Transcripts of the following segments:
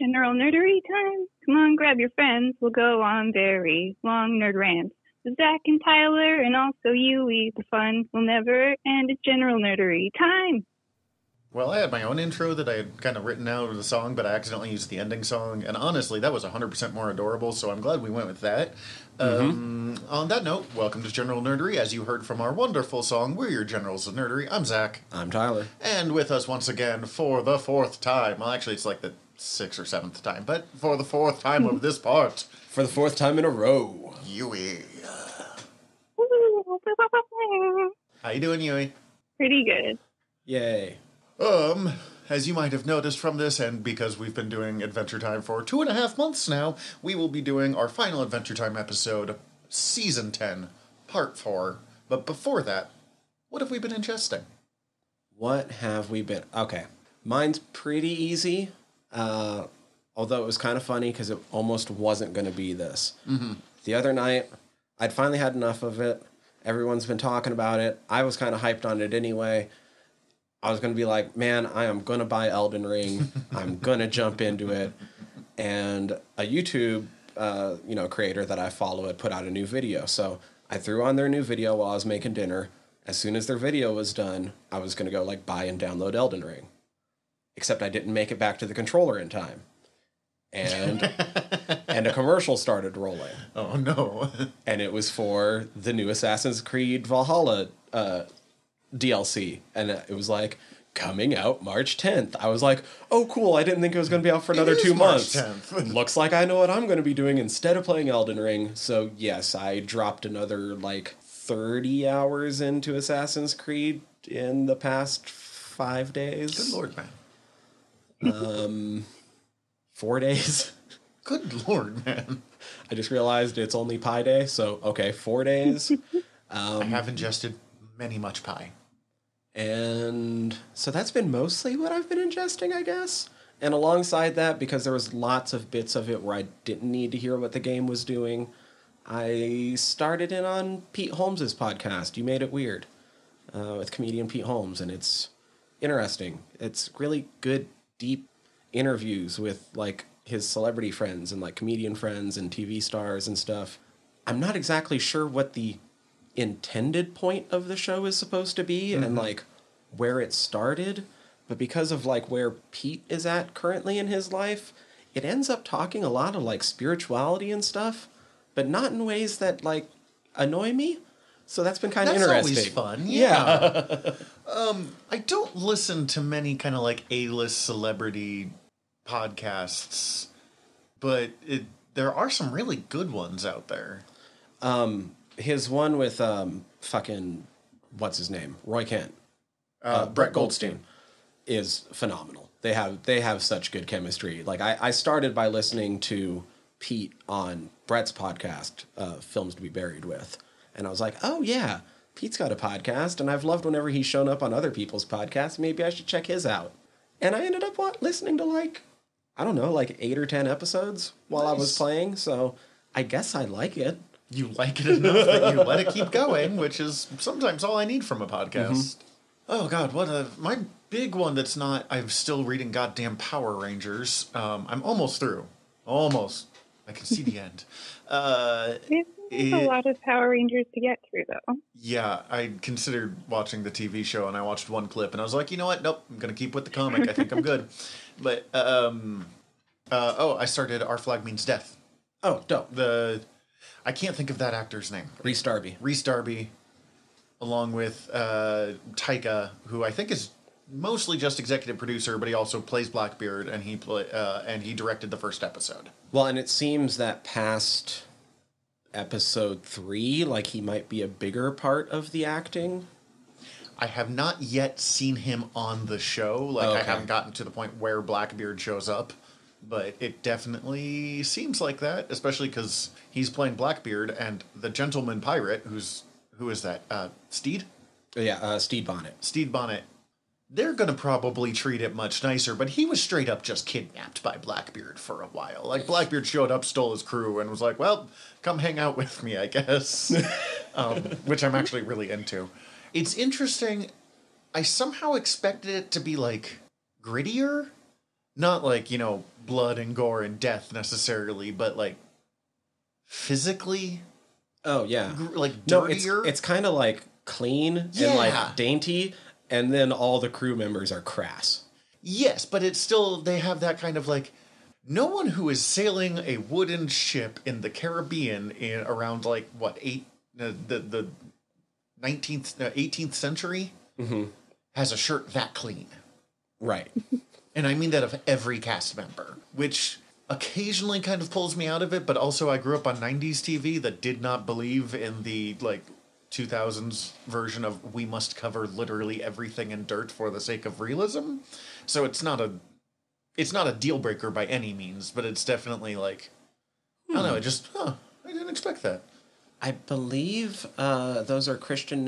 general nerdery time. Come on, grab your friends. We'll go on very long nerd rants. With Zach and Tyler and also Yui, the fun will never end. It's general nerdery time. Well, I had my own intro that I had kind of written out of the song, but I accidentally used the ending song, and honestly, that was 100% more adorable, so I'm glad we went with that. On that note, welcome to General Nerdery. As you heard from our wonderful song, we're your Generals of Nerdery. I'm Zach. I'm Tyler. And with us once again for the fourth time, well, actually, it's like the sixth or seventh time, but for the fourth time of this part. For the fourth time in a row. Yui. How you doing, Yui? Pretty good. Yay. As you might have noticed from this, and because we've been doing Adventure Time for 2.5 months now, we will be doing our final Adventure Time episode, Season 10, Part 4. But before that, what have we been ingesting? What have we been... Okay. Mine's pretty easy, although it was kind of funny because it almost wasn't going to be this. Mm-hmm. The other night, I'd finally had enough of it. Everyone's been talking about it. I was kind of hyped on it anyway. I was going to be like, man, I am going to buy Elden Ring. I'm going to jump into it. And a YouTube, creator that I follow had put out a new video. So I threw on their new video while I was making dinner. As soon as their video was done, I was going to go buy and download Elden Ring. Except I didn't make it back to the controller in time. And a commercial started rolling. Oh, no. And it was for the new Assassin's Creed Valhalla DLC, and it was coming out March 10th. I was like, oh cool, I didn't think it was going to be out for another 2 months. March 10th. Looks like I know what I'm going to be doing instead of playing Elden Ring. So yes, I dropped another 30 hours into Assassin's Creed in the past 5 days. Good lord, man. 4 days. Good lord, man. I just realized it's only Pi Day, so okay, 4 days. I have ingested much pie. And so that's been mostly what I've been ingesting, I guess. And alongside that, because there was lots of bits of it where I didn't need to hear what the game was doing, I started in on Pete Holmes' podcast, You Made It Weird, with comedian Pete Holmes, and it's interesting. It's really good, deep interviews with, his celebrity friends and, comedian friends and TV stars and stuff. I'm not exactly sure what the intended point of the show is supposed to be, mm-hmm. and where it started, but because of where Pete is at currently in his life, it ends up talking a lot of spirituality and stuff, but not in ways that annoy me. So that's been kind of interesting. That's always fun. Yeah. I don't listen to many kind of A-list celebrity podcasts, but there are some really good ones out there. His one with what's his name? Roy Kent. Brett Goldstein is phenomenal. They have such good chemistry. I started by listening to Pete on Brett's podcast, Films to Be Buried With. And I was like, oh yeah, Pete's got a podcast, and I've loved whenever he's shown up on other people's podcasts. Maybe I should check his out. And I ended up listening to 8 or 10 episodes while I was playing. So I guess I like it. You like it enough that you let it keep going, which is sometimes all I need from a podcast. Mm-hmm. Oh, God, my big one that's not... I'm still reading goddamn Power Rangers. I'm almost through. Almost. I can see the end. There's a lot of Power Rangers to get through, though. Yeah, I considered watching the TV show, and I watched one clip, and I was like, you know what? Nope, I'm going to keep with the comic. I think I'm good. But, I started Our Flag Means Death. Oh, dope. I can't think of that actor's name. Reese Darby, along with Taika, who I think is mostly just executive producer, but he also plays Blackbeard, and he directed the first episode. Well, and it seems that past episode 3, he might be a bigger part of the acting. I have not yet seen him on the show. Okay. I haven't gotten to the point where Blackbeard shows up. But it definitely seems like that, especially because he's playing Blackbeard, and the gentleman pirate, who is that? Steed? Yeah, Steed Bonnet. Steed Bonnet. They're going to probably treat it much nicer, but he was straight up just kidnapped by Blackbeard for a while. Blackbeard showed up, stole his crew, and was like, well, come hang out with me, I guess. Which I'm actually really into. It's interesting. I somehow expected it to be, grittier. Not like, blood and gore and death necessarily, but like physically. Oh, yeah. Like dirtier. No, it's kind of like clean and like dainty, and then all the crew members are crass. Yes, but it's still, they have that kind of like, no one who is sailing a wooden ship in the Caribbean in around like the 18th century has a shirt that clean. Right. And I mean that of every cast member, which occasionally kind of pulls me out of it, but also I grew up on 90s TV that did not believe in the, 2000s version of we must cover literally everything in dirt for the sake of realism. So it's not a deal breaker by any means, but it's definitely like, I don't know, I didn't expect that. I believe those are Christoph,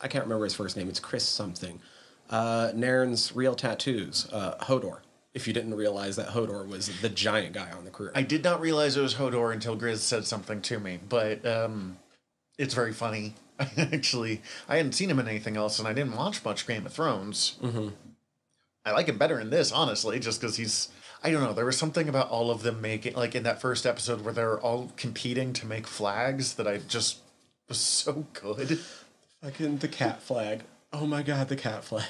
I can't remember his first name, it's Chris something. Nairn's real tattoos, Hodor. If you didn't realize that Hodor was the giant guy on the crew. I did not realize it was Hodor until Grizz said something to me, but it's very funny. I hadn't seen him in anything else, and I didn't watch much Game of Thrones. Mm-hmm. I like him better in this, honestly, just because I don't know, there was something about all of them making, like in that first episode where they're all competing to make flags that I just was so good. Fucking the cat flag. Oh my god, the cat flag.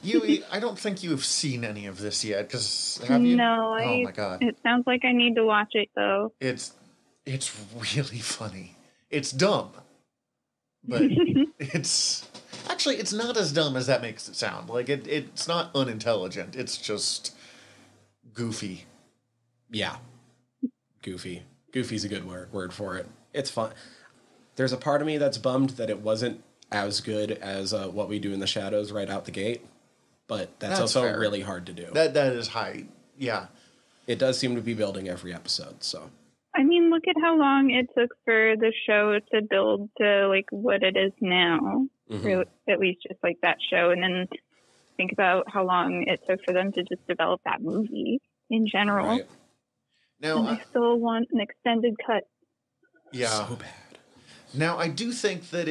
Yui, I don't think you've seen any of this yet, because have you? No, oh my god. It sounds like I need to watch it, though. It's really funny. It's dumb. But it's not as dumb as that makes it sound. Like, it's not unintelligent. It's just goofy. Yeah. Goofy. Goofy's a good word for it. It's fun. There's a part of me that's bummed that it wasn't as good as What We Do in the Shadows right out the gate. But that's also fair. Really hard to do. That is high. Yeah. It does seem to be building every episode, so. I mean, look at how long it took for the show to build to, like, what it is now. Mm-hmm. At least just, like, that show. And then think about how long it took for them to just develop that movie in general. Right. Now, and I still want an extended cut. Yeah. So bad. Now, I do think that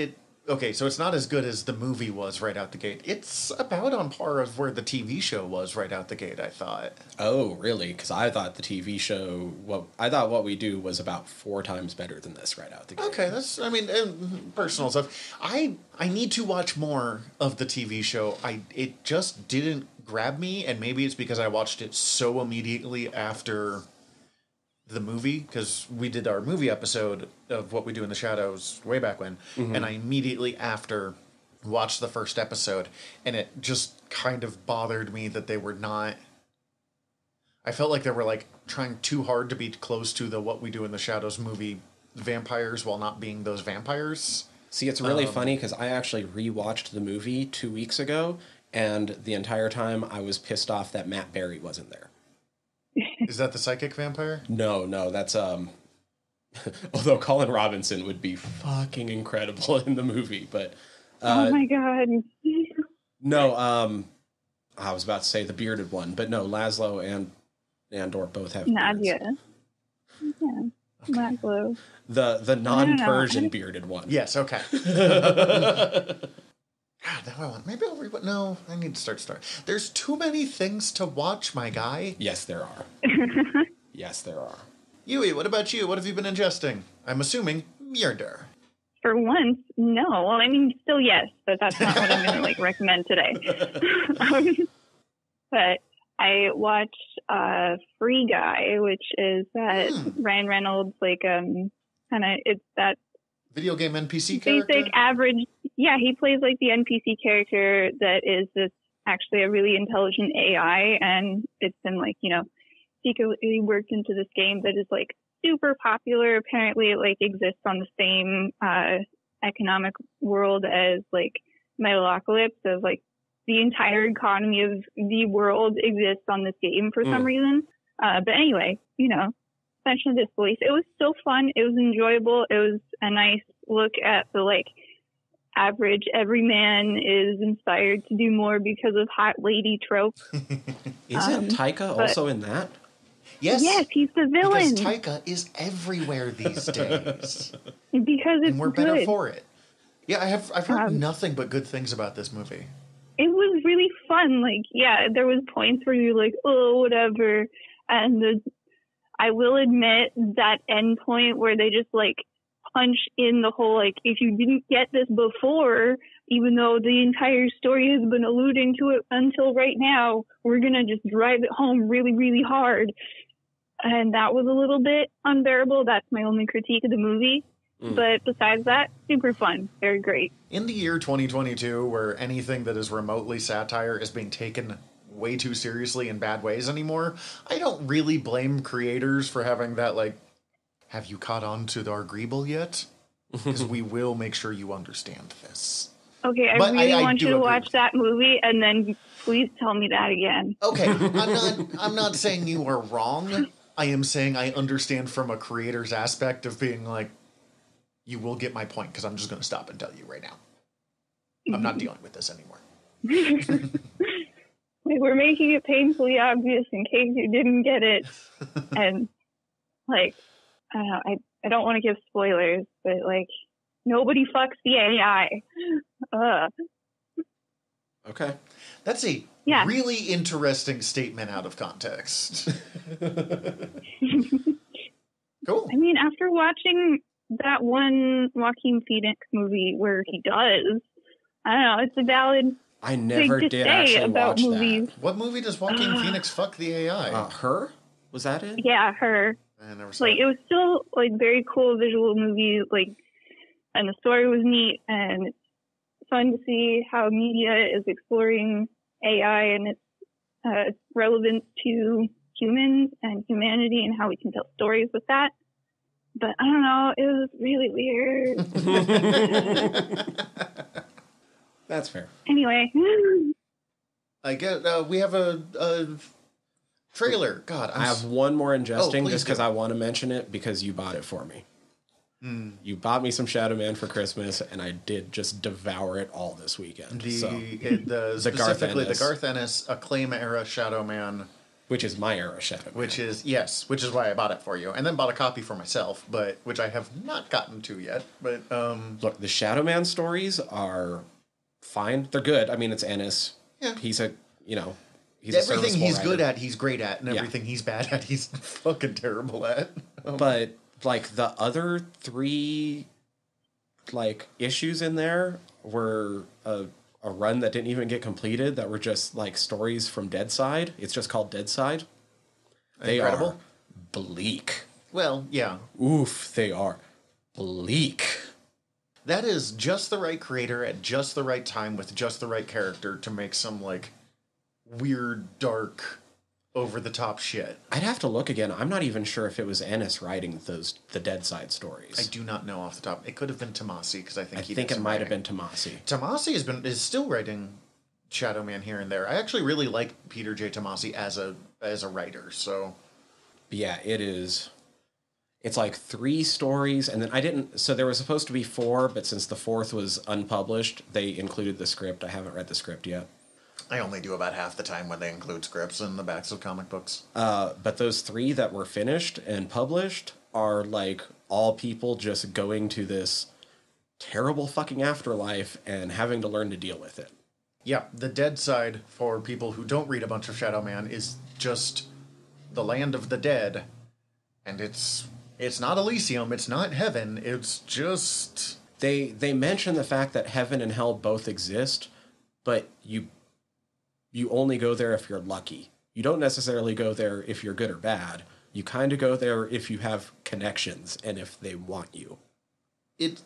okay, so it's not as good as the movie was right out the gate. It's about on par of where the TV show was right out the gate, I thought. Oh, really? Because I thought the TV show, What We Do was about 4 times better than this right out the gate. Okay, that's, personal stuff. I need to watch more of the TV show. It just didn't grab me, and maybe it's because I watched it so immediately after the movie, because we did our movie episode of What We Do in the Shadows way back when, and I immediately after watched the first episode, and it just kind of bothered me that they were not, I felt like they were like trying too hard to be close to the What We Do in the Shadows movie vampires while not being those vampires. See, it's really funny because I actually rewatched the movie 2 weeks ago, and the entire time I was pissed off that Matt Berry wasn't there. Is that the psychic vampire? No, that's although Colin Robinson would be fucking incredible in the movie, but oh my god. No, I was about to say the bearded one, but no, Laszlo and Andor both have Nadia. beards. Yeah. Okay. Laszlo. The non-Persian bearded one. Yes, okay. God, now I want. Maybe I'll rewatch. No, I need to start. There's too many things to watch, my guy. Yes, there are. Yes, there are. Yui, what about you? What have you been ingesting? I'm assuming murder. For once, no. Well, I mean, still yes, but that's not what I'm going to recommend today. But I watched Free Guy, which is that Ryan Reynolds kind of it's that video game NPC character? Basic, average. Yeah, he plays the NPC character that is this actually a really intelligent AI, and it's been secretly worked into this game that is super popular. Apparently, it exists on the same economic world as Metalocalypse, of the entire economy of the world exists on this game for some reason. But anyway, suspension of disbelief. It was still fun. It was enjoyable. It was a nice look at the average everyman is inspired to do more because of hot lady trope. Isn't Taika also in that? Yes. Yes, he's the villain. Because Taika is everywhere these days. Because it's and we're good. better for it. Yeah, I've heard nothing but good things about this movie. it was really fun. Like, yeah, there was points where you're like, oh, whatever. And I will admit that end point where they just like punch in the whole, like, if you didn't get this before, even though the entire story has been alluding to it until right now, we're going to just drive it home really, really hard. And that was a little bit unbearable. That's my only critique of the movie. But besides that, super fun. Very great. In the year 2022, where anything that is remotely satire is being taken way too seriously in bad ways anymore, I don't really blame creators for having that, like, have you caught on to our Greeble yet? Because we will make sure you understand this. Okay, I really want you to watch that movie, and then please tell me that again. Okay, I'm not saying you are wrong. I am saying I understand from a creator's aspect of being like, you will get my point, because I'm just going to stop and tell you right now. I'm not dealing with this anymore. We're making it painfully obvious in case you didn't get it. And, like, I don't know, I don't want to give spoilers, but, like, nobody fucks the AI. Okay. That's a really interesting statement out of context. Cool. I mean, after watching that one Joaquin Phoenix movie where he does, I don't know, it's a valid I never thing to did say actually about watch movies. that. What movie does Joaquin Phoenix fuck the AI? Her? Was that it? Yeah, her. I never saw Like, it was still, like, very cool visual movie, like, and the story was neat, and it's fun to see how media is exploring AI and its relevance to humans and humanity and how we can tell stories with that. But I don't know, it was really weird. That's fair. Anyway. I get, we have a trailer. God, I have one more ingesting just because do. I want to mention it because you bought it for me. You bought me some Shadow Man for Christmas, and I did just devour it all this weekend. Specifically the Garth Ennis Acclaim era Shadow Man. Which is my era Shadow Man. Which is why I bought it for you. And then bought a copy for myself, which I have not gotten to yet. But look, the Shadow Man stories are fine. They're good. I mean, it's Ennis. Yeah. He's everything he's good at, he's great at, and everything he's bad at, he's fucking terrible at. But like the other three like issues in there were a run that didn't even get completed that were just like stories from Deadside. It's just called Deadside. They Incredible. are bleak. Well, yeah. Oof, they are bleak. That is just the right creator at just the right time with just the right character to make some like weird, dark, over-the-top shit. I'd have to look again. I'm not even sure if it was Ennis writing the Deadside stories. I do not know off the top. It could have been Tomasi because I think it might have been Tomasi. Tomasi is still writing Shadow Man here and there. I actually really like Peter J. Tomasi as a writer. So yeah, it is. It's like 3 stories, and then so there was supposed to be 4, but since the 4th was unpublished, they included the script. I haven't read the script yet. I only do about half the time when they include scripts in the backs of comic books. But those 3 that were finished and published are like all people just going to this terrible fucking afterlife and having to learn to deal with it. Yeah, the dead side, for people who don't read a bunch of Shadow Man, is just the land of the dead. And it's not Elysium, it's not heaven, it's just... They mention the fact that heaven and hell both exist, but you only go there if you're lucky. You don't necessarily go there if you're good or bad. You kind of go there if you have connections and if they want you.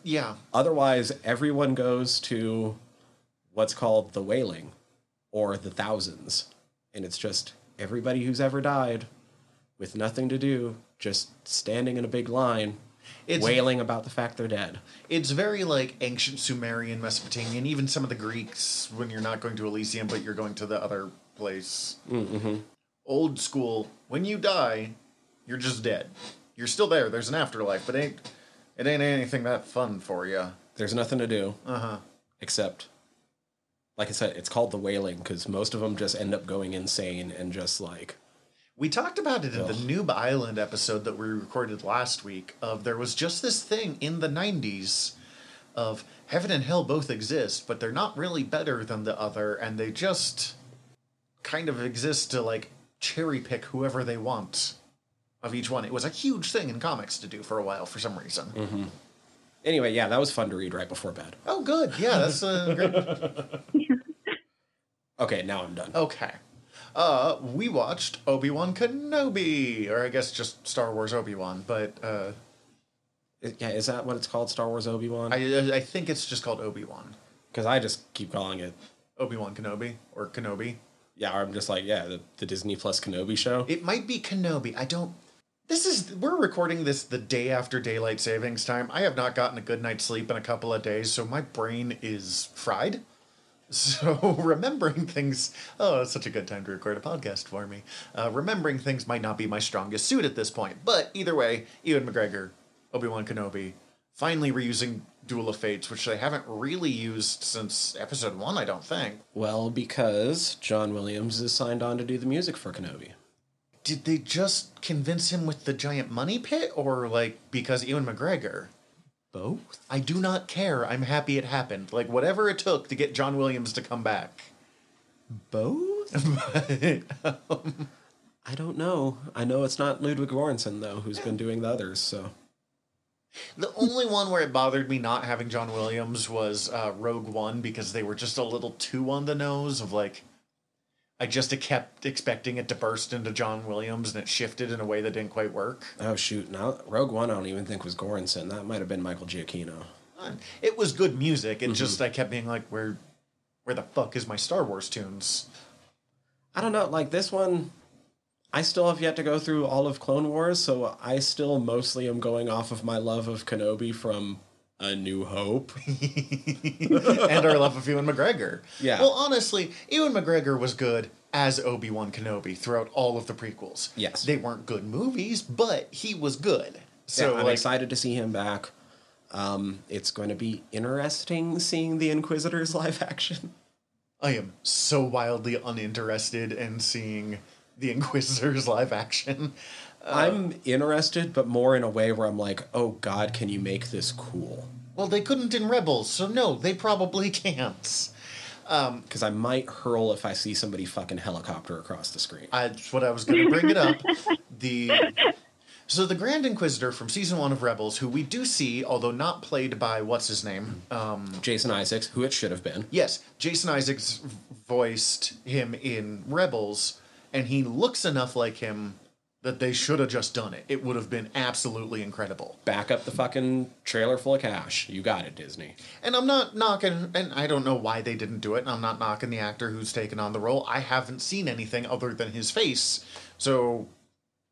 Yeah. Otherwise, everyone goes to what's called the Wailing, or the Thousands. And it's just everybody who's ever died with nothing to do, just standing in a big line, wailing about the fact they're dead. It's very like ancient Sumerian, Mesopotamian, even some of the Greeks, when you're not going to Elysium, but you're going to the other place. Mm-hmm. Old school, when you die, you're just dead. You're still there. There's an afterlife, but it ain't anything that fun for you. There's nothing to do. Uh-huh. Except, like I said, it's called the Wailing, because most of them just end up going insane and just like... We talked about it in the Noob Island episode that we recorded last week. There was just this thing in the 90s of heaven and hell both exist, but they're not really better than the other, and they just kind of exist to, like, cherry pick whoever they want of each one. It was a huge thing in comics to do for a while for some reason. Mm-hmm. Anyway, yeah, that was fun to read right before bed. Oh, good. Yeah, that's great. Okay, now I'm done. Okay. We watched Obi-Wan Kenobi, or I guess just Star Wars Obi-Wan, but... yeah, is that what it's called, Star Wars Obi-Wan? I think it's just called Obi-Wan. Because I just keep calling it... Obi-Wan Kenobi, or Kenobi. Yeah, I'm just like, yeah, the Disney Plus Kenobi show. It might be Kenobi. We're recording this the day after daylight savings time. I have not gotten a good night's sleep in a couple of days, so my brain is fried. So remembering things... Oh, it's such a good time to record a podcast for me. Remembering things might not be my strongest suit at this point. But either way, Ewan McGregor, Obi-Wan Kenobi, finally reusing Duel of Fates, which they haven't really used since episode 1, I don't think. Well, because John Williams is signed on to do the music for Kenobi. Did they just convince him with the giant money pit, or, like, because Ewan McGregor? Both? I do not care. I'm happy it happened. Like, whatever it took to get John Williams to come back. Both? I don't know. I know it's not Ludwig Göransson, though, who's been doing the others, so... The only one where it bothered me not having John Williams was Rogue One, because they were just a little too on the nose of, like... I just kept expecting it to burst into John Williams, and it shifted in a way that didn't quite work. Oh, shoot. Now, Rogue One I don't even think was Göransson. That might have been Michael Giacchino. It was good music. It just, I kept being like, where the fuck is my Star Wars tunes? I don't know. Like, this one, I still have yet to go through all of Clone Wars, so I still mostly am going off of my love of Kenobi from A New Hope. And our love of Ewan McGregor. Yeah. Well, honestly, Ewan McGregor was good as Obi-Wan Kenobi throughout all of the prequels. Yes. They weren't good movies, but he was good. So yeah, I'm excited to see him back. It's going to be interesting seeing the Inquisitors live action. I am so wildly uninterested in seeing the Inquisitors live action. I'm interested, but more in a way where I'm like, oh God, can you make this cool? Well, they couldn't in Rebels, so no, they probably can't. Because I might hurl if I see somebody fucking helicopter across the screen. That's what I was going to bring it up. So the Grand Inquisitor from Season 1 of Rebels, who we do see, although not played by, what's his name? Jason Isaacs, who it should have been. Yes, Jason Isaacs voiced him in Rebels, and he looks enough like him that they should have just done it. It would have been absolutely incredible. Back up the fucking trailer full of cash. You got it, Disney. And I'm not knocking, and I don't know why they didn't do it, and I'm not knocking the actor who's taken on the role. I haven't seen anything other than his face, so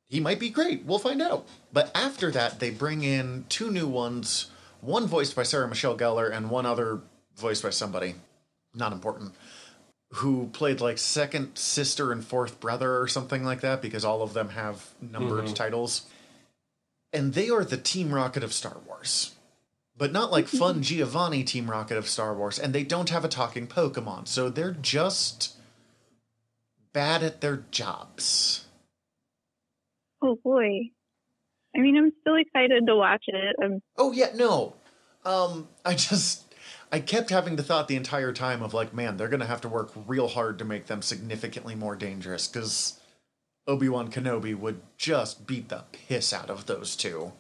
he might be great. We'll find out. But after that, they bring in 2 new ones, one voiced by Sarah Michelle Gellar and one other voiced by somebody, not important, who played like second sister and fourth brother or something like that, because all of them have numbered titles. And they are the Team Rocket of Star Wars. But not like fun Giovanni Team Rocket of Star Wars, and they don't have a talking Pokemon, so they're just bad at their jobs. Oh boy. I mean, I'm still excited to watch it. Oh yeah, no. I kept having the thought the entire time of like, man, they're going to have to work real hard to make them significantly more dangerous, because Obi-Wan Kenobi would just beat the piss out of those two.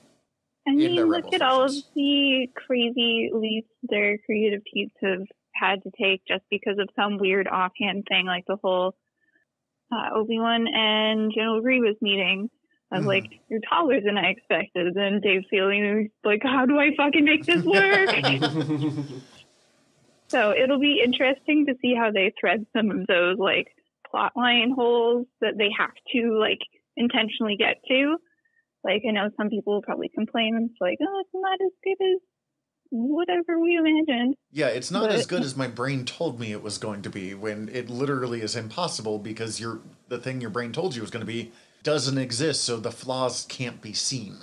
I mean, look at all of the crazy leaps their creative teams have had to take just because of some weird offhand thing, like the whole Obi-Wan and General Grievous meeting. I was like, you're taller than I expected. And Dave Filoni was like, how do I fucking make this work? So it'll be interesting to see how they thread some of those like plot line holes that they have to like intentionally get to. Like, I know some people will probably complain. It's like, oh, it's not as good as whatever we imagined. Yeah, it's not as good as my brain told me it was going to be, when it literally is impossible, because the thing your brain told you was going to be doesn't exist, so the flaws can't be seen.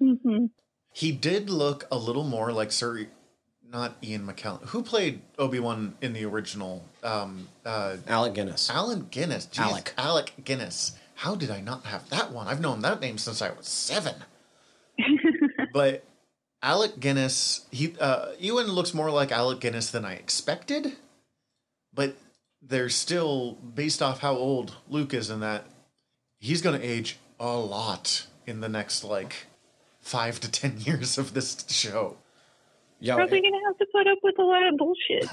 Mm-hmm. He did look a little more like not Ian McKellen. Who played Obi-Wan in the original? Alec Guinness. Alec Guinness. Jeez, Alec Guinness. How did I not have that one? I've known that name since I was 7. But Alec Guinness, Ewan looks more like Alec Guinness than I expected, but there's still, based off how old Luke is in that, he's going to age a lot in the next, 5 to 10 years of this show. Probably going to have to put up with a lot of bullshit.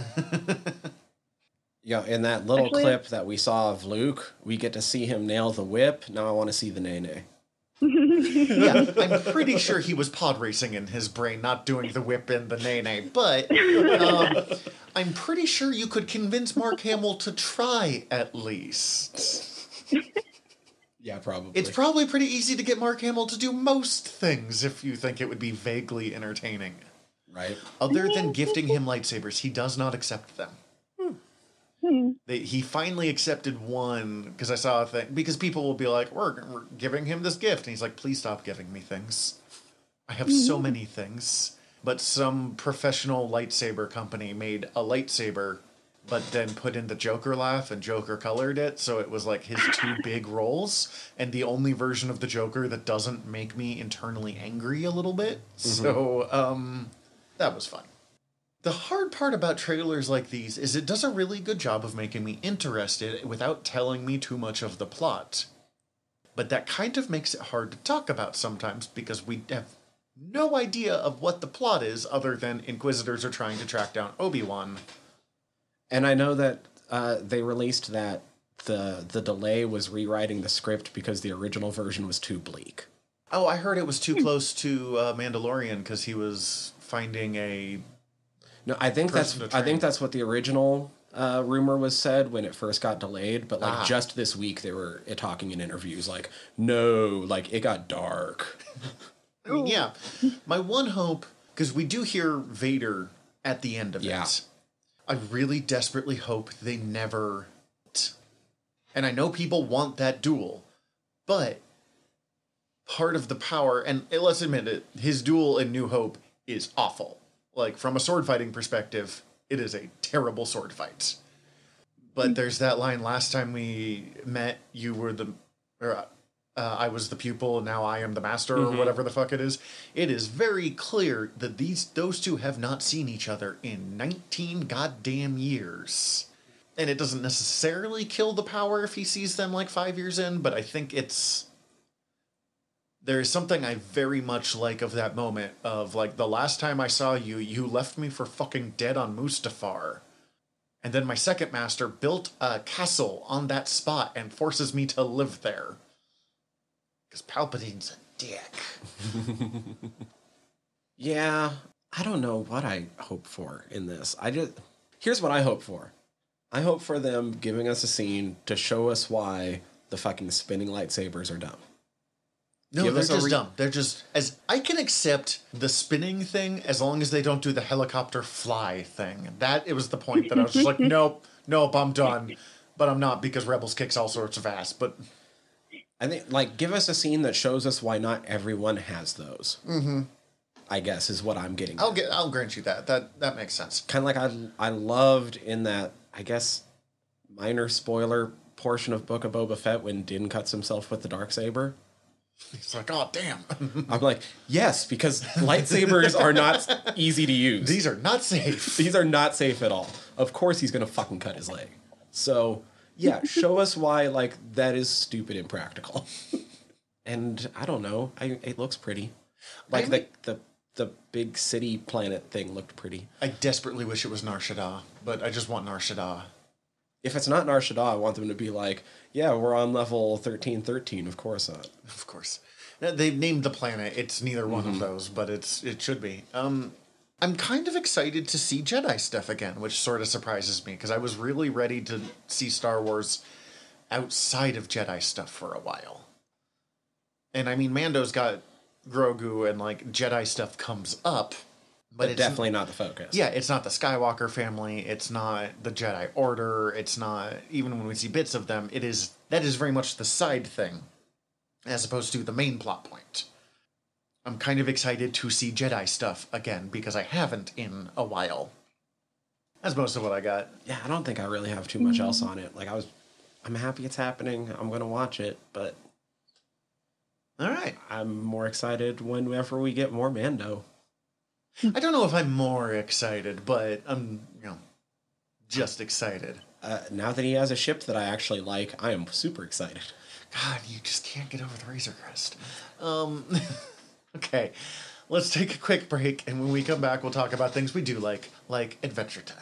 Yeah, in that little clip that we saw of Luke, we get to see him nail the whip. Now I want to see the nay-nay. Yeah, I'm pretty sure he was pod racing in his brain, not doing the whip and the nay-nay, but I'm pretty sure you could convince Mark Hamill to try at least. Yeah, probably. It's probably pretty easy to get Mark Hamill to do most things if you think it would be vaguely entertaining. Right. Other than gifting him lightsabers, he does not accept them. He finally accepted one, because I saw a thing, because people will be like, we're giving him this gift, and he's like, please stop giving me things. I have so many things. But some professional lightsaber company made a lightsaber, but then put in the Joker laugh, and Joker colored it, so it was like his two big roles, and the only version of the Joker that doesn't make me internally angry a little bit. So, that was fun. The hard part about trailers like these is it does a really good job of making me interested without telling me too much of the plot. But that kind of makes it hard to talk about sometimes because we have no idea of what the plot is other than Inquisitors are trying to track down Obi-Wan. And I know that they released that the delay was rewriting the script because the original version was too bleak. Oh, I heard it was too close to Mandalorian because he was finding a... No, I think that's what the original rumor was said when it first got delayed. But just this week they were talking in interviews like, no, it got dark. Yeah, my one hope, because we do hear Vader at the end of it. I really desperately hope they never. And I know people want that duel, but part of the power, and let's admit it, his duel in New Hope is awful. From a sword fighting perspective, it is a terrible sword fight. But there's that line, last time we met, you were I was the pupil, and now I am the master, or whatever the fuck it is. It is very clear that those two have not seen each other in 19 goddamn years. And it doesn't necessarily kill the power if he sees them 5 years in, but I think there is something I very much like of that moment of, the last time I saw you, you left me for fucking dead on Mustafar. And then my second master built a castle on that spot and forces me to live there. Because Palpatine's a dick. Yeah, I don't know what I hope for in this. Here's what I hope for. I hope for them giving us a scene to show us why the fucking spinning lightsabers are dumb. No, they're just dumb. They're just... I can accept the spinning thing as long as they don't do the helicopter fly thing. It was the point that I was just like, nope, I'm done. But I'm not, because Rebels kicks all sorts of ass. But I think, give us a scene that shows us why not everyone has those. I guess is what I'm getting at. I'll grant you that. That makes sense. Kind of I loved in that, I guess, minor spoiler portion of Book of Boba Fett when Din cuts himself with the Darksaber. He's like, oh, damn. I'm like, yes, because lightsabers are not easy to use. These are not safe. These are not safe at all. Of course he's going to fucking cut his leg. So, yeah, show us why, that is stupid and practical. And, I don't know, it looks pretty. The big city planet thing looked pretty. I desperately wish it was Nar Shaddaa, but I just want Nar Shaddaa. If it's not Nar Shaddaa, I want them to be like, yeah, we're on level 1313, of course not. Of course. They've named the planet. It's neither one of those, but it should be. I'm kind of excited to see Jedi stuff again, which sort of surprises me, because I was really ready to see Star Wars outside of Jedi stuff for a while. And I mean, Mando's got Grogu and Jedi stuff comes up, but it's definitely not the focus. Yeah, it's not the Skywalker family. It's not the Jedi Order. It's not, even when we see bits of them, that is very much the side thing, as opposed to the main plot point. I'm kind of excited to see Jedi stuff again, because I haven't in a while. That's most of what I got. Yeah, I don't think I really have too much else on it. I'm happy it's happening. I'm going to watch it, but... All right. I'm more excited whenever we get more Mando. I don't know if I'm more excited, but I'm, just excited. Now that he has a ship that I actually like, I am super excited. God, you just can't get over the Razor Crest. Okay, let's take a quick break, and when we come back, we'll talk about things we do like Adventure Time.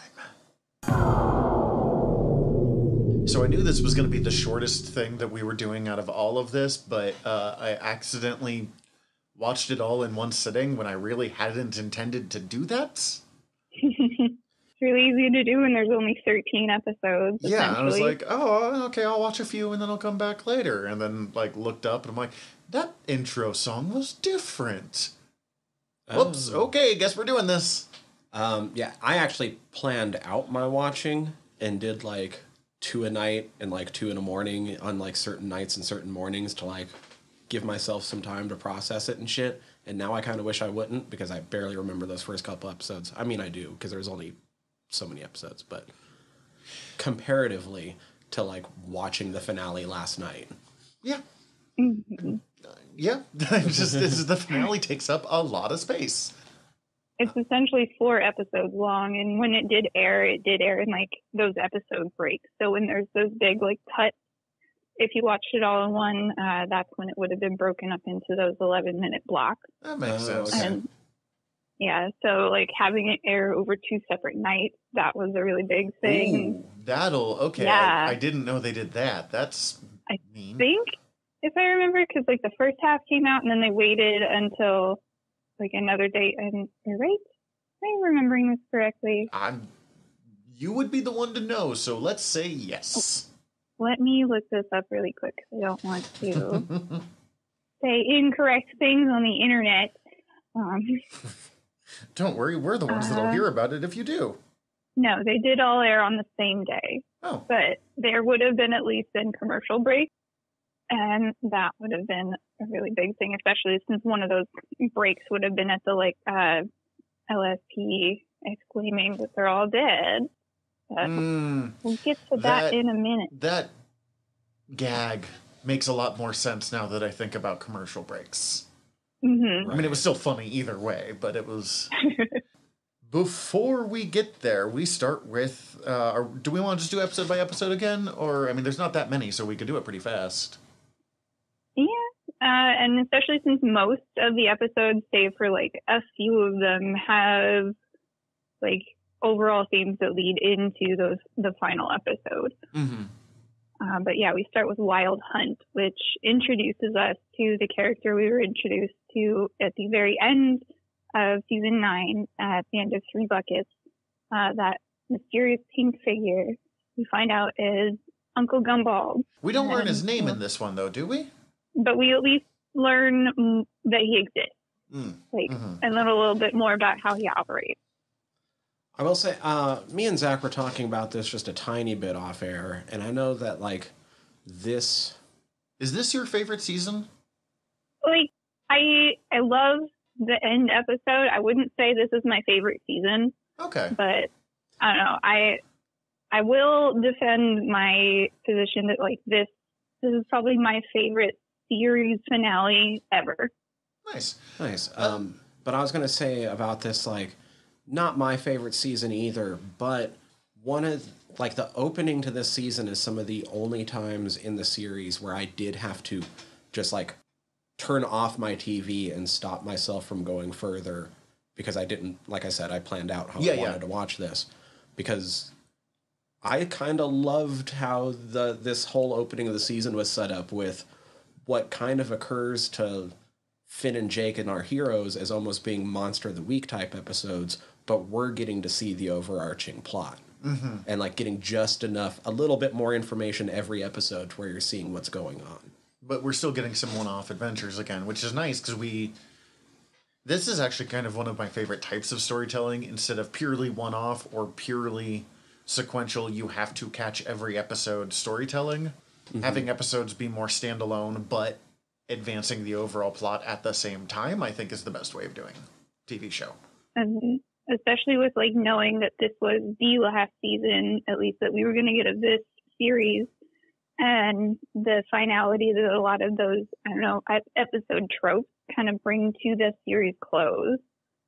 So I knew this was going to be the shortest thing that we were doing out of all of this, but I accidentally watched it all in one sitting when I really hadn't intended to do that. It's really easy to do when there's only 13 episodes. Yeah, I was like, oh, okay, I'll watch a few and then I'll come back later. And then, looked up and I'm like, that intro song was different. Whoops, okay, guess we're doing this. Yeah, I actually planned out my watching and did, 2 a night and, 2 in the morning on, certain nights and certain mornings to, give myself some time to process it and shit. And now I kind of wish I wouldn't because I barely remember those first couple episodes. I mean, I do because there's only so many episodes, but comparatively to watching the finale last night. Yeah. Mm-hmm. Yeah. The finale takes up a lot of space. It's essentially 4 episodes long, and when it did air in those episode breaks. So when there's those big cuts, if you watched it all in one, that's when it would have been broken up into those 11-minute blocks. That makes sense. Okay. And yeah, so having it air over 2 separate nights, that was a really big thing. Ooh, okay. Yeah. I didn't know they did that. That's mean. I think, if I remember, because the first half came out and then they waited until another date. And you're right. Am I remembering this correctly? You would be the one to know, so let's say yes. Let me look this up really quick because I don't want to say incorrect things on the internet. Don't worry, we're the ones that'll hear about it if you do. No, they did all air on the same day. Oh. But there would have been at least in commercial breaks, and that would have been a really big thing, especially since one of those breaks would have been at the LSP exclaiming that they're all dead. But we'll get to that in a minute. That gag makes a lot more sense now that I think about commercial breaks. Mm-hmm. I mean, it was still funny either way, but it was... Before we get there, we start with... do we want to just do episode by episode again? Or, I mean, there's not that many, so we could do it pretty fast. Yeah, and especially since most of the episodes, save for, a few of them, have, overall themes that lead into the final episode. Mm-hmm. But yeah, we start with Wild Hunt, which introduces us to the character we were introduced to at the very end of season 9, at the end of 3 Buckets. That mysterious pink figure we find out is Uncle Gumball. We don't learn his name in this one, though, do we? But we at least learn that he exists. And then a little bit more about how he operates. I will say, me and Zach were talking about this just a tiny bit off air, and I know that, this... Is this your favorite season? I love the end episode. I wouldn't say this is my favorite season. Okay. But, I don't know, I will defend my position that, this is probably my favorite series finale ever. Nice. But I was going to say about this, not my favorite season either, but one of, the opening to this season is some of the only times in the series where I did have to just, turn off my TV and stop myself from going further because I didn't, like I said, I planned out how I wanted to watch this. Because I kind of loved how this whole opening of the season was set up with what kind of occurs to Finn and Jake and our heroes as almost being Monster of the Week type episodes, but we're getting to see the overarching plot. Mm-hmm. And getting just enough, a little bit more information every episode to where you're seeing what's going on. But we're still getting some one-off adventures again, which is nice because this is actually kind of one of my favorite types of storytelling. Instead of purely one-off or purely sequential, you have to catch every episode storytelling. Mm-hmm. Having episodes be more standalone, but advancing the overall plot at the same time, I think is the best way of doing a TV show. And especially with knowing that this was the last season, at least that we were going to get of this series, and the finality that a lot of those, episode tropes kind of bring to the series close.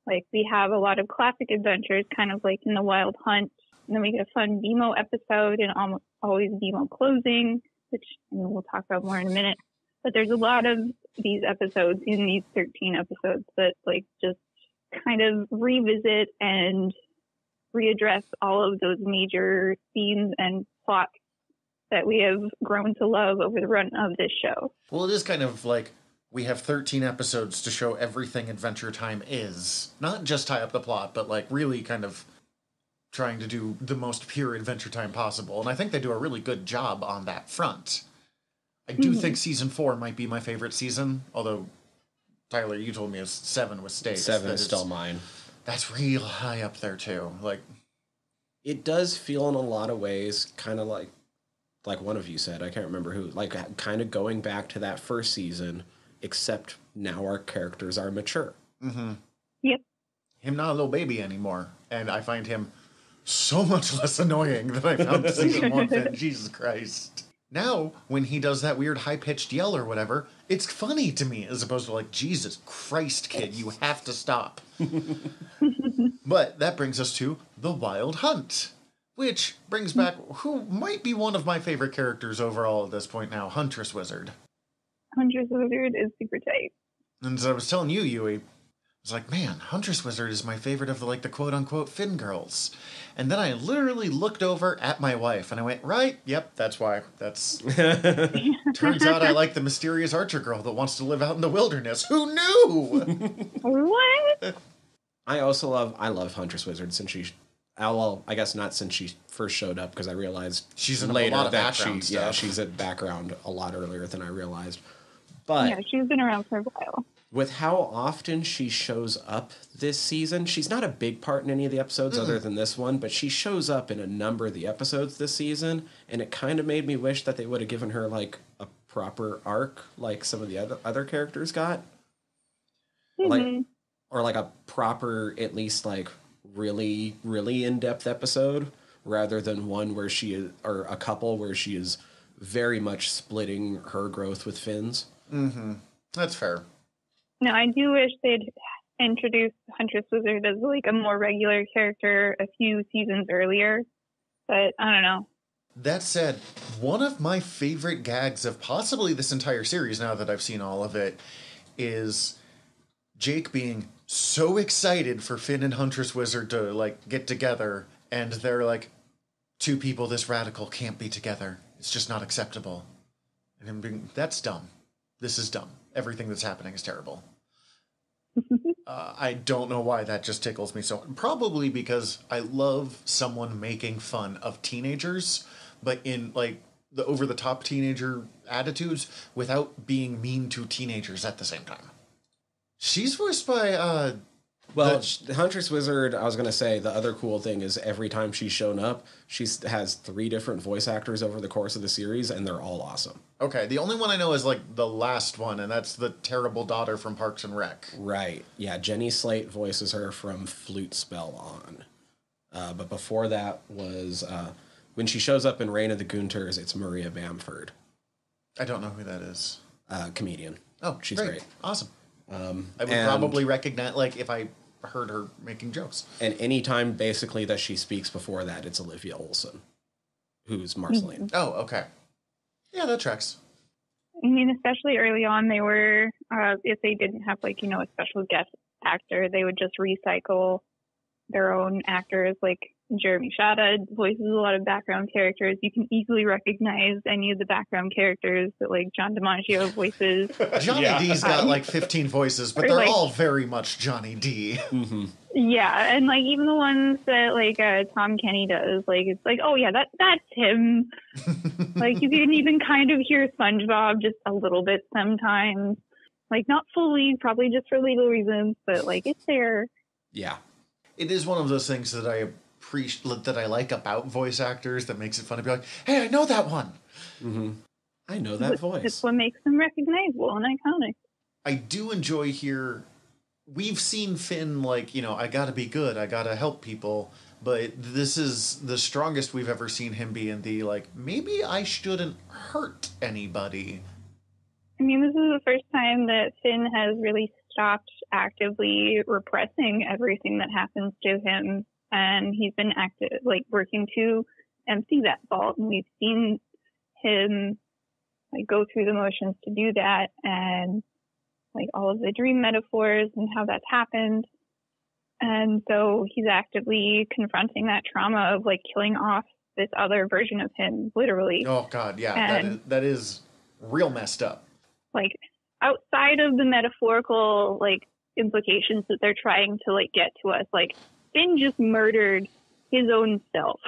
Like, we have a lot of classic adventures, kind of like in the Wild Hunt. And then we get a fun Demo episode and almost always Demo closing, which we'll talk about more in a minute. But there's a lot of these episodes in these 13 episodes that like just kind of revisit and readdress all of those major themes and plots that we have grown to love over the run of this show. Well, it is kind of like we have 13 episodes to show everything Adventure Time is. Not just tie up the plot, but like really kind of trying to do the most pure Adventure Time possible. And I think they do a really good job on that front. I do think season 4 might be my favorite season, although, Tyler, you told me 7 was States. 7 is still mine. That's real high up there, too. Like, it does feel in a lot of ways kind of like one of you said, I can't remember who, like kind of going back to that first season, except now our characters are mature. Mm-hmm. Yep. Him not a little baby anymore, and I find him so much less annoying than I found season 1 Finn. Jesus Christ. Now, when he does that weird high-pitched yell or whatever, it's funny to me, as opposed to like, Jesus Christ, kid, you have to stop. But that brings us to The Wild Hunt, which brings back who might be one of my favorite characters overall at this point now, Huntress Wizard. Huntress Wizard is super tight. And as I was telling you, Yui, I was like, man, Huntress Wizard is my favorite of the quote-unquote Finn girls. And then I literally looked over at my wife, and I went, right, yep, that's why. That's turns out I like the mysterious archer girl that wants to live out in the wilderness. Who knew? What? I love Huntress Wizard since I guess not since she first showed up, because I realized she's in later a lot of that background stuff. she's at background a lot earlier than I realized. But yeah, she's been around for a while. With how often she shows up this season, she's not a big part in any of the episodes other than this one, but she shows up in a number of the episodes this season, and it kind of made me wish that they would have given her like a proper arc like some of the other characters got. Or like a proper, at least like really, really in-depth episode, rather than one where or a couple where she is very much splitting her growth with Finn's. Mm-hmm. That's fair. No, I do wish they'd introduced Huntress Wizard as like a more regular character a few seasons earlier, but I don't know. That said, one of my favorite gags of possibly this entire series, now that I've seen all of it, is Jake being so excited for Finn and Huntress Wizard to like get together, and they're like, 2 people this radical can't be together. It's just not acceptable. And him being, that's dumb. This is dumb. Everything that's happening is terrible. I don't know why that just tickles me so. Probably because I love someone making fun of teenagers, but in like the over-the-top teenager attitudes without being mean to teenagers at the same time. She's voiced by the Huntress Wizard, I was going to say, the other cool thing is every time she's shown up, she has 3 different voice actors over the course of the series, and they're all awesome. Okay, the only one I know is like the last one, and that's the terrible daughter from Parks and Rec. Right. Yeah, Jenny Slate voices her from Flute Spell On. But before that was, when she shows up in Reign of the Gunters, it's Maria Bamford. I don't know who that is. Comedian. Oh, she's great. Awesome. I would probably recognize, like, if I heard her making jokes. And any time, basically, that she speaks before that, it's Olivia Olson, who's Marceline. Oh, okay. Yeah, that tracks. I mean, especially early on, they were, if they didn't have, like, you know, a special guest actor, they would just recycle their own actors. Like, Jeremy Shada voices a lot of background characters. You can easily recognize any of the background characters that, like, John DiMaggio voices. Johnny D's got, like, 15 voices, but they're like, all very much Johnny D. Mm-hmm. Yeah, and, like, even the ones that, like, Tom Kenny does, like, it's like, oh, yeah, that's him. Like, you can even kind of hear SpongeBob just a little bit sometimes. Like, not fully, probably just for legal reasons, but, like, it's there. Yeah. It is one of those things that I like about voice actors that makes it fun to be like, hey, I know that one. Mm-hmm. I know that voice. That's what makes them recognizable and iconic. I do enjoy here. We've seen Finn, like, you know, I gotta be good, I gotta help people, but this is the strongest we've ever seen him be in the, like, maybe I shouldn't hurt anybody I mean, this is the first time that Finn has really stopped actively repressing everything that happens to him, and he's been working to empty that vault, and we've seen him go through the motions to do that, and all of the dream metaphors and how that's happened. And so he's actively confronting that trauma of killing off this other version of him, literally. Oh God, yeah, and that is real messed up. Outside of the metaphorical implications that they're trying to get to us, Finn just murdered his own self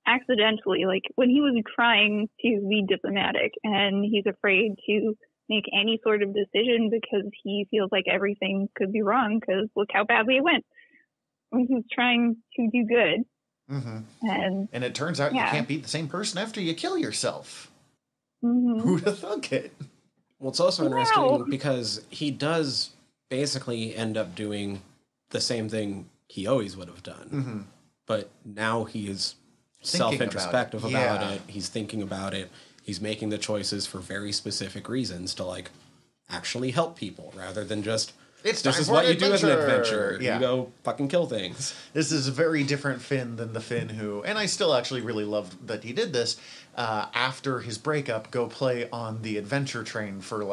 accidentally, when he was trying to be diplomatic, and he's afraid to make any sort of decision because he feels like everything could be wrong because look how badly it went when he was trying to do good. Mm-hmm. And it turns out you can't be the same person after you kill yourself. Mm-hmm. Who'd have thunk it? Well, it's also interesting because he does basically end up doing the same thing he always would have done. But now he is self-introspective about it. He's thinking about it. He's making the choices for very specific reasons to actually help people rather than just this is what you do as an adventure. You go fucking kill things. This is a very different Finn than the Finn who, and I still actually really loved that he did this, after his breakup, go play on the adventure train for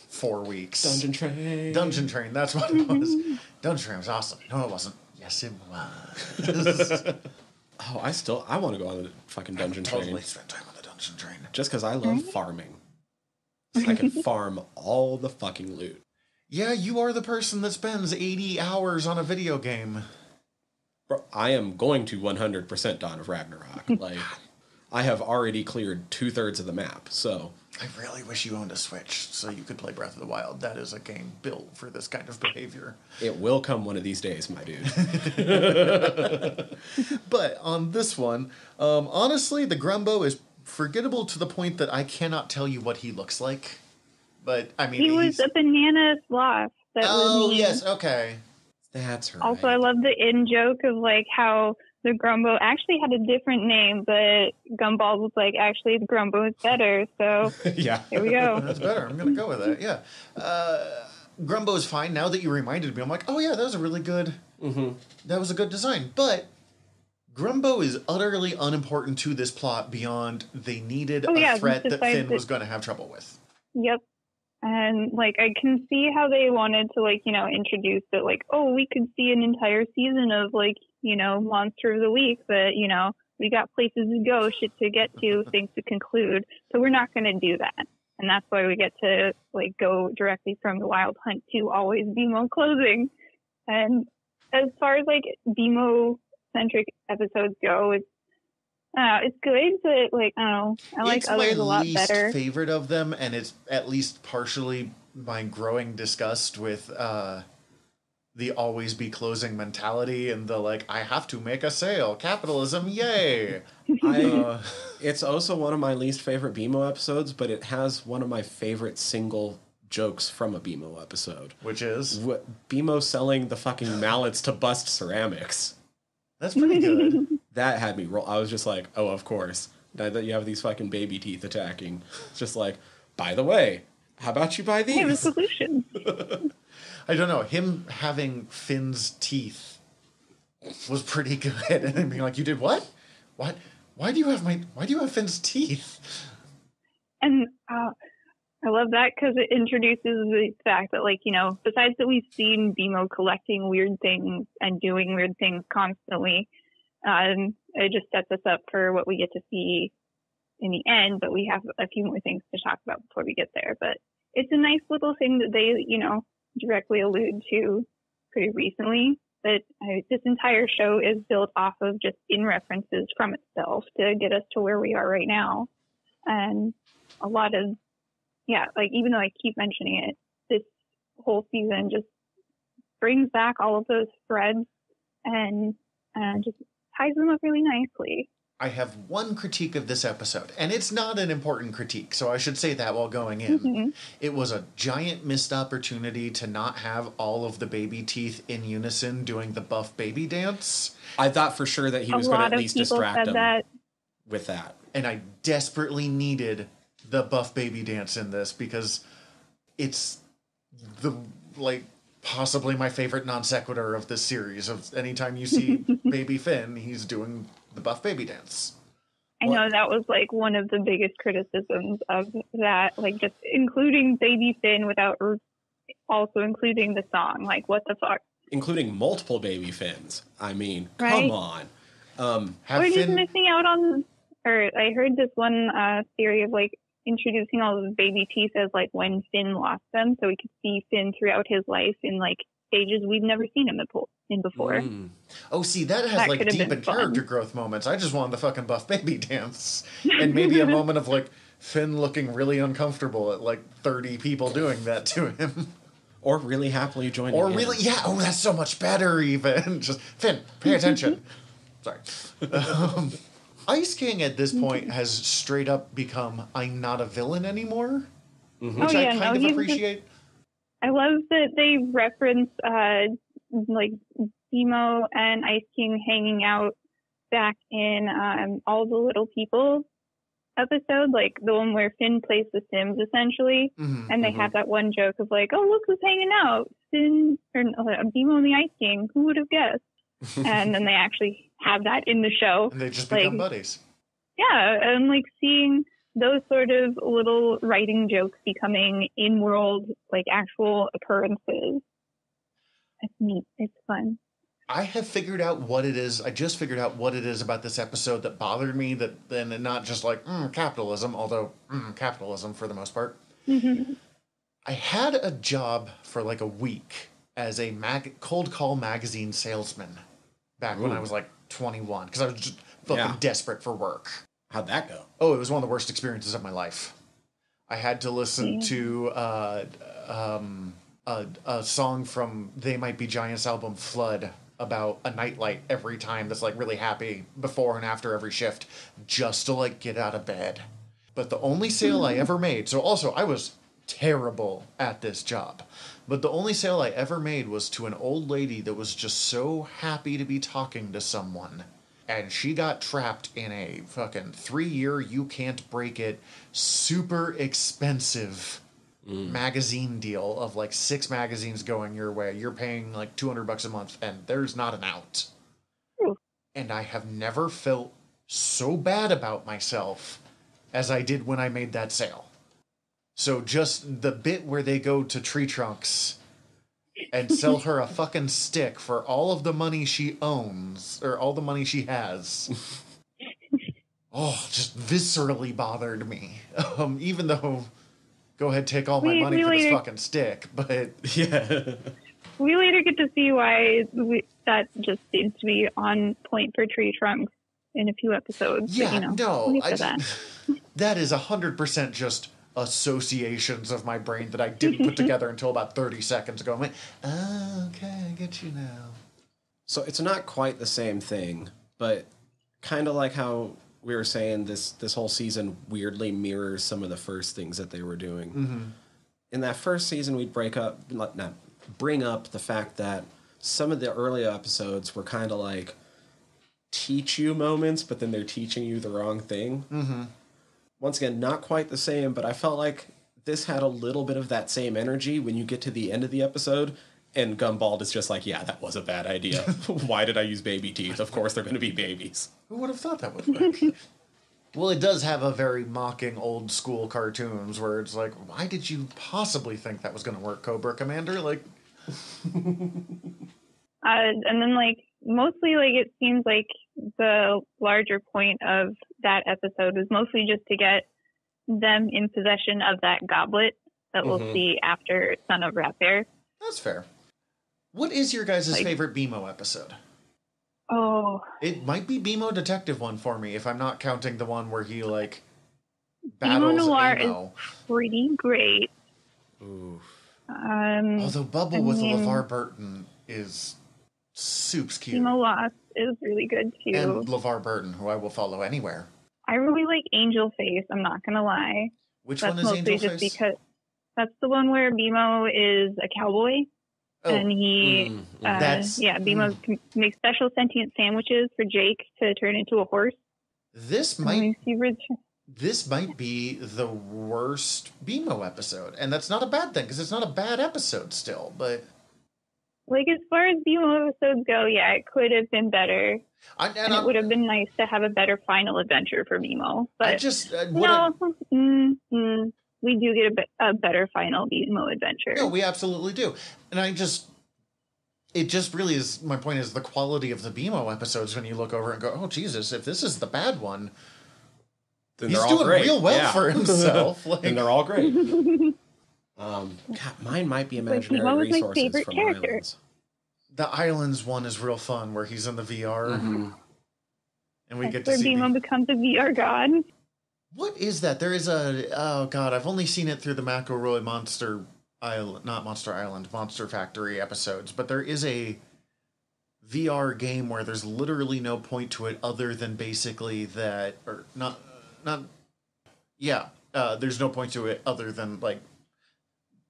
4 weeks. Dungeon Train, that's what it was. Dungeon Train was awesome. No, it wasn't. Yes, it was. I want to go on the fucking Dungeon Train. Totally spend time on the Dungeon Train. Just because I love farming. I can farm all the fucking loot. Yeah, you are the person that spends 80 hours on a video game. Bro, I am going to 100% Dawn of Ragnarok. I have already cleared 2/3 of the map, so... I really wish you owned a Switch so you could play Breath of the Wild. That is a game built for this kind of behavior. It will come one of these days, my dude. But on this one, honestly, the Grumbo is forgettable to the point that I cannot tell you what he looks like. But, I mean... He was a banana sloth. Yes, okay. That's right. Also, I love the in-joke of, how the Grumbo actually had a different name, but Gumball was actually, the Grumbo is better, so yeah. Here we go. That's better. I'm going to go with that, yeah. Grumbo is fine. Now that you reminded me, I'm like, oh, yeah, that was a really good... That was a good design. But Grumbo is utterly unimportant to this plot beyond they needed a threat that Finn was going to have trouble with. Yep. And, I can see how they wanted to, introduce that, we could see an entire season of, Monster of the Week, but, we got places to go, shit to get to, things to conclude. So we're not going to do that. And that's why we get to, go directly from the Wild Hunt to always BMO closing. And as far as, BMO-centric episodes go, it's good, but I don't know. I like others a lot better. It's my least favorite of them, and it's at least partially my growing disgust with the always be closing mentality and the I have to make a sale, capitalism, yay. It's also one of my least favorite BMO episodes, but it has one of my favorite single jokes from a BMO episode, which is BMO selling the fucking mallets to bust ceramics. That's pretty good. That had me roll. I was just like, oh, of course. Now that you have these fucking baby teeth attacking. It's just by the way, how about you buy these? I have a solution. I don't know. Him having Finn's teeth was pretty good. And then being you did what? What? Why do you have Finn's teeth? And I love that because it introduces the fact that, besides that we've seen BMO collecting weird things and doing weird things constantly, it just sets us up for what we get to see in the end, but we have a few more things to talk about before we get there. But it's a nice little thing that they, directly allude to pretty recently, that this entire show is built off of just in references from itself to get us to where we are right now. And a lot of, even though I keep mentioning it, this whole season just brings back all of those threads and just ties them up really nicely. I have one critique of this episode, and it's not an important critique, so I should say that while going in. Mm-hmm. It was a giant missed opportunity to not have all of the baby teeth in unison doing the buff baby dance. I thought for sure that he was going to at least distract them with that. And I desperately needed the buff baby dance in this because it's the, like, possibly my favorite non sequitur of this series. Of anytime you see baby Finn, he's doing the buff baby dance. I know that was like one of the biggest criticisms of that, like just including baby Finn without also including the song. Like, what the fuck? Including multiple baby Finns. I mean, right? Come on. We're just missing out on, or I heard this one theory of like introducing all those baby teeth as like when Finn lost them, so we could see Finn throughout his life in like stages we've never seen him in before. Oh, see, that has like deep and character growth moments. I just wanted the fucking buff baby dance, and maybe a moment of like Finn looking really uncomfortable at like 30 people doing that to him. Or really happily joining in. Really, yeah, oh, that's so much better even. Just, Finn, pay attention. Sorry. Ice King at this point has straight up become, I'm not a villain anymore, which I kind of appreciate. I love that they reference, like, Zemo and Ice King hanging out back in All the Little People episode, like the one where Finn plays The Sims essentially, and they have that one joke of like, oh, look who's hanging out, Finn or Zemo and the Ice King, who would have guessed? And then they actually have that in the show, and they just become buddies. Yeah, and like seeing those sort of little writing jokes becoming in-world, like actual occurrences, it's neat. It's fun. I have figured out what it is. I just figured out what it is about this episode that bothered me, that then not just like capitalism, although capitalism for the most part. I had a job for like a week as a cold call magazine salesman back when I was like 21, because I was just fucking desperate for work. How'd that go? Oh, it was one of the worst experiences of my life. I had to listen to a song from They Might Be Giants' album Flood about a nightlight every time that's like really happy before and after every shift, just to like get out of bed. But the only sale I ever made, so also I was terrible at this job, but the only sale I ever made was to an old lady that was just so happy to be talking to someone. And she got trapped in a fucking 3-year, you can't break it, super expensive magazine deal of like 6 magazines going your way. You're paying like $200 a month and there's not an out. And I have never felt so bad about myself as I did when I made that sale. So just the bit where they go to Tree Trunks and sell her a fucking stick for all of the money she owns, or all the money she has. Just viscerally bothered me. Even though, go ahead, take all my money for this fucking stick, but yeah. We later get to see why that just seems to be on point for Tree Trunks in a few episodes. Yeah, but, that is 100% just associations of my brain that I didn't put together until about 30 seconds ago. I'm like, oh, okay, I get you now. So it's not quite the same thing, but kind of like how we were saying, this whole season weirdly mirrors some of the first things that they were doing. In that first season, we'd bring up the fact that some of the earlier episodes were kind of like teach you moments, but then they're teaching you the wrong thing. Once again, not quite the same, but I felt like this had a little bit of that same energy when you get to the end of the episode, and Gumball is just like, yeah, that was a bad idea. Why did I use baby teeth? Of course they're going to be babies. Who would have thought that would work? Well, it does have a very mocking old school cartoons where it's like, why did you possibly think that was going to work, Cobra Commander? Like, and then like mostly like it seems like the larger point of that episode was mostly just to get them in possession of that goblet that we'll see after Son of Rat Bear. That's fair. What is your guys' favorite BMO episode? Oh. It might be BMO Detective one for me, if I'm not counting the one where he, like, battles BMO Noir Amo. is pretty great. Ooh. Although Bubble with LeVar Burton is soups cute. BMO Lost is really good, too. And LeVar Burton, who I will follow anywhere. I really like Angel Face, I'm not going to lie. Which one is Angel Face? Because that's the one where BMO is a cowboy. Oh. And he, BMO can make special sentient sandwiches for Jake to turn into a horse. This might this might be the worst BMO episode. And that's not a bad thing, because it's not a bad episode still, but... Like, as far as BMO episodes go, yeah, it could have been better. And it would have been nice to have a better final adventure for BMO. But we do get a better final BMO adventure. No, we absolutely do. And it just really is, my point is the quality of the BMO episodes when you look over and go, oh, Jesus, if this is the bad one, then he's doing great. Real well for himself. Like, and they're all great. God, mine might be imaginary resources from character. Islands. The Islands one is real fun, where he's in the VR. Mm-hmm. And we get to see... Where BMO becomes a VR god. What is that? There is oh God, I've only seen it through the McElroy Monster Island, not Monster Island, Monster Factory episodes, but there is a VR game where there's literally no point to it other than basically that, or there's no point to it other than like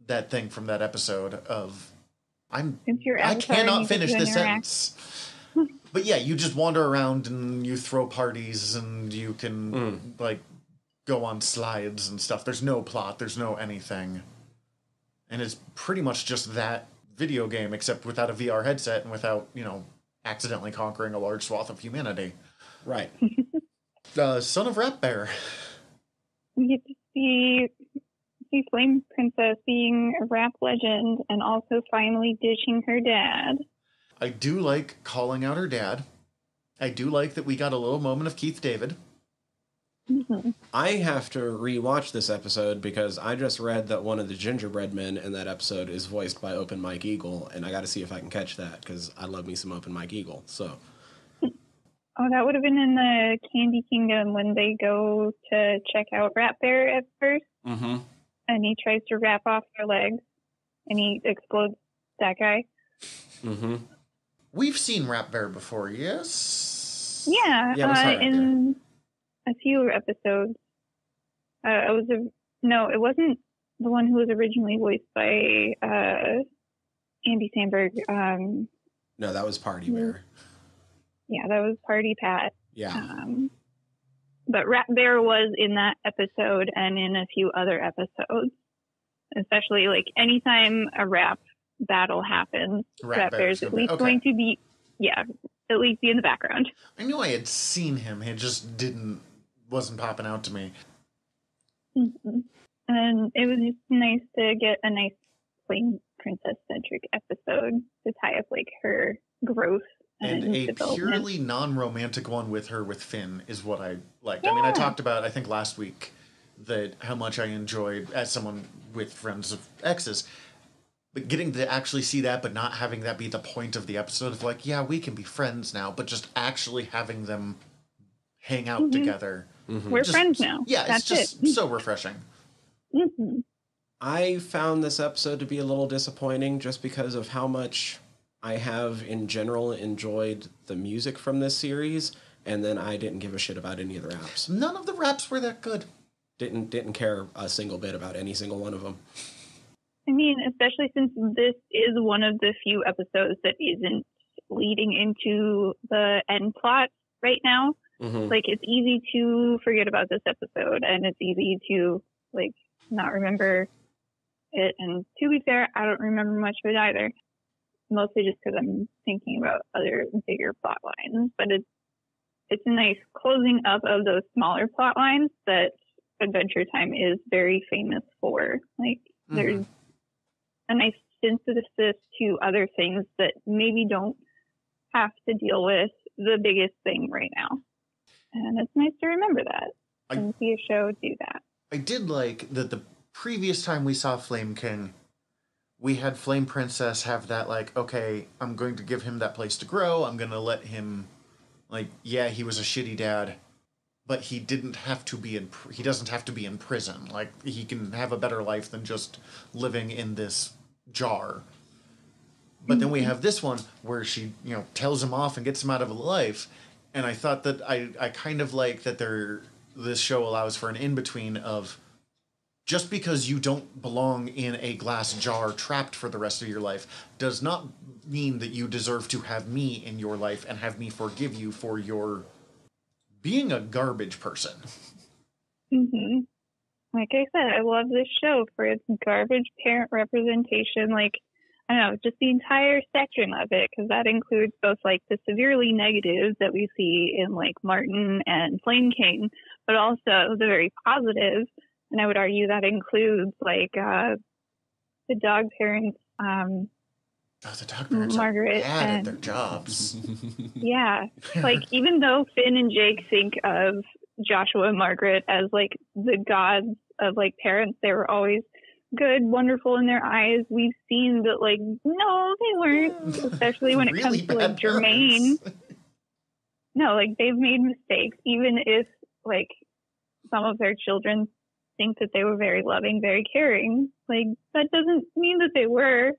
that thing from that episode of I cannot finish this sentence. But yeah, you just wander around and you throw parties and you can like go on slides and stuff. There's no plot, there's no anything. And it's pretty much just that video game, except without a VR headset and without, accidentally conquering a large swath of humanity. Right. Son of Rat Bear. We get to see Flame Princess being a rap legend and also finally ditching her dad. I do like calling out her dad. I do like that we got a little moment of Keith David. Mm-hmm. I have to rewatch this episode because I just read that one of the gingerbread men in that episode is voiced by Open Mike Eagle, and I got to see if I can catch that because I love me some Open Mike Eagle. So, oh, that would have been in the Candy Kingdom when they go to check out Rat Bear at first, mm-hmm. and he tries to rap off their legs, and he explodes that guy. Mm-hmm. We've seen Rat Bear before, yes? Yeah, in a few episodes. It wasn't the one who was originally voiced by Andy Samberg. No, that was Party Bear. Yeah, that was Party Pat. Yeah. But Rat Bear was in that episode and in a few other episodes. Especially, like, anytime a rap battle happens, Rat Bear's at least going to be, at least be in the background. I knew I had seen him. He just wasn't popping out to me. Mm-hmm. And it was just nice to get a nice Flame Princess-centric episode to tie up, like, her growth and a purely non-romantic one with her with Finn is what I liked. Yeah. I mean, I talked about, I think last week, that how much I enjoyed, as someone with friends of exes, but getting to actually see that, but not having that be the point of the episode of like, yeah, we can be friends now, but just actually having them hang out together. Mm-hmm. We're friends now. Yeah, it's just so refreshing. Mm-hmm. I found this episode to be a little disappointing just because of how much I have in general enjoyed the music from this series, and then I didn't give a shit about any of the raps. None of the raps were that good. Didn't care a single bit about any single one of them. I mean, especially since this is one of the few episodes that isn't leading into the end plot right now. Mm-hmm. Like, it's easy to forget about this episode, and it's easy to, like, not remember it. And to be fair, I don't remember much of it either. Mostly just because I'm thinking about other bigger plot lines. But it's a nice closing up of those smaller plot lines that Adventure Time is very famous for. Like, there's a nice synthesis to other things that maybe don't have to deal with the biggest thing right now. And it's nice to remember that and see a show do that. I did like that the previous time we saw Flame King, we had Flame Princess have that, like, okay, I'm going to give him that place to grow. I'm going to let him, like, yeah, he was a shitty dad, but he didn't have to be he doesn't have to be in prison. Like, he can have a better life than just living in this jar. But then we have this one where she, tells him off and gets him out of life. And I thought that I kind of like that this show allows for an in-between of just because you don't belong in a glass jar trapped for the rest of your life does not mean that you deserve to have me in your life and have me forgive you for your being a garbage person. Mm-hmm. Like I said, I love this show for its garbage parent representation. Like, I don't know, just the entire spectrum of it, because that includes both like the severely negatives that we see in like Martin and Flame King, but also the very positive. And I would argue that includes like the dog parents, the dog parents Margaret are bad and at their jobs. Yeah, like even though Finn and Jake think of Joshua and Margaret as like the gods of like parents, they were always good, wonderful in their eyes. We've seen that like no, they weren't, especially when it Really comes to like Jermaine. No, like they've made mistakes, even if like some of their children think that they were very loving, very caring. Like that doesn't mean that they were.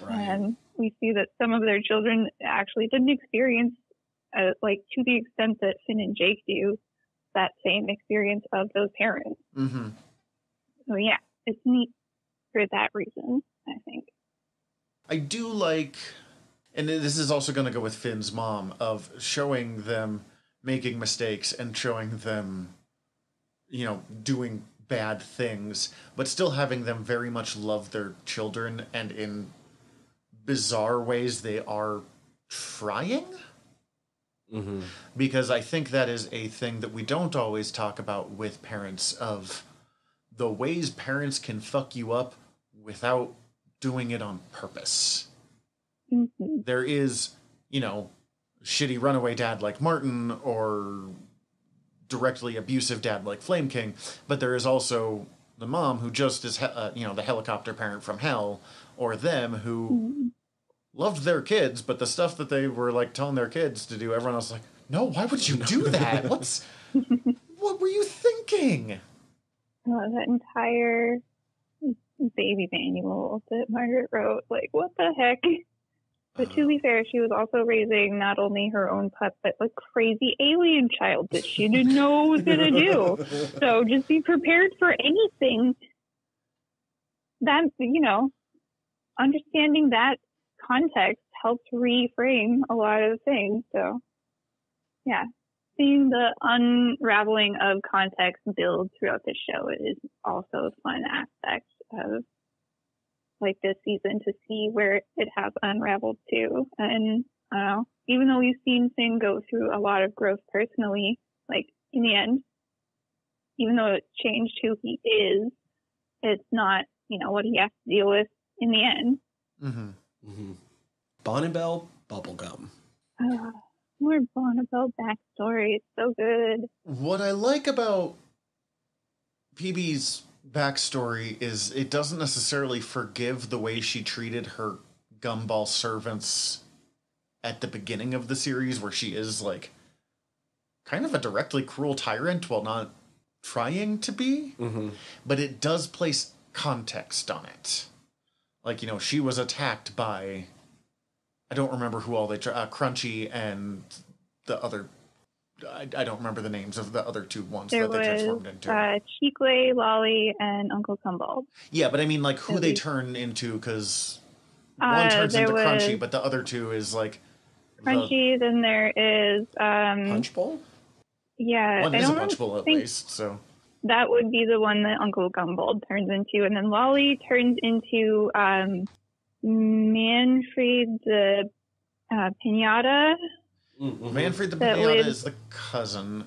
Right. And we see that some of their children actually didn't experience, like to the extent that Finn and Jake do, that same experience of those parents. Mm-hmm. So yeah, it's neat for that reason, I think. I do like, and this is also going to go with Finn's mom, of showing them making mistakes and showing them, you know, doing bad things, but still having them very much love their children, and in bizarre ways they are trying. Mm-hmm. Because I think that is a thing that we don't always talk about with parents, of the ways parents can fuck you up without doing it on purpose. Mm-hmm. There is, you know, shitty runaway dad like Martin, or directly abusive dad like Flame King, but there is also the mom who just is, you know, the helicopter parent from hell, or them who loved their kids, but the stuff that they were like telling their kids to do, everyone else was like, no, why would you do that? What were you thinking? That entire baby manual that Margaret wrote, like, what the heck? But to be fair, she was also raising not only her own pup, but a crazy alien child that she didn't know what was going to do. So just be prepared for anything. That, you know, understanding that context helps reframe a lot of things. So, yeah, seeing the unraveling of context build throughout the show is also a fun aspect of like this season, to see where it has unraveled to. And I don't know, even though we've seen Finn go through a lot of growth personally, like in the end, even though it's changed who he is, it's not, you know, what he has to deal with in the end. Mm-hmm. Mm-hmm. Bonnibel Bubblegum. More Bonnibel backstory. It's so good. What I like about PB's backstory is it doesn't necessarily forgive the way she treated her gumball servants at the beginning of the series, where she is like kind of a directly cruel tyrant while not trying to be. Mm-hmm. But it does place context on it. Like, you know, she was attacked by, I don't remember who all they Crunchy and the other, I don't remember the names of the other two ones that they transformed into. Chicle, Lolly, and Uncle Gumball. Yeah, but I mean, like, who they turn into, because one turns into Crunchy, but the other two is like Crunchy. Then there is Punch Bowl. Yeah, one is a Punch Bowl at least. So that would be the one that Uncle Gumball turns into, and then Lolly turns into Manfred the Pinata. Mm-hmm. Manfred the Pinata is the cousin.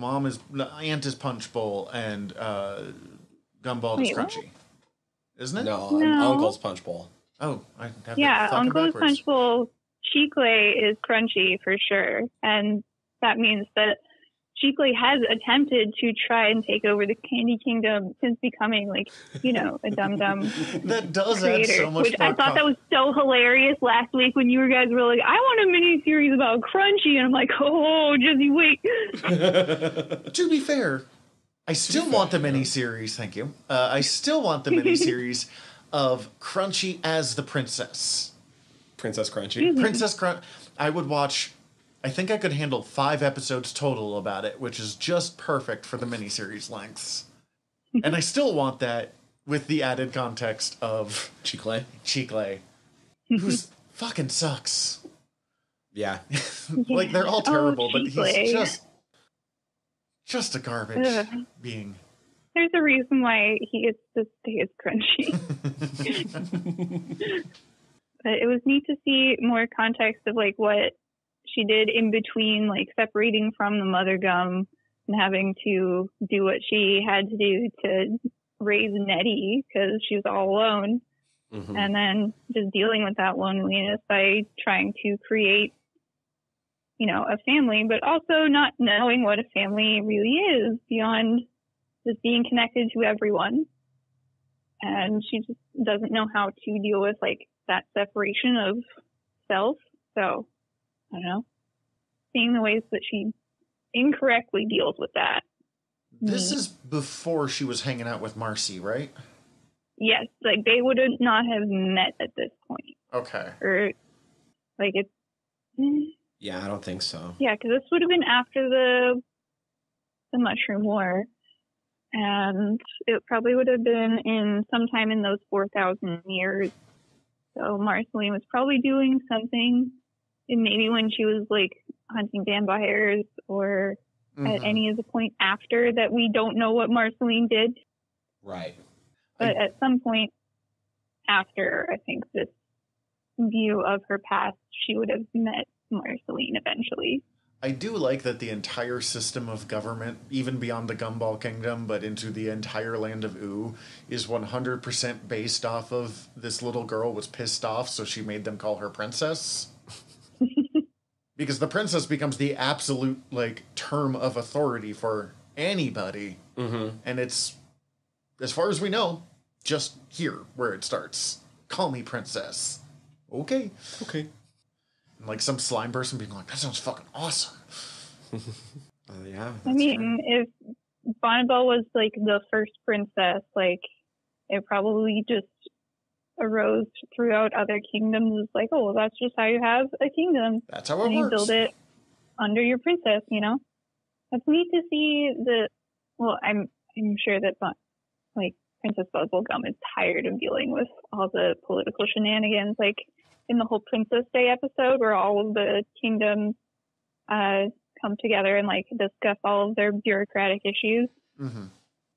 Aunt is Punch Bowl, and Gumball is Crunchy. Isn't it? No, Uncle's Punch Bowl. Oh, I have Uncle's Punch Bowl. Chicle is Crunchy for sure, and that means that Chicle has attempted to try and take over the Candy Kingdom since becoming, like, you know, a dum-dum that does creator, add so much which I thought that was so hilarious last week when you guys were like, I want a mini-series about Crunchy, and I'm like, oh, just you wait. To be fair, I still want the mini-series, thank you. I still want the mini-series of Crunchy as the princess. Princess Crunchy. Mm-hmm. Princess Crunchy. I would watch... I think I could handle 5 episodes total about it, which is just perfect for the miniseries lengths. And I still want that with the added context of Chicle, who's fucking sucks. Yeah. Like, they're all terrible, but Chicle. he's just a garbage being. There's a reason why he gets to stay as crunchy. But it was neat to see more context of like what she did in between, like separating from the mother gum and having to do what she had to do to raise Nettie because she was all alone. Mm-hmm. And then just dealing with that loneliness by trying to create, you know, a family, but also not knowing what a family really is beyond just being connected to everyone. And she just doesn't know how to deal with like that separation of self. So I don't know, seeing the ways that she incorrectly deals with that. This is before she was hanging out with Marcy, right? Yes, like they would not have met at this point. Okay. Or like it's. Yeah, I don't think so. Yeah, because this would have been after the Mushroom War, and it probably would have been in sometime in those 4,000 years. So Marceline was probably doing something, and maybe when she was like hunting vampires, or at any of the point after that, we don't know what Marceline did. Right. But at some point after, I think, this view of her past, she would have met Marceline eventually. I do like that the entire system of government, even beyond the Gumball Kingdom, but into the entire land of Ooh, is 100% based off of this little girl was pissed off, so she made them call her princess. Because the princess becomes the absolute, like, term of authority for anybody. Mm-hmm. And it's, as far as we know, just here where it starts. Call me princess. Okay. Okay. And like some slime person being like, that sounds fucking awesome. Yeah. I mean, if Bonnibel was like the first princess, like it probably just arose throughout other kingdoms. It's like, oh, well, that's just how you have a kingdom. That's how it and works. You build it under your princess, you know? That's neat to see I'm sure that like Princess Bubblegum is tired of dealing with all the political shenanigans, like in the whole Princess Day episode where all of the kingdoms come together and like discuss all of their bureaucratic issues. Mm-hmm.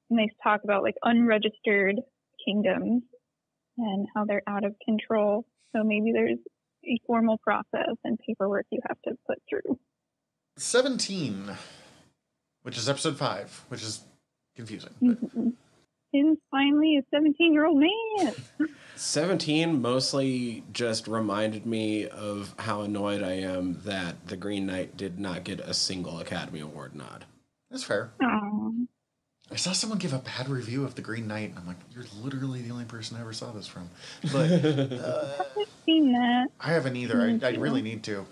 And they talk about like unregistered kingdoms and how they're out of control. So maybe there's a formal process and paperwork you have to put through. 17, which is episode 5, which is confusing. Mm-hmm. Tim's finally a 17-year-old man. 17 mostly just reminded me of how annoyed I am that The Green Knight did not get a single Academy Award nod. That's fair. Aww. I saw someone give a bad review of The Green Knight, and I'm like, you're literally the only person I ever saw this from. But I haven't seen that. I haven't either. I really need to.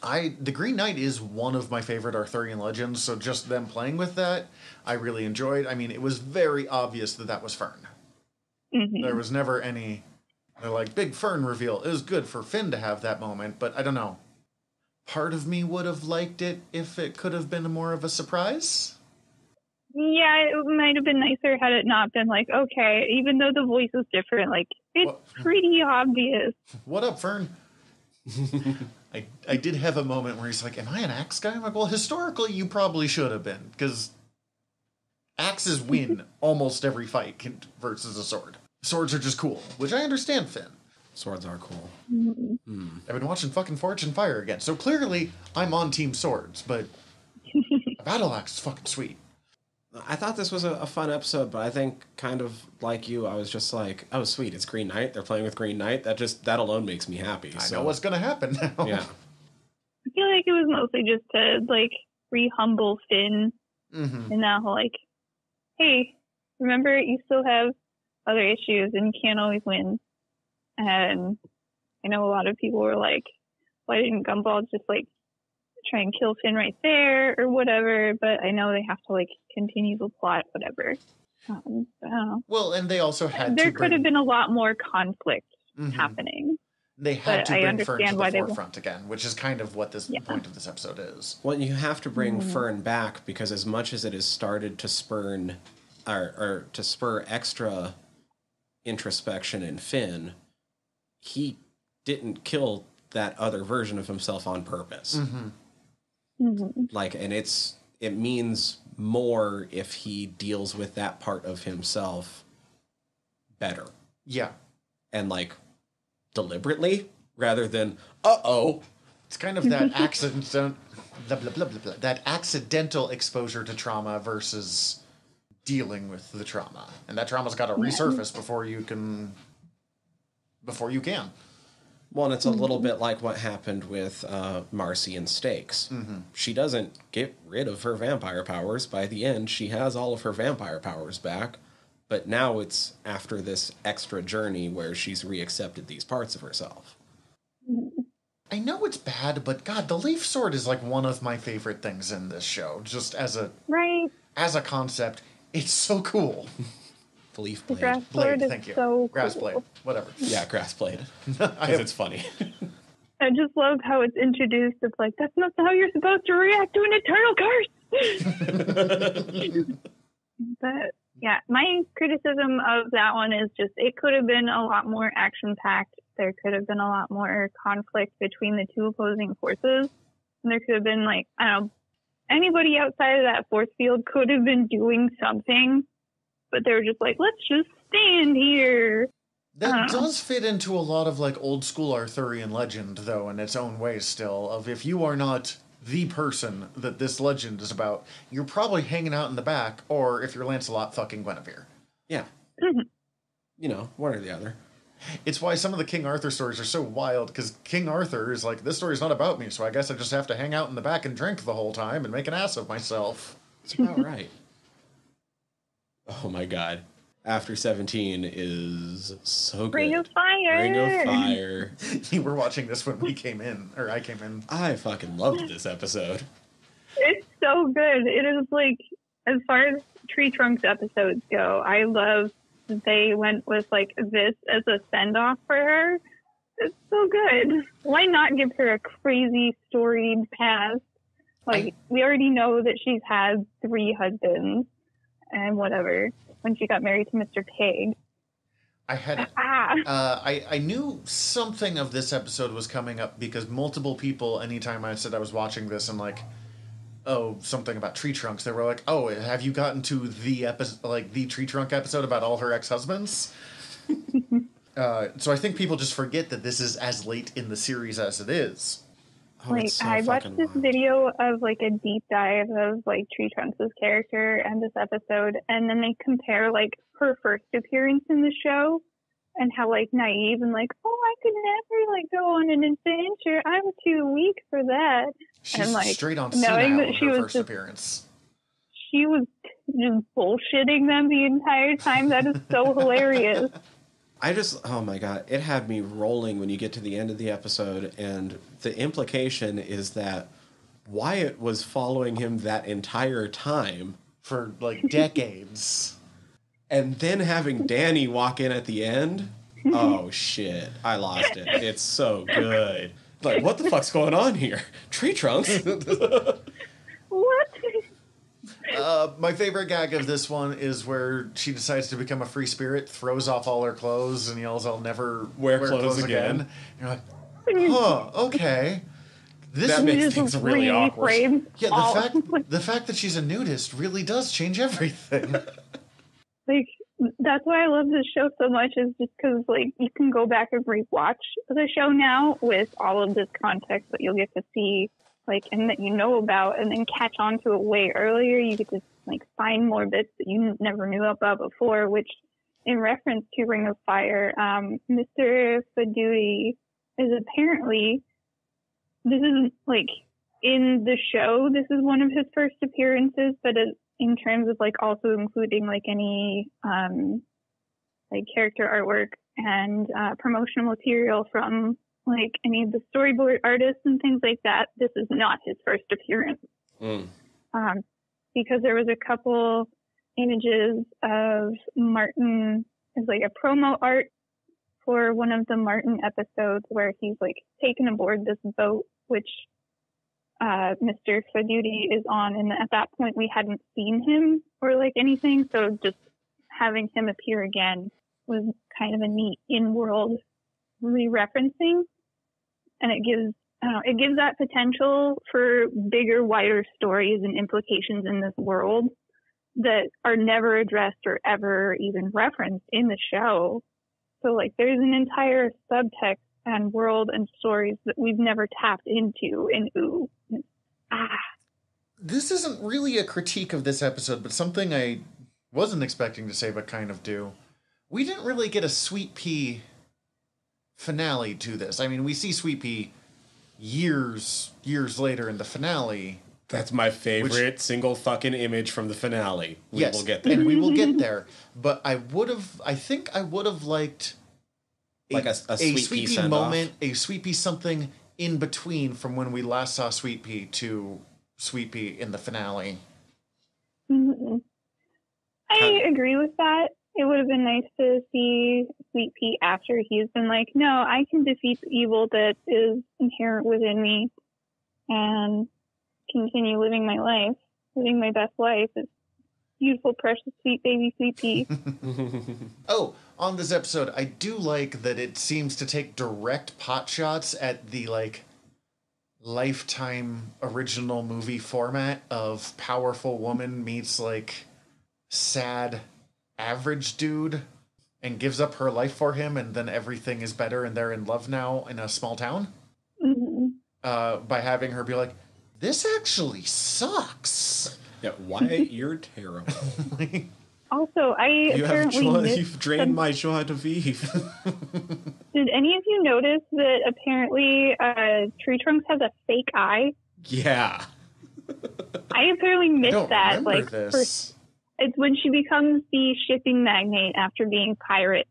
The Green Knight is one of my favorite Arthurian legends, so just them playing with that, I really enjoyed. I mean, it was very obvious that was Fern. Mm-hmm. There was never any, they're like, big Fern reveal. It was good for Finn to have that moment, but I don't know. Part of me would have liked it if it could have been more of a surprise. Yeah, it might have been nicer had it not been like, okay, even though the voice is different, like, it's pretty obvious. What up, Fern? I did have a moment where he's like, am I an axe guy? I'm like, well, historically, you probably should have been, because axes win almost every fight versus a sword. Swords are just cool, which I understand, Finn. Swords are cool. Mm-hmm. I've been watching fucking Forge and Fire again, so clearly I'm on Team Swords, but battle axe is fucking sweet. I thought this was a fun episode, but I think kind of like you, I was just like, oh, sweet, it's Green Knight. They're playing with Green Knight. That alone makes me happy. I know what's going to happen now. Yeah. I feel like it was mostly just to, like, re-humble Finn. Mm-hmm. And now, like, hey, remember, you still have other issues and you can't always win. And I know a lot of people were like, why didn't Gumball just, like, try and kill Finn right there or whatever, but I know they have to like continue the plot, whatever. I don't know. Well, and they also had there could have been a lot more conflict happening. They had to bring Fern to the forefront again, which is kind of what this point of this episode is. Well, you have to bring Fern back because as much as it has started to spur extra introspection in Finn, he didn't kill that other version of himself on purpose. Mm-hmm. Mm-hmm. Like, and it means more if he deals with that part of himself better. Yeah. And, like, deliberately, rather than, uh-oh. It's kind of that that accidental exposure to trauma versus dealing with the trauma. And that trauma's got to resurface before you can. Well, and it's a little bit like what happened with Marcy and Stakes. Mm-hmm. She doesn't get rid of her vampire powers. By the end, she has all of her vampire powers back. But now it's after this extra journey where she's reaccepted these parts of herself. I know it's bad, but God, the leaf sword is like one of my favorite things in this show. Just as a concept, it's so cool. The leaf blade. blade. Grass sword is thank you. So grass cool. blade. Whatever. Yeah, grass blade. Because it's funny. I just love how it's introduced. It's like, that's not how you're supposed to react to an eternal curse. But yeah, my criticism of that one is just it could have been a lot more action-packed. There could have been a lot more conflict between the two opposing forces. And there could have been, like, I don't know, anybody outside of that force field could have been doing something. But they were just like, let's just stand here. That does fit into a lot of, like, old school Arthurian legend, though, in its own way still, of if you are not the person that this legend is about, you're probably hanging out in the back, or if you're Lancelot, fucking Guinevere. Yeah. Mm-hmm. You know, one or the other. It's why some of the King Arthur stories are so wild, because King Arthur is like, this story's not about me, so I guess I just have to hang out in the back and drink the whole time and make an ass of myself. That's about right. Oh my god. After 17 is so good. Ring of Fire! Ring of Fire. You were watching this when we came in, or I came in. I fucking loved this episode. It's so good. It is like, as far as Tree Trunks episodes go, I love that they went with like this as a send-off for her. It's so good. Why not give her a crazy storied past? Like, we already know that she's had 3 husbands and whatever when she got married to Mr. Pig. I knew something of this episode was coming up because multiple people, anytime I said I was watching this and like, oh, something about tree trunks, they were like, oh, have you gotten to the episode, like the tree trunk episode about all her ex-husbands? So I think people just forget that this is as late in the series as it is. Oh, like, so I watched this video of like a deep dive of like Tree Trunks' character and this episode, and then they compare like her first appearance in the show and how like naive and like, oh, I could never like go on an adventure. I'm too weak for that. She's and like straight on knowing senile that in she her was first just, appearance. she was just bullshitting them the entire time. That is so hilarious. Oh my god, it had me rolling when you get to the end of the episode, and the implication is that Wyatt was following him that entire time. For, like, decades. And then having Danny walk in at the end, oh shit, I lost it. It's so good. Like, what the fuck's going on here? Tree trunks? What? My favorite gag of this one is where she decides to become a free spirit, throws off all her clothes, and yells, "I'll never wear clothes again." You're like, huh, okay. That makes things really awkward. Yeah, the fact that she's a nudist really does change everything. Like, that's why I love this show so much, is just because, like, you can go back and rewatch the show now with all of this context that you'll get to see, like, and that you know about, and then catch on to it way earlier. You get to, like, find more bits that you never knew about before, which, in reference to Ring of Fire, Mr. Fadudi is apparently, this is, like, in the show, this is one of his first appearances, but in terms of, like, also including, like, any, like, character artwork and promotional material from, like, any of the storyboard artists and things like that, this is not his first appearance. Because there was a couple images of Martin as, like, a promo art for one of the Martin episodes where he's, like, taken aboard this boat, which Mr. Fadudi is on, and at that point we hadn't seen him or like anything, so just having him appear again was kind of a neat in-world re-referencing, and it gives I don't know, it gives that potential for bigger, wider stories and implications in this world that are never addressed or ever even referenced in the show. So, like, there's an entire subtext and world and stories that we've never tapped into in Ooh. This isn't really a critique of this episode, but something I wasn't expecting to say but kind of do. We didn't really get a Sweet Pea finale to this. I mean, we see Sweet Pea years later in the finale. That's my favorite single fucking image from the finale. We will get there. And we will get there. But I think I would have liked like a Sweet Pea moment, a Sweet Pea something in between from when we last saw Sweet Pea to Sweet Pea in the finale. Mm-hmm. I agree with that. It would have been nice to see Sweet Pea after he's been like, no, I can defeat the evil that is inherent within me and continue living my life, living my best life. It's beautiful, precious, sweet baby Sweet Pea. Oh, on this episode, I do like that it seems to take direct pot shots at the, like, Lifetime original movie format of powerful woman meets, like, sad average dude and gives up her life for him, and then everything is better and they're in love now in a small town. Mm-hmm. By having her be like, this actually sucks. Yeah, Wyatt, you're terrible. Also, You've drained my joie de vivre. Did any of you notice that apparently Tree Trunks has a fake eye? Yeah. I apparently missed that. Like, this. It's when she becomes the shipping magnate after being pirate.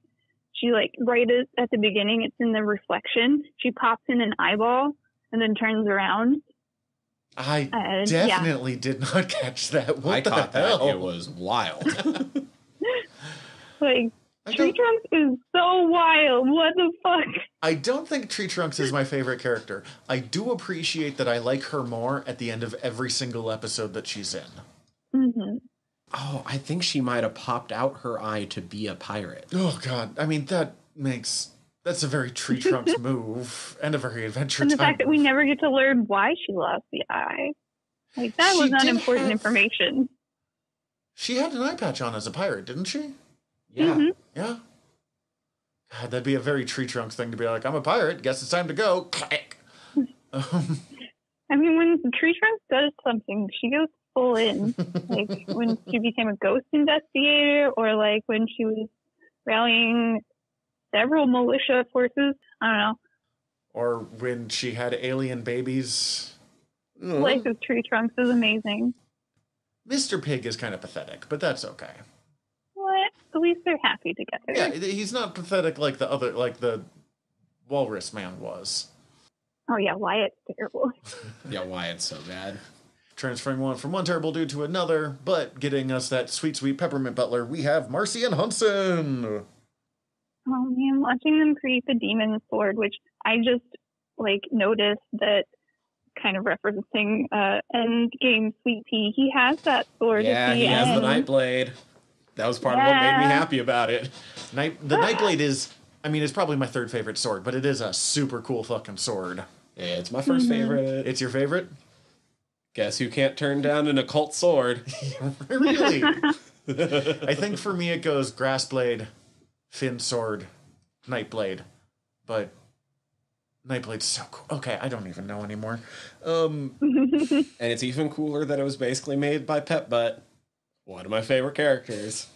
She, like, right at the beginning, it's in the reflection. She pops in an eyeball and then turns around. I definitely did not catch that. What I the caught hell? that. It was wild. Like, Tree Trunks is so wild. What the fuck? I don't think Tree Trunks is my favorite character. I do appreciate that I like her more at the end of every single episode that she's in. Mm-hmm. Oh, I think she might have popped out her eye to be a pirate. Oh, God. I mean, that's a very Tree Trunks move and a very adventure And the time fact that we never get to learn why she lost the eye. Like, that was not important information. She had an eye patch on as a pirate, didn't she? Yeah. Mm-hmm. Yeah. God, that'd be a very Tree Trunks thing to be like, I'm a pirate, guess it's time to go. Click. I mean, when Tree Trunks does something, she goes full in. Like, when she became a ghost investigator, or like when she was rallying several militia forces. I don't know. Or when she had alien babies. Life of Tree Trunks is amazing. Mr. Pig is kind of pathetic, but that's okay. What? At least they're happy together. Yeah, he's not pathetic like the Walrus Man was. Oh yeah, Wyatt's terrible. Yeah, Wyatt's so bad. Transferring from one terrible dude to another, but getting us that sweet, sweet peppermint butler, we have Marcy and Hunson. Oh man, watching them create the demon sword, which I just like noticed that kind of referencing Endgame Sweet Pea. He has that sword. Yeah, he has the Nightblade. That was part of what made me happy about it. The Nightblade is, I mean, it's probably my third favorite sword, but it is a super cool fucking sword. Yeah, it's my first favorite. It's your favorite? Guess who can't turn down an occult sword? Really? I think for me it goes Grassblade, Fin Sword, Nightblade. But Nightblade's so cool. Okay, I don't even know anymore. And it's even cooler that it was basically made by Pet Butt. One of my favorite characters.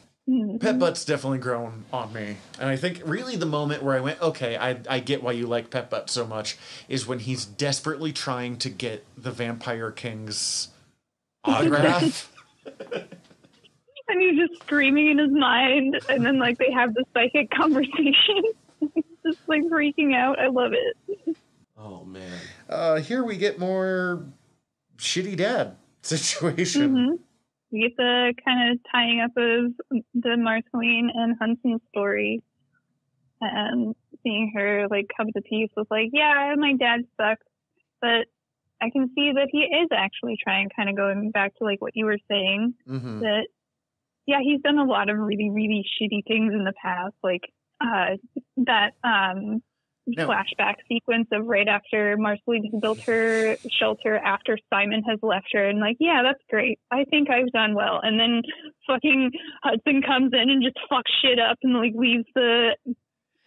Pet Butt's definitely grown on me. And I think really the moment where I went, okay, I get why you like Pet Butt so much, is when he's desperately trying to get the Vampire King's autograph. And he's just screaming in his mind, and then like they have this psychic conversation. He's just like freaking out. I love it. Oh man. Here we get more shitty dad situation. Mm-hmm. We get the kind of tying up of the Marceline and Hunson story, and seeing her like come to peace with like, yeah, my dad sucks, but I can see that he is actually trying, kind of going back to like what you were saying, that yeah, he's done a lot of really, really shitty things in the past, like that flashback sequence of right after Marceline has built her shelter after Simon has left her, and like, yeah, that's great. I think I've done well. And then fucking Hudson comes in and just fucks shit up and like leaves the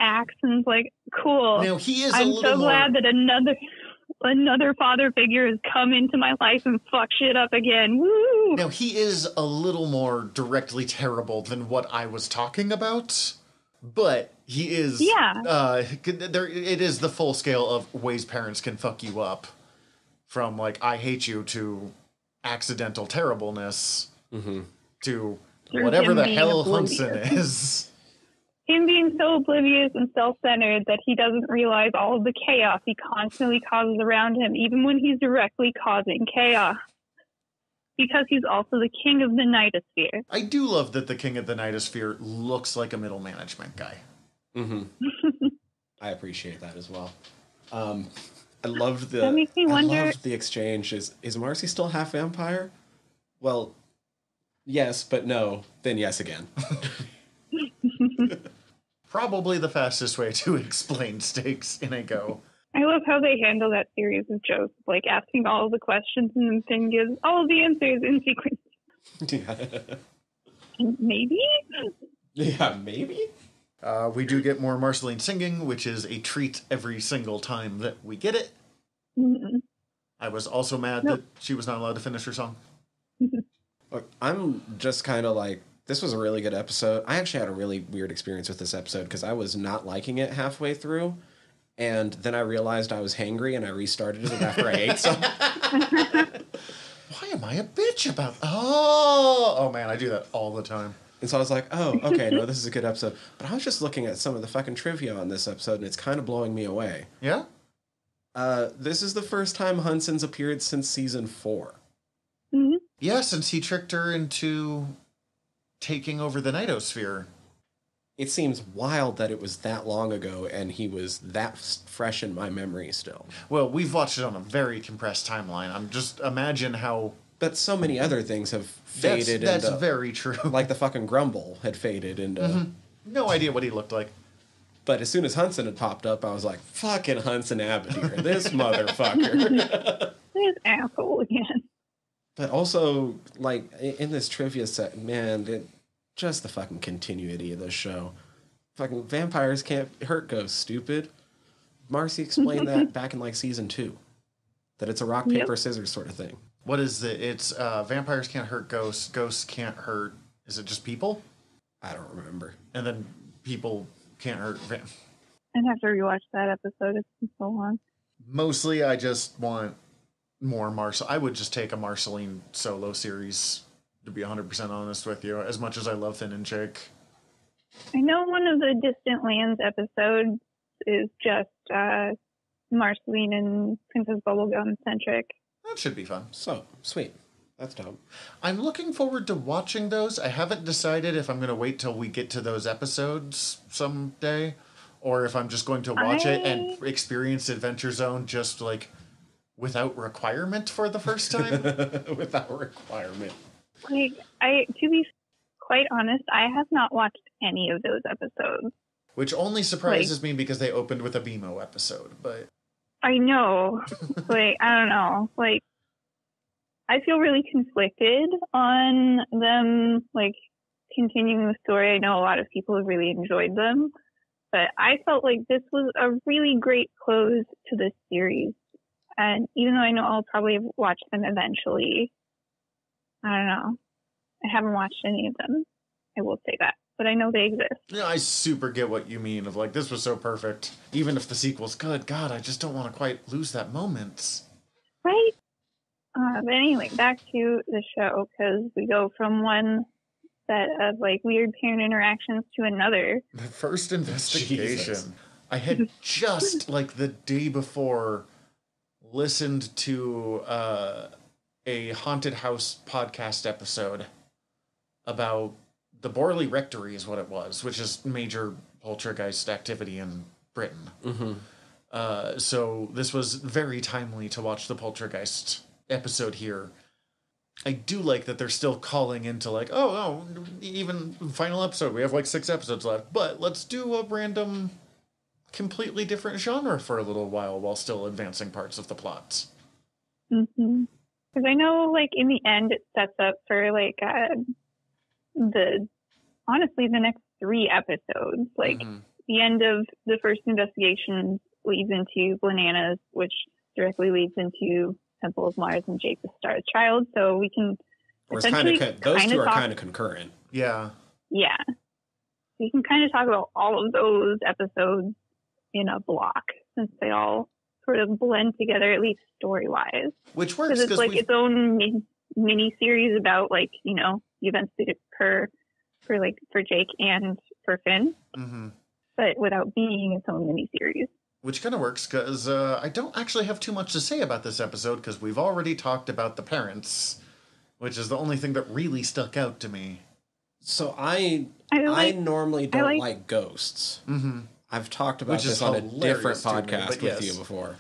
axe and is like, cool. Now he is. I'm so glad that another father figure has come into my life and fucked shit up again. Woo! Now he is a little more directly terrible than what I was talking about. But he is, it is the full scale of ways parents can fuck you up. From, like, I hate you to accidental terribleness to whatever the hell Hudson is. Him being so oblivious and self-centered that he doesn't realize all of the chaos he constantly causes around him, even when he's directly causing chaos. Because he's also the king of the Nightosphere. I do love that the king of the Nightosphere looks like a middle management guy. Mm-hmm. I appreciate that as well. I loved the. That makes me wonder. I loved the exchange. Is Marcy still half vampire? Well, yes, but no. Then yes again. Probably the fastest way to explain stakes in a go. I love how they handle that series of jokes, like asking all of the questions and then gives all of the answers in sequence. Yeah. Maybe? Yeah, maybe? We do get more Marceline singing, which is a treat every single time that we get it. Mm-hmm. I was also mad that she was not allowed to finish her song. Look, I'm just kind of like, this was a really good episode. I actually had a really weird experience with this episode because I was not liking it halfway through. And then I realized I was hangry and I restarted it after I ate some. Why am I a bitch about... Oh, man, I do that all the time. And so I was like, oh, okay, no, this is a good episode. But I was just looking at some of the fucking trivia on this episode, and it's kind of blowing me away. Yeah? This is the first time Hudson's appeared since season 4. Mm-hmm. Yeah, since he tricked her into taking over the Nightosphere. It seems wild that it was that long ago, and he was that fresh in my memory still. Well, we've watched it on a very compressed timeline. I'm just imagine how... But so many other things have faded. That's very true. Like the fucking Grumble had faded into... Mm-hmm. No idea what he looked like. But as soon as Hudson had popped up, I was like, fucking Hudson Abadir, this motherfucker. This asshole again. But also, like, in this trivia set, man, just the fucking continuity of this show. Fucking vampires can't hurt ghosts, stupid. Marcy explained that back in, like, season 2. That it's a rock, paper, scissors sort of thing. What is it? It's vampires can't hurt ghosts. Ghosts can't hurt... Is it just people? I don't remember. And then people can't hurt... I'd have to rewatch that episode. It's been so long. Mostly, I just want more I would just take a Marceline solo series, to be 100% honest with you, as much as I love Finn and Jake. I know one of the Distant Lands episodes is just Marceline and Princess Bubblegum centric. That should be fun. So, sweet. That's dope. I'm looking forward to watching those. I haven't decided if I'm going to wait till we get to those episodes someday, or if I'm just going to watch it and experience Adventure Zone just, like, without requirement for the first time. Without requirement. Like, to be quite honest, I have not watched any of those episodes. Which only surprises me because they opened with a BMO episode, but... I know. Like, I don't know. Like, I feel really conflicted on them, like, continuing the story. I know a lot of people have really enjoyed them, but I felt like this was a really great close to this series. And even though I know I'll probably watch them eventually, I don't know. I haven't watched any of them. I will say that. But I know they exist. Yeah, I super get what you mean of, like, this was so perfect. Even if the sequel's good, God, I just don't want to quite lose that moment. Right? But anyway, back to the show, because we go from one set of, like, weird parent interactions to another. The first investigation. Jesus. I had just, like, the day before listened to a haunted house podcast episode about the Borley Rectory is what it was, which is major poltergeist activity in Britain. Mm-hmm. So this was very timely to watch the poltergeist episode here. I do like that they're still calling into, like, oh, even final episode. We have, like, 6 episodes left, but let's do a random completely different genre for a little while still advancing parts of the plots. Mm-hmm. Because I know, like, in the end, it sets up for, like, the next 3 episodes. Like, the end of the first investigation leads into Bananas, which directly leads into Temple of Mars and Jake the Star Child. So we can those two are kind of concurrent. Yeah. Yeah. We can kind of talk about all of those episodes in a block, since they all sort of blend together, at least story-wise. Which works because it's like its own mini series about, like, you know, the events that occur for Jake and for Finn, but without being its own mini series. Which kind of works because I don't actually have too much to say about this episode because we've already talked about the parents, which is the only thing that really stuck out to me. So I normally don't like ghosts. Mm-hmm. I've talked about this on a different podcast with you before.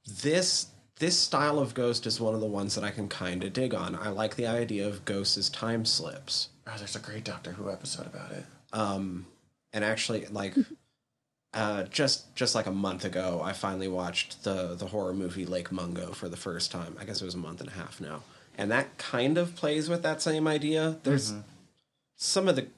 This style of ghost is one of the ones that I can kind of dig on. I like the idea of ghosts as time slips. Oh, there's a great Doctor Who episode about it. And actually, like, just like a month ago, I finally watched the horror movie Lake Mungo for the first time. I guess it was a month and a half now. And that kind of plays with that same idea. There's some of the...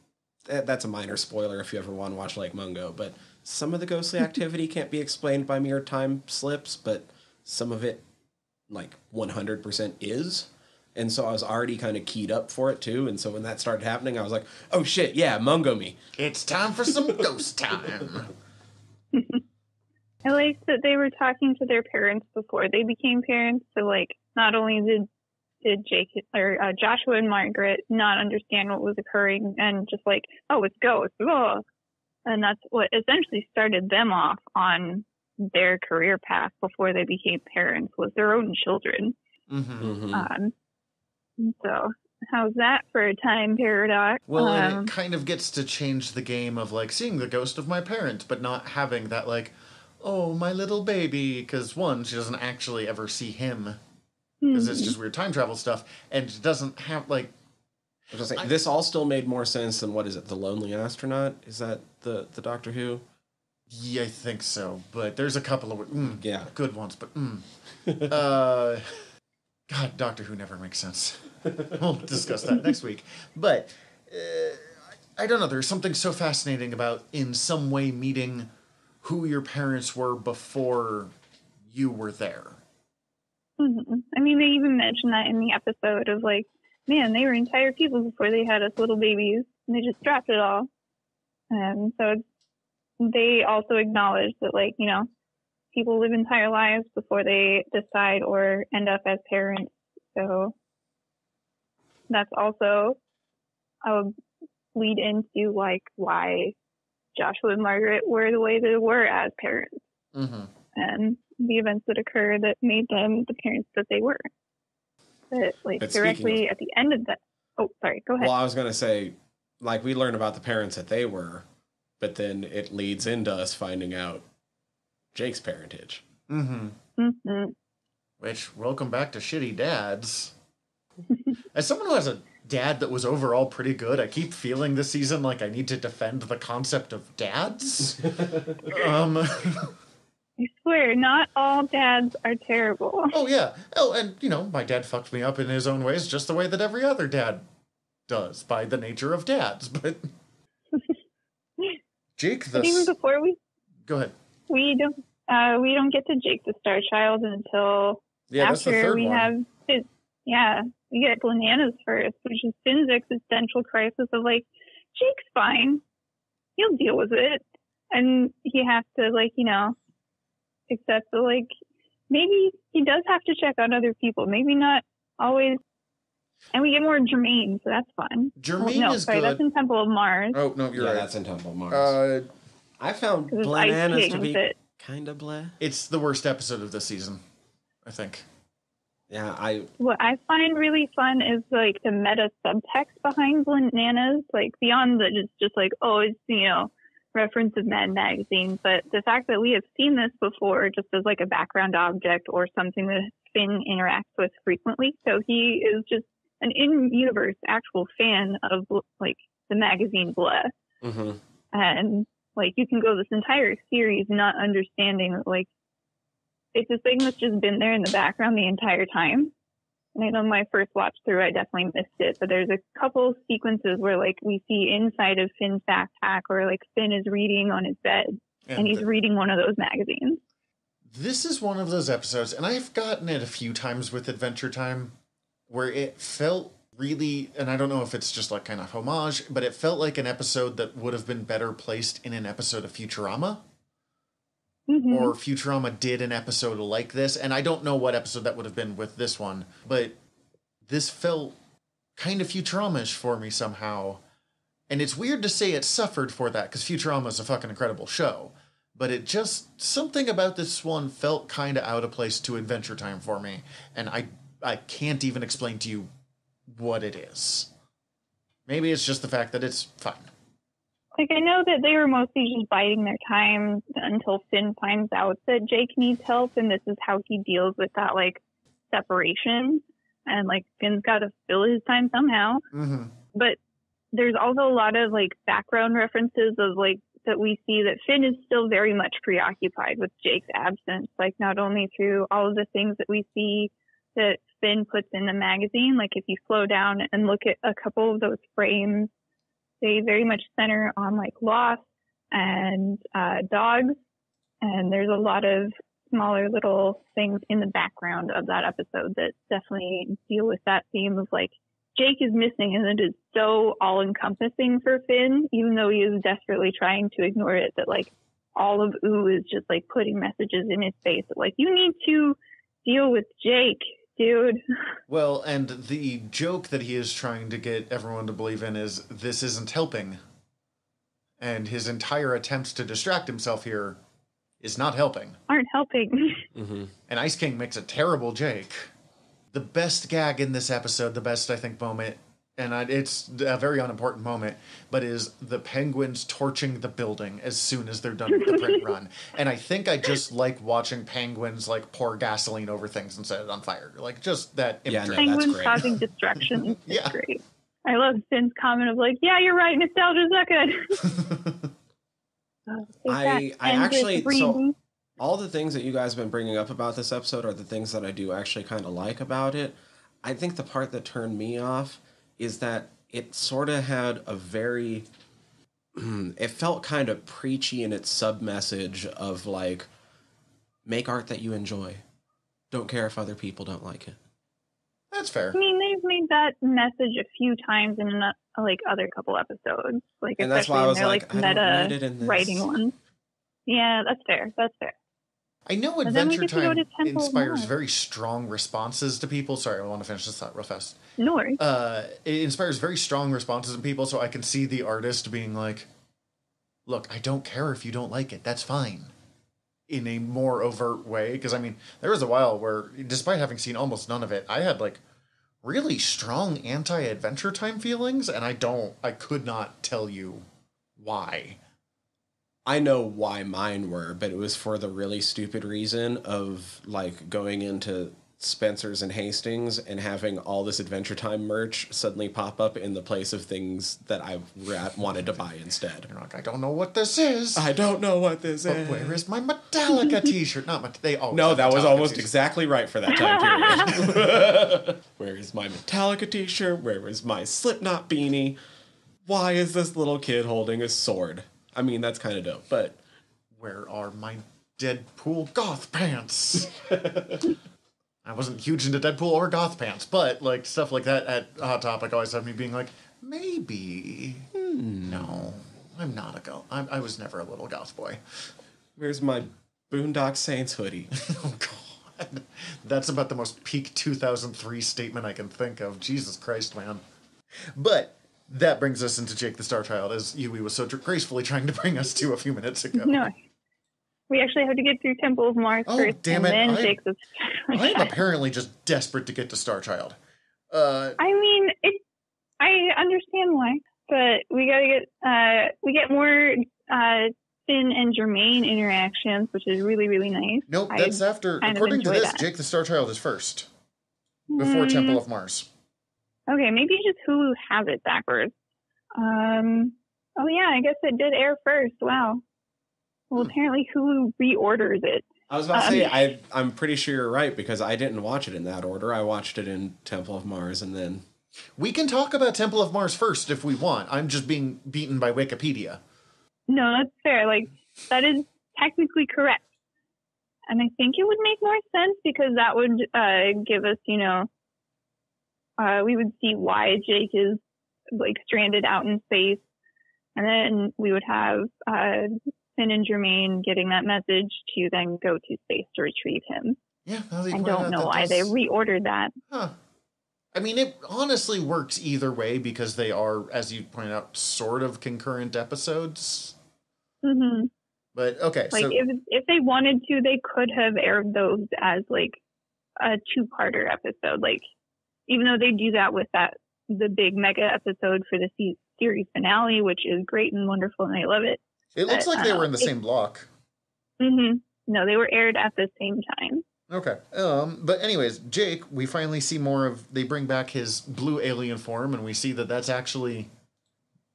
That's a minor spoiler if you ever want to watch Lake Mungo, but some of the ghostly activity can't be explained by mere time slips, but some of it, like, 100% is. And so I was already kind of keyed up for it, too. And so when that started happening, I was like, oh, shit, yeah, Mungo me. It's time for some ghost time. I like that they were talking to their parents before they became parents. So, like, not only did Jake or Joshua and Margaret not understand what was occurring and just like, oh, it's ghosts. Oh. And that's what essentially started them off on their career path before they became parents, was their own children. So how's that for a time paradox? Well, and it kind of gets to change the game of, like, seeing the ghost of my parents, but not having that, like, oh, my little baby, because, one, she doesn't actually ever see him, because it's just weird time travel stuff, and it doesn't have, like... I was gonna say, this all still made more sense than, what is it, The Lonely Astronaut? Is that the Doctor Who? Yeah, I think so, but there's a couple of good ones, but God, Doctor Who never makes sense. We'll discuss that next week. But I don't know, there's something so fascinating about in some way meeting who your parents were before you were there. I mean, they even mentioned that in the episode of, like, man, they were entire people before they had us little babies, and they just dropped it all. And so they also acknowledge that, like, you know, people live entire lives before they decide or end up as parents. So that's also a lead into, like, why Joshua and Margaret were the way they were as parents. And the events that occur that made them the parents that they were. But, like, directly at the end of that... Oh, sorry, go ahead. Well, I was going to say, like, we learn about the parents that they were, but then it leads into us finding out Jake's parentage. Which, welcome back to Shitty Dads. As someone who has a dad that was overall pretty good, I keep feeling this season like I need to defend the concept of dads. I swear, not all dads are terrible. Oh, yeah. Oh, and, you know, my dad fucked me up in his own ways just the way that every other dad does, by the nature of dads, but... Jake the... But even before we... Go ahead. We don't get to Jake the Star Child until after we have his... Yeah, we get Bananas first, which is Finn's existential crisis of, like, Jake's fine. He'll deal with it. And he has to, like, you know... Except that, like, maybe he does have to check on other people. Maybe not always. And we get more Jermaine, so that's fun. Jermaine is good. That's in Temple of Mars. Oh, no, you're right. That's in Temple of Mars. I found Bananas to be kind of blah. It's the worst episode of this season, I think. Yeah, What I find really fun is, like, the meta subtext behind Bananas, like, beyond the just like, oh, it's, you know, reference of Mad Magazine, but the fact that we have seen this before just as, like, a background object or something that Finn interacts with frequently. So he is just an in-universe actual fan of, like, the magazine Blah. And Like, you can go this entire series not understanding that, like, it's a thing that's just been there in the background the entire time. And I know my first watch through, I definitely missed it, but there's a couple sequences where, like, we see inside of Finn's backpack, or, like, Finn is reading on his bed, and he's reading one of those magazines. This is one of those episodes, and I've gotten it a few times with Adventure Time, where it felt really, and I don't know if it's just, like, kind of homage, but it felt like an episode that would have been better placed in an episode of Futurama. Mm-hmm. Or Futurama did an episode like this, and I don't know what episode that would have been with this one, but this felt kind of Futurama-ish for me somehow. And it's weird to say it suffered for that, because Futurama is a fucking incredible show. But it just, something about this one felt kind of out of place to Adventure Time for me, and I can't even explain to you what it is. Maybe it's just the fact that it's fun. Like, I know that they were mostly just biding their time until Finn finds out that Jake needs help, and this is how he deals with that, like, separation. And, like, Finn's got to fill his time somehow. Mm-hmm. But there's also a lot of, like, background references of, like, that we see that Finn is still very much preoccupied with Jake's absence. Like, not only through all of the things that we see that Finn puts in the magazine, like, if you slow down and look at a couple of those frames, they very much center on, like, loss and dogs. And there's a lot of smaller little things in the background of that episode that definitely deal with that theme of, like, Jake is missing, and it is so all-encompassing for Finn, even though he is desperately trying to ignore it, that, like, all of Ooh is just, like, putting messages in his face that, like, you need to deal with Jake, dude. Well, and the joke that he is trying to get everyone to believe in is this isn't helping. And his entire attempts to distract himself here is not helping. Aren't helping. Mm-hmm. And Ice King makes a terrible Jake. The best gag in this episode, the best, I think, moment, and it's a very unimportant moment, but is the penguins torching the building as soon as they're done with the print run. And I think I just like watching penguins, like, pour gasoline over things and set it on fire. Like, just that imagery. Yeah, no, Penguins great. causing destruction. Yeah. It's great. I love Finn's comment of, like, yeah, you're right, nostalgia's not good. I actually, so all the things that you guys have been bringing up about this episode are the things that I do actually kind of like about it. I think the part that turned me off is that it sort of had a very, it felt kind of preachy in its sub-message of, like, make art that you enjoy. Don't care if other people don't like it. That's fair. I mean, they've made that message a few times in, like, other couple episodes. Like, and that's why I was like, meta I don't need it in this. writing ones. Yeah, that's fair. That's fair. I know But then we Adventure get to go Time to Temple of inspires Mars. very strong responses to people. Sorry, I want to finish this thought real fast. No worries. It inspires very strong responses in people, so I can see the artist being like, look, I don't care if you don't like it. That's fine. In a more overt way. Because, I mean, there was a while where, despite having seen almost none of it, I had, like, really strong anti-Adventure Time feelings, and I could not tell you why. I know why mine were, but it was for the really stupid reason of, like, going into Spencer's and Hastings and having all this Adventure Time merch suddenly pop up in the place of things that I wanted to buy instead. You're like, I don't know what this is. I don't know what this But is. where is my Metallica t-shirt? They always No, have that was Metallica almost t-shirts. exactly right for that time period. Where is my Metallica t-shirt? Where is my Slipknot beanie? Why is this little kid holding a sword? I mean, that's kind of dope, but... Where are my Deadpool goth pants? I wasn't huge into Deadpool or goth pants, but, like, stuff like that at Hot Topic always had me being like, maybe. No, I'm not a goth. I was never a little goth boy. Where's my Boondock Saints hoodie? Oh, God. That's about the most peak 2003 statement I can think of. Jesus Christ, man. But that brings us into Jake the Star Child, as Yui was so gracefully trying to bring us to a few minutes ago. No. We actually have to get through Temple of Mars first, damn and it. then Jake's the Star I'm Child. apparently just desperate to get to Star Child. I mean, I understand why, but we get more Finn and Jermaine interactions, which is really, really nice. Nope, that's after. According to this, Jake the Star Child is first. Before Temple of Mars. Okay, maybe just Hulu has it backwards. Oh yeah, I guess it did air first. Wow. Well, apparently Hulu reorders it. I was about to say, I'm pretty sure you're right, because I didn't watch it in that order. I watched it in Temple of Mars, and then... We can talk about Temple of Mars first if we want. I'm just being beaten by Wikipedia. No, that's fair. Like, that is technically correct. And I think it would make more sense because that would give us, we would see why Jake is, like, stranded out in space. And then we would have Finn and Jermaine getting that message to then go to space to retrieve him. Yeah, I don't know why they reordered that. Huh. I mean, it honestly works either way because they are, as you pointed out, sort of concurrent episodes. Mm-hmm. But, okay, like, so... if they wanted to, they could have aired those as, like, a two-parter episode. Like, even though they do that with the big mega episode for the series finale, which is great and wonderful, and I love it. It looks like they were in the same block. Mm-hmm. No, they were aired at the same time. Okay. But anyways, Jake, we finally see more of... They bring back his blue alien form, and we see that that's actually,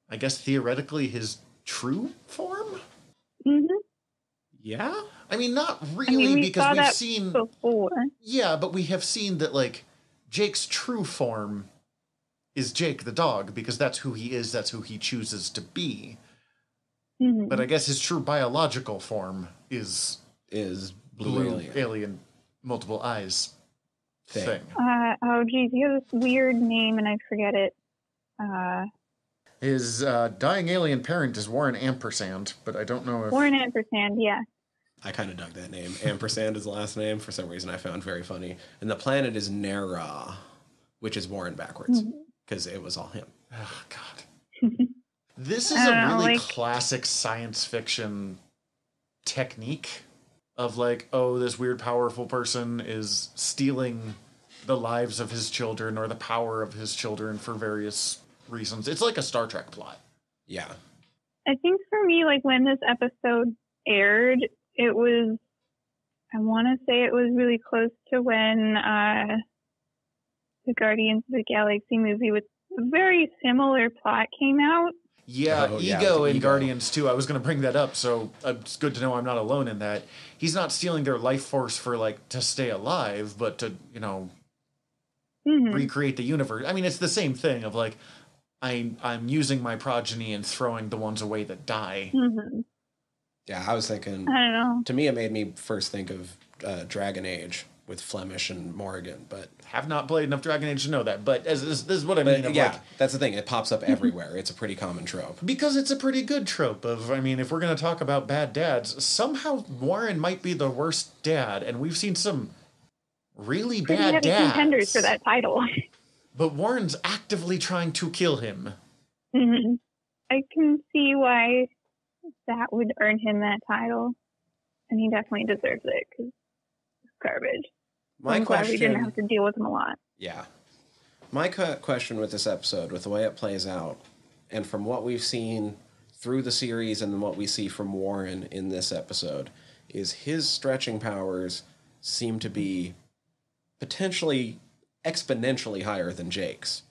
I guess, theoretically his true form? Mm-hmm. Yeah? I mean, not really, because we've seen... before. Yeah, but we have seen that, like, Jake's true form is Jake the dog, because that's who he is, that's who he chooses to be. Mm-hmm. But I guess his true biological form is blue alien multiple eyes thing. Oh, geez, you have this weird name, and I forget it. His dying alien parent is Warren Ampersand, but I don't know if... Warren Ampersand, yeah. I kind of dug that name. Ampersand is the last name, for some reason I found very funny. And the planet is Nera, which is Warren backwards, because it was all him. Oh, God. This is a really classic science fiction technique of, like, oh, this weird powerful person is stealing the lives of his children or the power of his children for various reasons. It's like a Star Trek plot. Yeah. I think for me, like, when this episode aired, it was, I want to say it was really close to when the Guardians of the Galaxy movie with a very similar plot came out. Yeah, Ego in Guardians 2. I was going to bring that up, so it's good to know I'm not alone in that. He's not stealing their life force for, like, to stay alive, but to, recreate the universe. I mean, it's the same thing of, like, I'm using my progeny and throwing the ones away that die. Mm-hmm. Yeah, I was thinking... I don't know. To me, it made me first think of Dragon Age with Flemish and Morrigan, but... Have not played enough Dragon Age to know that, but this is what I mean. That's the thing. It pops up everywhere. It's a pretty common trope. Because it's a pretty good trope of, I mean, if we're going to talk about bad dads, somehow Warren might be the worst dad, and we've seen some really bad dads. Contenders for that title. But Warren's actively trying to kill him. Mm-hmm. I can see why that would earn him that title, and he definitely deserves it, because it's garbage. My question... we didn't have to deal with him a lot. Yeah. My question with this episode, with the way it plays out, and from what we've seen through the series and what we see from Warren in this episode, is his stretching powers seem to be potentially exponentially higher than Jake's.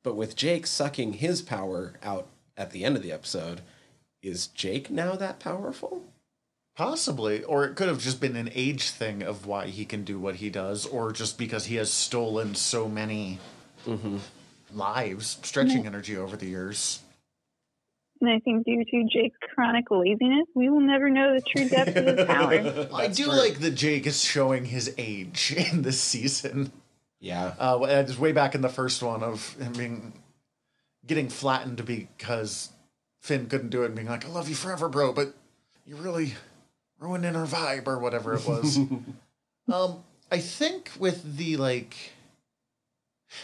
But with Jake sucking his power out at the end of the episode, is Jake now that powerful? Possibly, or it could have just been an age thing of why he can do what he does, or just because he has stolen so many lives, stretching energy over the years. And I think due to Jake's chronic laziness, we will never know the true depth of his power. I do like that Jake is showing his age in this season. Yeah. Just way back in the first one of him getting flattened because Finn couldn't do it and being like, I love you forever, bro, but you really... ruining our vibe, or whatever it was. I think with the, like...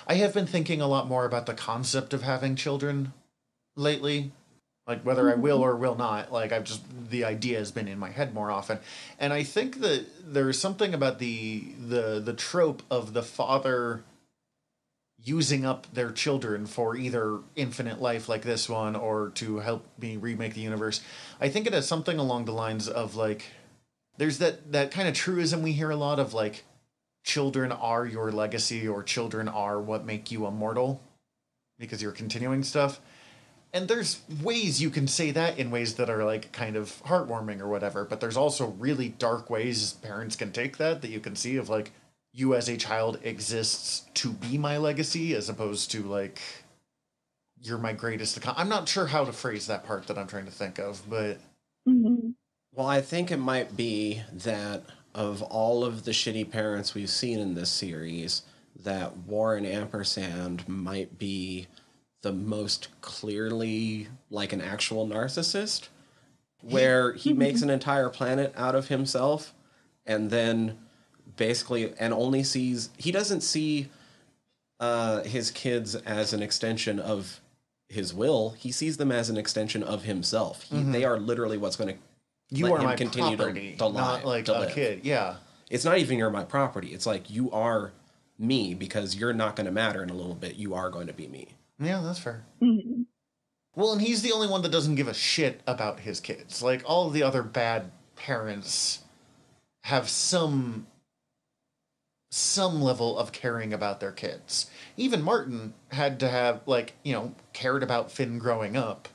I have been thinking a lot more about the concept of having children lately. Like, whether I will or will not. Like, the idea has been in my head more often. And I think that there's something about the trope of the father using up their children for either infinite life like this one or to help me remake the universe. I think it has something along the lines of, like, there's that kind of truism we hear a lot of, like, children are your legacy or children are what make you immortal because you're continuing stuff. And there's ways you can say that in ways that are like kind of heartwarming or whatever, but there's also really dark ways parents can take that you can see of like, you as a child exists to be my legacy as opposed to like, you're my greatest I'm not sure how to phrase that part that I'm trying to think of, but... Mm-hmm. Well, I think it might be that of all of the shitty parents we've seen in this series, that Warren Ampersand might be the most clearly like an actual narcissist, where he makes an entire planet out of himself and then basically only sees, he doesn't see his kids as an extension of his will. He sees them as an extension of himself. They are literally what's going to let him continue property, to not like to a live. kid. Yeah, it's not even you're my property. It's like, you are me, because you're not going to matter in a little bit. You are going to be me. Yeah, that's fair. Mm-hmm. Well, and he's the only one that doesn't give a shit about his kids. Like, all of the other bad parents have some level of caring about their kids. Even Martin had to have, like, cared about Finn growing up.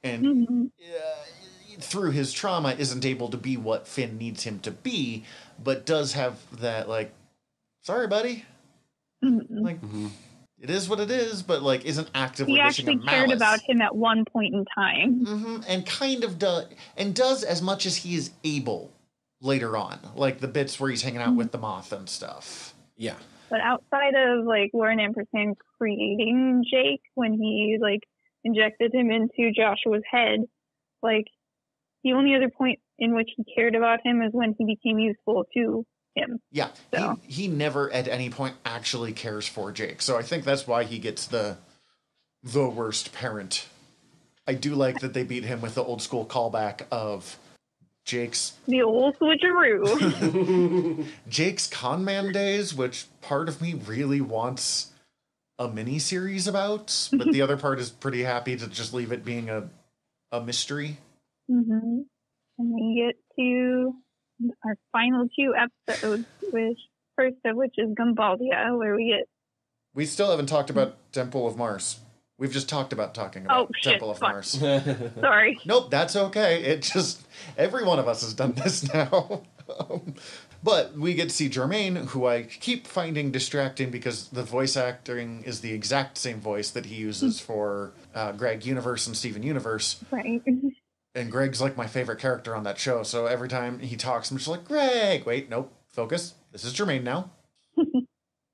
And through his trauma isn't able to be what Finn needs him to be, but does have that, like, sorry, buddy. Like... It is what it is, but like isn't actively wishing him malice. He actually cared about him at one point in time. And kind of does as much as he is able later on, like the bits where he's hanging out with the moth and stuff. Yeah. But outside of like Warren Ampersand creating Jake when he like injected him into Joshua's head, like the only other point in which he cared about him is when he became useful to him. Yeah, so. He never at any point actually cares for Jake. So I think that's why he gets the worst parent. I do like that they beat him with the old school callback of Jake's... The old switcheroo. Jake's conman days, which part of me really wants a mini-series about, but the other part is pretty happy to just leave it being a mystery. And we get to... our final two episodes, first of which is Gumbaldia, where we still haven't talked about Temple of Mars. We've just talked about talking about Temple of Mars. Sorry. Nope, that's okay. It just, every one of us has done this now. But we get to see Jermaine, who I keep finding distracting because the voice acting is the exact same voice that he uses for Greg Universe and Steven Universe. Right. And Greg's like my favorite character on that show, so every time he talks, I'm just like, Greg! Wait, nope, focus. This is Jermaine now.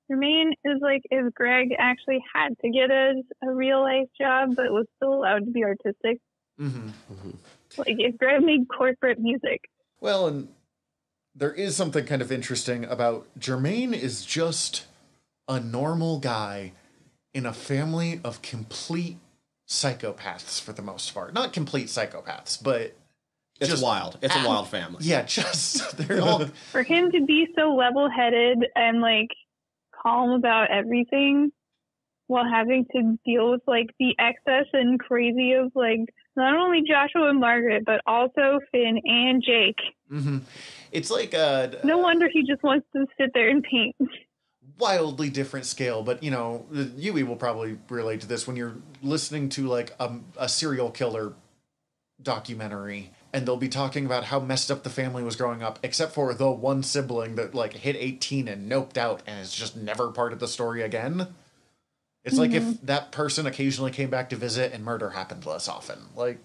Jermaine is like if Greg actually had to get a real-life job, but was still allowed to be artistic. Like if Greg made corporate music. Well, and there is something kind of interesting about Jermaine is just a normal guy in a family of complete psychopaths for the most part. Not complete psychopaths, but it's just wild. It's a wild family. Yeah, just they're all for him to be so level-headed and like calm about everything while having to deal with like the excess and crazy of like not only Joshua and Margaret but also Finn and Jake. It's like no wonder he just wants to sit there and paint. Wildly different scale, but Yui will probably relate to this when you're listening to like a serial killer documentary and they'll be talking about how messed up the family was growing up, except for the one sibling that like hit 18 and noped out and is just never part of the story again. It's like if that person occasionally came back to visit and murder happened less often. Like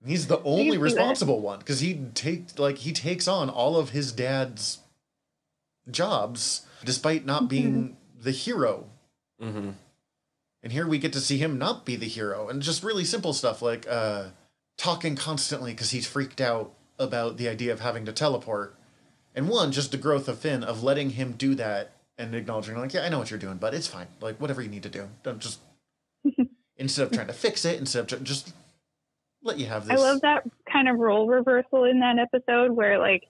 he's the only responsible one because he takes on all of his dad's jobs despite not being the hero. And here we get to see him not be the hero and just really simple stuff like talking constantly because he's freaked out about the idea of having to teleport. And one, just the growth of Finn of letting him do that and acknowledging like, yeah, I know what you're doing, but it's fine. Like whatever you need to do. Don't just instead of trying to fix it, instead of just let you have this. I love that kind of role reversal in that episode where like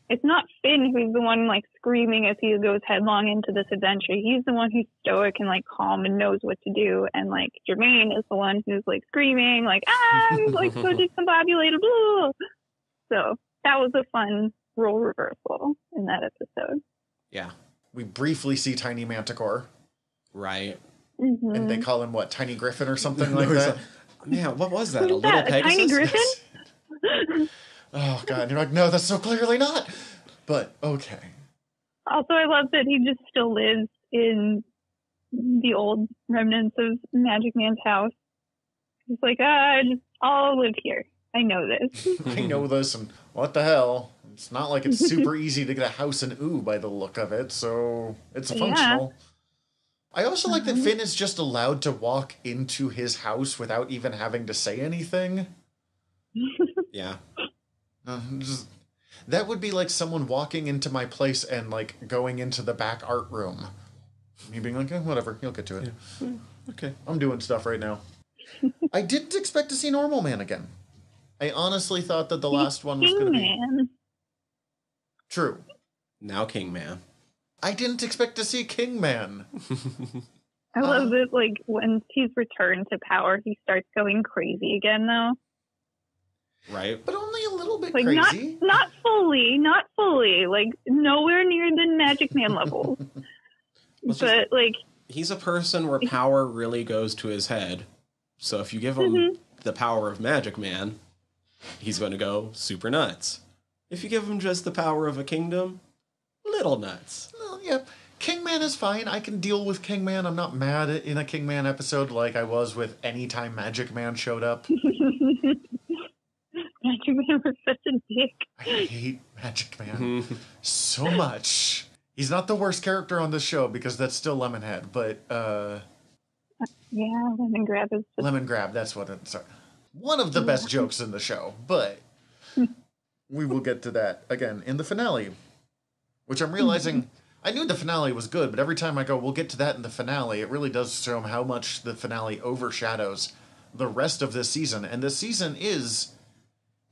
it's not Finn who's the one like screaming as he goes headlong into this adventure. He's the one who's stoic and like calm and knows what to do. And like Jermaine is the one who's like screaming like, I'm like so discombobulated. Blah. So that was a fun role reversal in that episode. Yeah. We briefly see Tiny Manticore. Right. And they call him, what, Tiny Griffin or something like that? Man, what was that? Who's a little that? Pegasus? A tiny griffin? Oh, God. And you're like, no, that's so clearly not. But, okay. Also, I love that he just still lives in the old remnants of Magic Man's house. He's like, I'll live here. I know this. I know this, and what the hell? It's not like it's super easy to get a house in Ooh by the look of it, so it's functional. I also like that Finn is just allowed to walk into his house without even having to say anything. Yeah. That would be like someone walking into my place and, like, going into the back art room. Me being like, whatever, you'll get to it. Yeah. Okay. I'm doing stuff right now. I didn't expect to see Normal Man again. I honestly thought that the last one was going to be... True. Now King Man. I didn't expect to see King Man. I love that, like, once he's returned to power, he starts going crazy again, though. Right. But only a little bit like, crazy. Not fully. Like, nowhere near the Magic Man level. But, like... He's a person where power really goes to his head. So if you give him the power of Magic Man, he's going to go super nuts. If you give him just the power of a kingdom, little nuts. Well, yeah, King Man is fine. I can deal with King Man. I'm not mad in a King Man episode like I was with any time Magic Man showed up. Magic Man was such a dick. I hate Magic Man so much. He's not the worst character on this show because that's still Lemonhead, but yeah, Lemon Grab is just... Lemon Grab, that's what it's one of the best jokes in the show, but we will get to that again in the finale, which I'm realizing I knew the finale was good, but every time I go, we'll get to that in the finale, it really does show how much the finale overshadows the rest of this season. And this season is,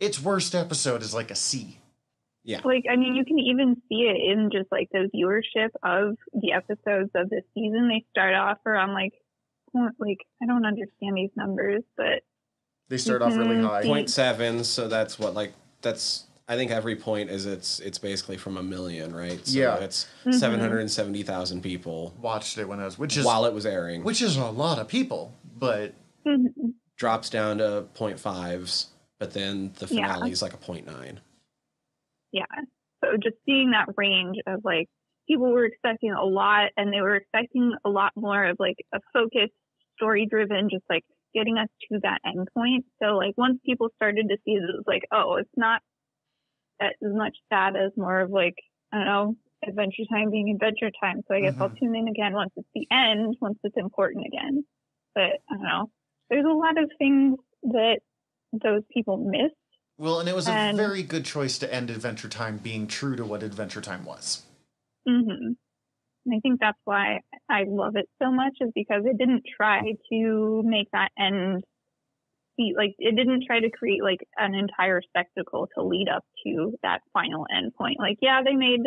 its worst episode is like a C. Yeah. Like, I mean, you can even see it in just, like, the viewership of the episodes of this season. They start off around, like, I don't understand these numbers, but... They start off really high. 0.7, so that's what, like, that's... I think every point is it's basically from 1 million, right? So yeah. It's 770,000 people watched it while it was airing. Which is a lot of people, but... Drops down to 0.5s, but then the finale is like a 0.9. Yeah. So just seeing that range of, like, people were expecting a lot, and they were expecting a lot more of, like, a focused, story-driven, just, like, getting us to that end point. So, like, once people started to see it, it was like, oh, it's not as much that as more of, like, I don't know, Adventure Time being Adventure Time. So I guess I'll tune in again once it's the end, once it's important again. But, I don't know. There's a lot of things that those people missed. Well, and it was a very good choice to end Adventure Time being true to what Adventure Time was. And I think that's why I love it so much, is because it didn't try to make that end like, it didn't try to create, like, an entire spectacle to lead up to that final end point. Like, yeah, they made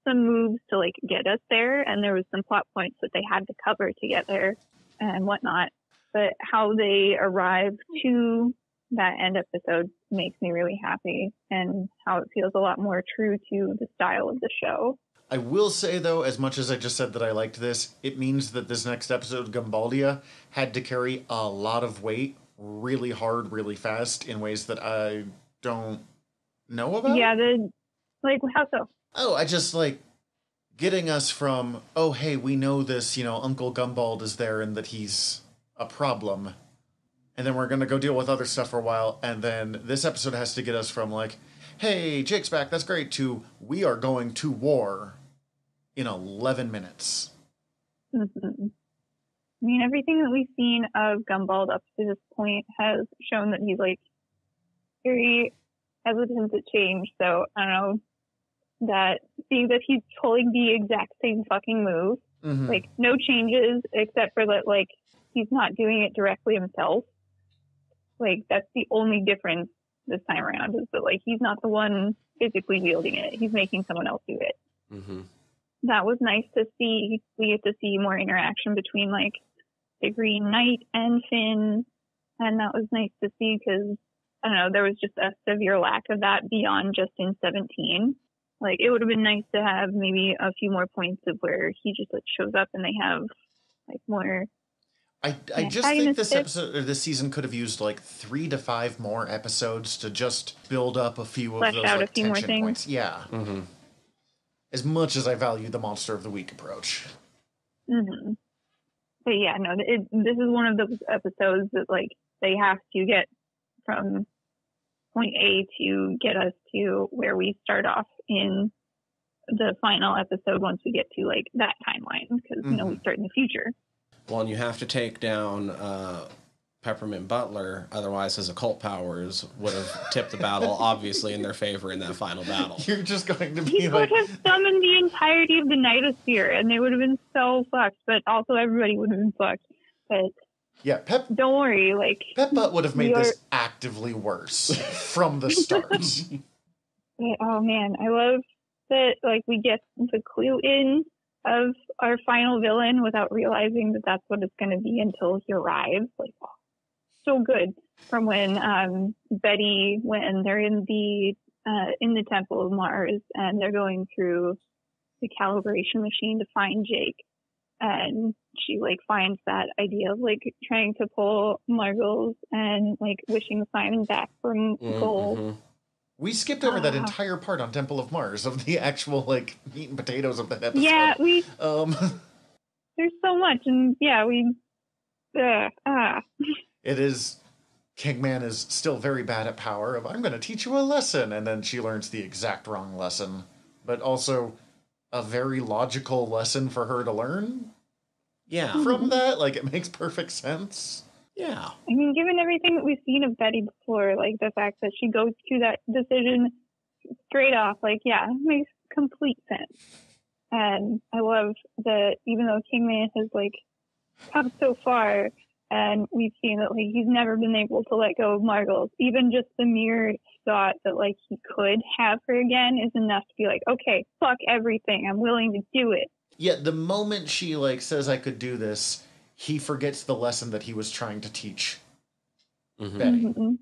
some moves to, like, get us there, and there was some plot points that they had to cover to get there and whatnot. But how they arrived to that end episode makes me really happy, and how it feels a lot more true to the style of the show. I will say, though, as much as I just said that I liked this, it means that this next episode, Gumbaldia, had to carry a lot of weight really hard, really fast, in ways that I don't know about. Yeah, how so? Oh, I just, like, getting us from, oh, hey, we know this, Uncle Gumbald is there and that he's a problem. And then we're going to go deal with other stuff for a while. And then this episode has to get us from, like, hey, Jake's back, that's great, to we are going to war in 11 minutes. I mean, everything that we've seen of Gumbald up to this point has shown that he's, like, very hesitant to change. So, I don't know, that seeing that he's pulling the exact same fucking move, like, no changes except for that, like, he's not doing it directly himself. Like, that's the only difference this time around, is that, like, he's not the one physically wielding it. He's making someone else do it. That was nice to see. We get to see more interaction between, like, the Green Knight and Finn, and that was nice to see because, I don't know, there was just a severe lack of that beyond just in 17. Like, it would have been nice to have maybe a few more points of where he just, like, shows up and they have, like, more I just think this episode or this season could have used like 3 to 5 more episodes to just build up a few of those like tension points. Yeah. Mm-hmm. As much as I value the Monster of the Week approach. Mm-hmm. But yeah, no, this is one of those episodes that like they have to get from point A to get us to where we start off in the final episode once we get to like that timeline, because you know we start in the future. Well, and you have to take down Peppermint Butler, otherwise his occult powers would have tipped the battle obviously in their favor in that final battle. You're just going to be he could have summoned the entirety of the Nightosphere and they would have been so fucked, but also everybody would have been fucked. But yeah, don't worry, like Pep-Butt would have made this actively worse from the start. Oh man, I love that like we get the clue in of our final villain without realizing that that's what it's going to be until he arrives. Like, oh, so good. From when Betty, when they're in the Temple of Mars and they're going through the calibration machine to find Jake, and she like finds that idea of like trying to pull Margles and like wishing Simon back from gold. Mm-hmm. We skipped over that entire part on Temple of Mars of the actual like meat and potatoes of that episode. Yeah, there's so much, and yeah, It is. Kingman is still very bad at power. I'm going to teach you a lesson, and then she learns the exact wrong lesson, but also a very logical lesson for her to learn. Yeah, from that, like it makes perfect sense. Yeah. I mean, given everything that we've seen of Betty before, like the fact that she goes to that decision straight off, like, yeah, it makes complete sense. And I love that even though Kingman has, like, come so far, and we've seen that, like, he's never been able to let go of Margles, even just the mere thought that, like, he could have her again is enough to be like, okay, fuck everything. I'm willing to do it. Yeah, the moment she, like, says I could do this, he forgets the lesson that he was trying to teach Betty. Mm-hmm.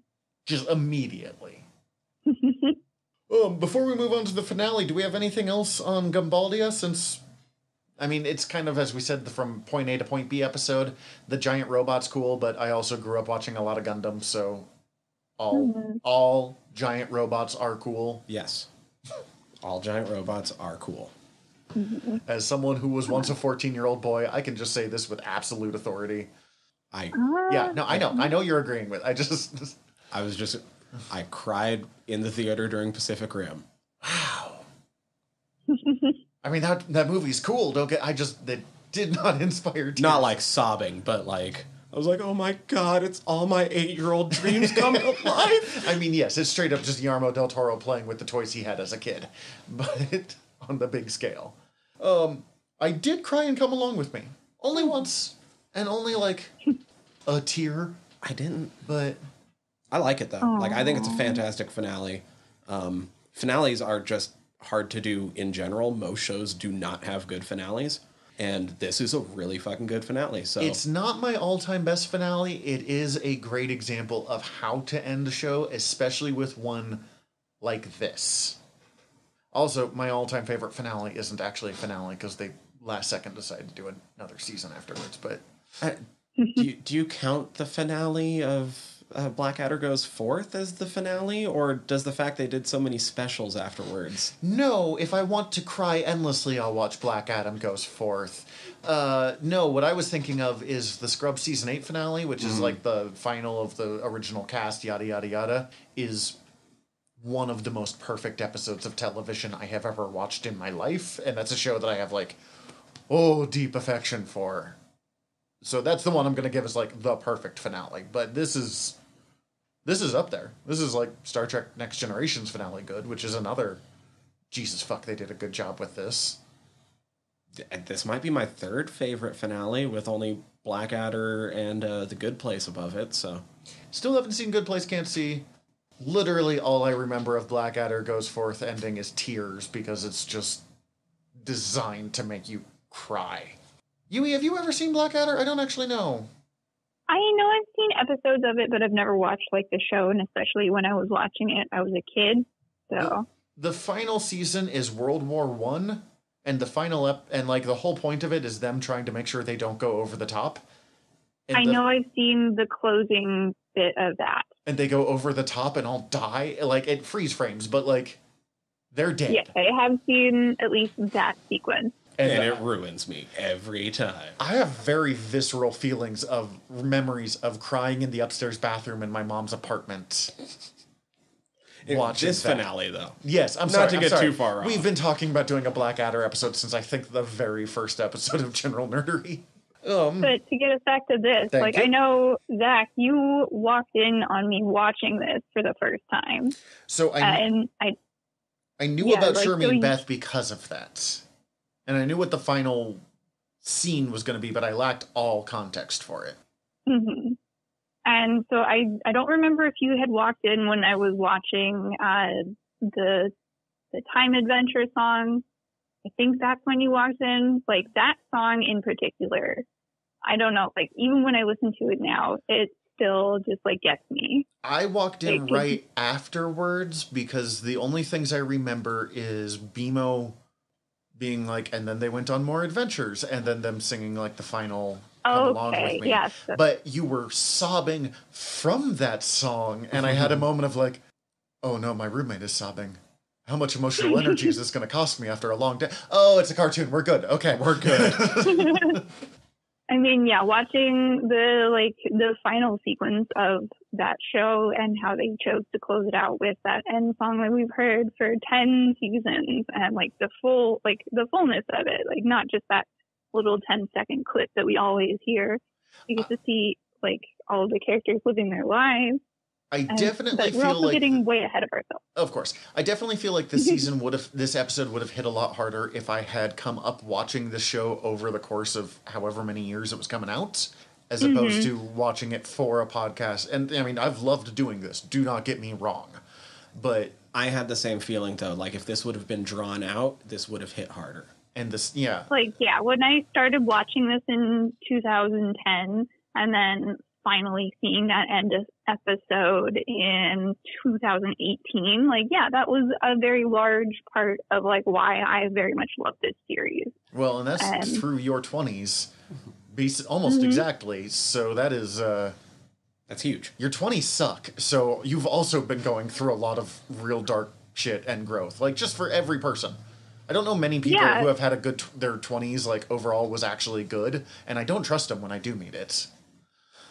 Just immediately. Before we move on to the finale, do we have anything else on Gumbaldia? Since, I mean, it's kind of, as we said, from point A to point B episode. The giant robot's cool, but I also grew up watching a lot of Gundam, so all giant robots are cool. Yes. All giant robots are cool. As someone who was once a 14-year-old boy, I can just say this with absolute authority. I know you're agreeing with. I cried in the theater during Pacific Rim. Wow. I mean, that movie's cool. That did not inspire tears. Not like sobbing, but like, I was like, oh my God, it's all my 8-year-old dreams come to life. I mean, yes, it's straight up just Guillermo del Toro playing with the toys he had as a kid. But on the big scale. I did cry and come along with me. Only once. And only like a tear. I didn't. But I like it though. Aww. Like, I think it's a fantastic finale. Finales are just hard to do in general. Most shows do not have good finales. And this is a really fucking good finale. So it's not my all-time best finale. It is a great example of how to end a show, especially with one like this. Also, my all-time favorite finale isn't actually a finale because they last second decided to do another season afterwards. But do you count the finale of Blackadder Goes Forth as the finale, or does the fact they did so many specials afterwards? No, if I want to cry endlessly, I'll watch Black Adam Goes Forth. No, what I was thinking of is the Scrubs Season 8 finale, which is like the final of the original cast, yada, yada, yada, is one of the most perfect episodes of television I have ever watched in my life, and that's a show that I have, like, deep affection for. So that's the one I'm going to give as, like, the perfect finale. But this is up there. This is, like, Star Trek Next Generation's finale good, which is another... Jesus fuck, they did a good job with this. This might be my third favorite finale, with only Blackadder and The Good Place above it, so... Still haven't seen Good Place, Can't See. Literally all I remember of Blackadder Goes Forth ending is tears, because it's just designed to make you cry. Yui, have you ever seen Blackadder? I don't actually know. I know I've seen episodes of it, but I've never watched like the show, and especially when I was watching it, I was a kid. So the final season is World War I, and the final and like the whole point of it is them trying to make sure they don't go over the top. I know I've seen the closing bit of that. And they go over the top and all die. Like, it freeze frames, but, like, they're dead. Yes, I have seen at least that sequence. And it ruins me every time. I have very visceral feelings of memories of crying in the upstairs bathroom in my mom's apartment. Watching this finale, though. Yes, I'm sorry. Not to get too far off. We've been talking about doing a Blackadder episode since I think the very first episode of General Nerdery. But to get us back to this, I know, Zach, you walked in on me watching this for the first time. So I knew about Shermie and Beth because of that. And I knew what the final scene was going to be, but I lacked all context for it. Mm-hmm. And so I don't remember if you had walked in when I was watching the Time Adventure song. I think that's when you walked in. Like, that song in particular, I don't know. Like, even when I listen to it now, it still just, like, gets me. I walked in right afterwards because the only things I remember is BMO being like, and then they went on more adventures, and then them singing, like, the final Come Along With Me. Yes. But you were sobbing from that song, and I had a moment of, like, oh, no, my roommate is sobbing. How much emotional energy is this going to cost me after a long day? Oh, it's a cartoon. We're good. Okay, we're good. I mean, yeah, watching the final sequence of that show and how they chose to close it out with that end song that we've heard for 10 seasons and the fullness of it, like not just that little 10-second clip that we always hear. You get to see all of the characters living their lives. I definitely feel we're also getting way ahead of ourselves. Of course. I definitely feel like this episode would have hit a lot harder if I had come up watching the show over the course of however many years it was coming out, as opposed to watching it for a podcast. And I mean, I've loved doing this. Do not get me wrong. But I had the same feeling though. Like if this would have been drawn out, this would have hit harder. And this, yeah. When I started watching this in 2010 and then finally seeing that end episode in 2018, that was a very large part of why I very much love this series. Well, and that's through your 20s, almost exactly. So that is that's huge. Your 20s suck. So you've also been going through a lot of real dark shit and growth, just for every person. I don't know many people who have had a good their 20s overall was actually good, and I don't trust them when I do meet it.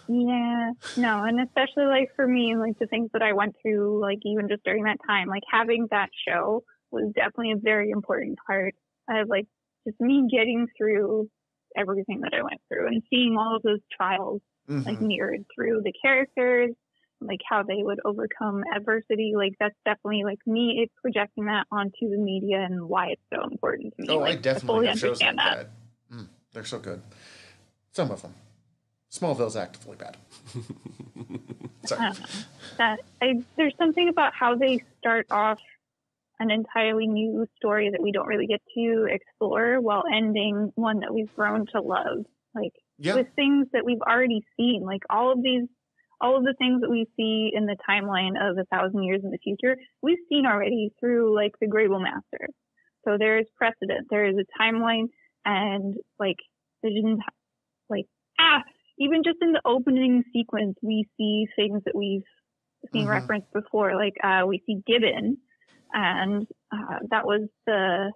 Yeah, no, and especially for me, the things that I went through, even just during that time, having that show was definitely a very important part of just me getting through everything that I went through and seeing all of those trials mirrored through the characters, how they would overcome adversity. That's definitely me projecting that onto the media and why it's so important to me. Oh, I definitely have shows like that. They're so good. Some of them. Smallville's actively bad. Sorry. There's something about how they start off an entirely new story that we don't really get to explore while ending one that we've grown to love. With things that we've already seen, all of the things that we see in the timeline of 1,000 years in the future, we've seen already through the Grable Master. So there is precedent. There is a timeline, and visions, even just in the opening sequence, we see things that we've seen referenced before. We see Gibbon, and that was the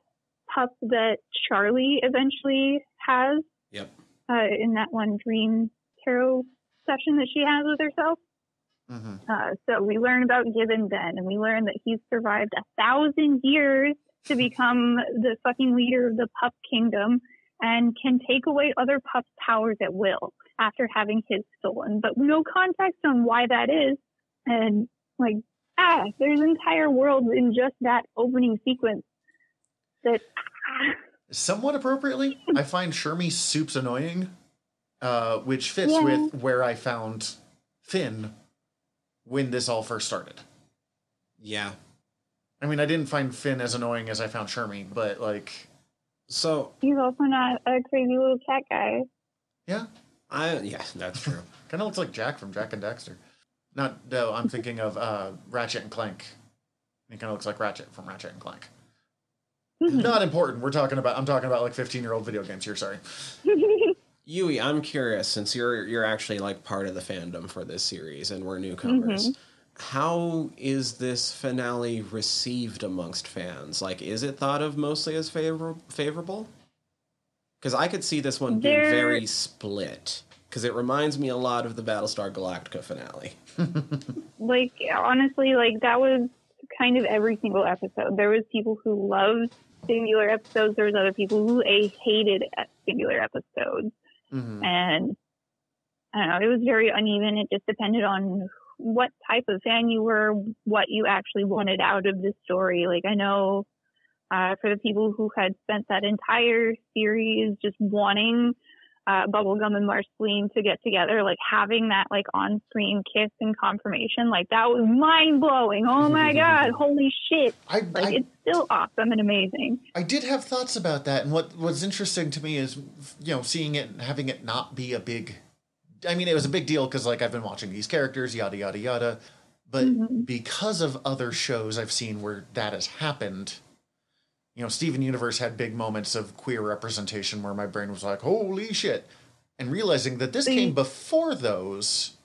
pup that Charlie eventually has. Yep. In that one dream tarot session that she has with herself. So we learn about Gibbon then, and we learn that he's survived 1,000 years to become the fucking leader of the pup kingdom and can take away other pups' powers at will after having his stolen, but no context on why that is. And there's entire worlds in just that opening sequence that somewhat appropriately, I find Shermie Soups annoying, which fits with where I found Finn when this all first started. Yeah. I mean, I didn't find Finn as annoying as I found Shermie, but so he's also not a crazy little cat guy. Yeah. Yeah, that's true. Kind of looks like Jack from Jack and Daxter. No, I'm thinking of Ratchet and Clank. He kind of looks like Ratchet from Ratchet and Clank. Not important. I'm talking about 15-year-old video games here, sorry. Yui, I'm curious, since you're actually like part of the fandom for this series and we're newcomers. How is this finale received amongst fans? Like, is it thought of mostly as favorable? Because I could see this one being very split. Because it reminds me a lot of the Battlestar Galactica finale. Like, honestly, like, that was kind of every single episode. There was people who loved singular episodes. There was other people who hated singular episodes. And, I don't know, it was very uneven. It just depended on what type of fan you were, what you actually wanted out of the story. Like, I know for the people who had spent that entire series just wanting Bubblegum and Marceline to get together, like having that like on-screen kiss and confirmation, like that was mind-blowing. Oh my god, holy shit. It's still awesome and amazing. I did have thoughts about that, and what was interesting to me is, seeing it and having it not be a big... I mean, it was a big deal because, like, I've been watching these characters, yada, yada, yada. But because of other shows I've seen where that has happened, Steven Universe had big moments of queer representation where my brain was like, holy shit. And realizing that this came before those.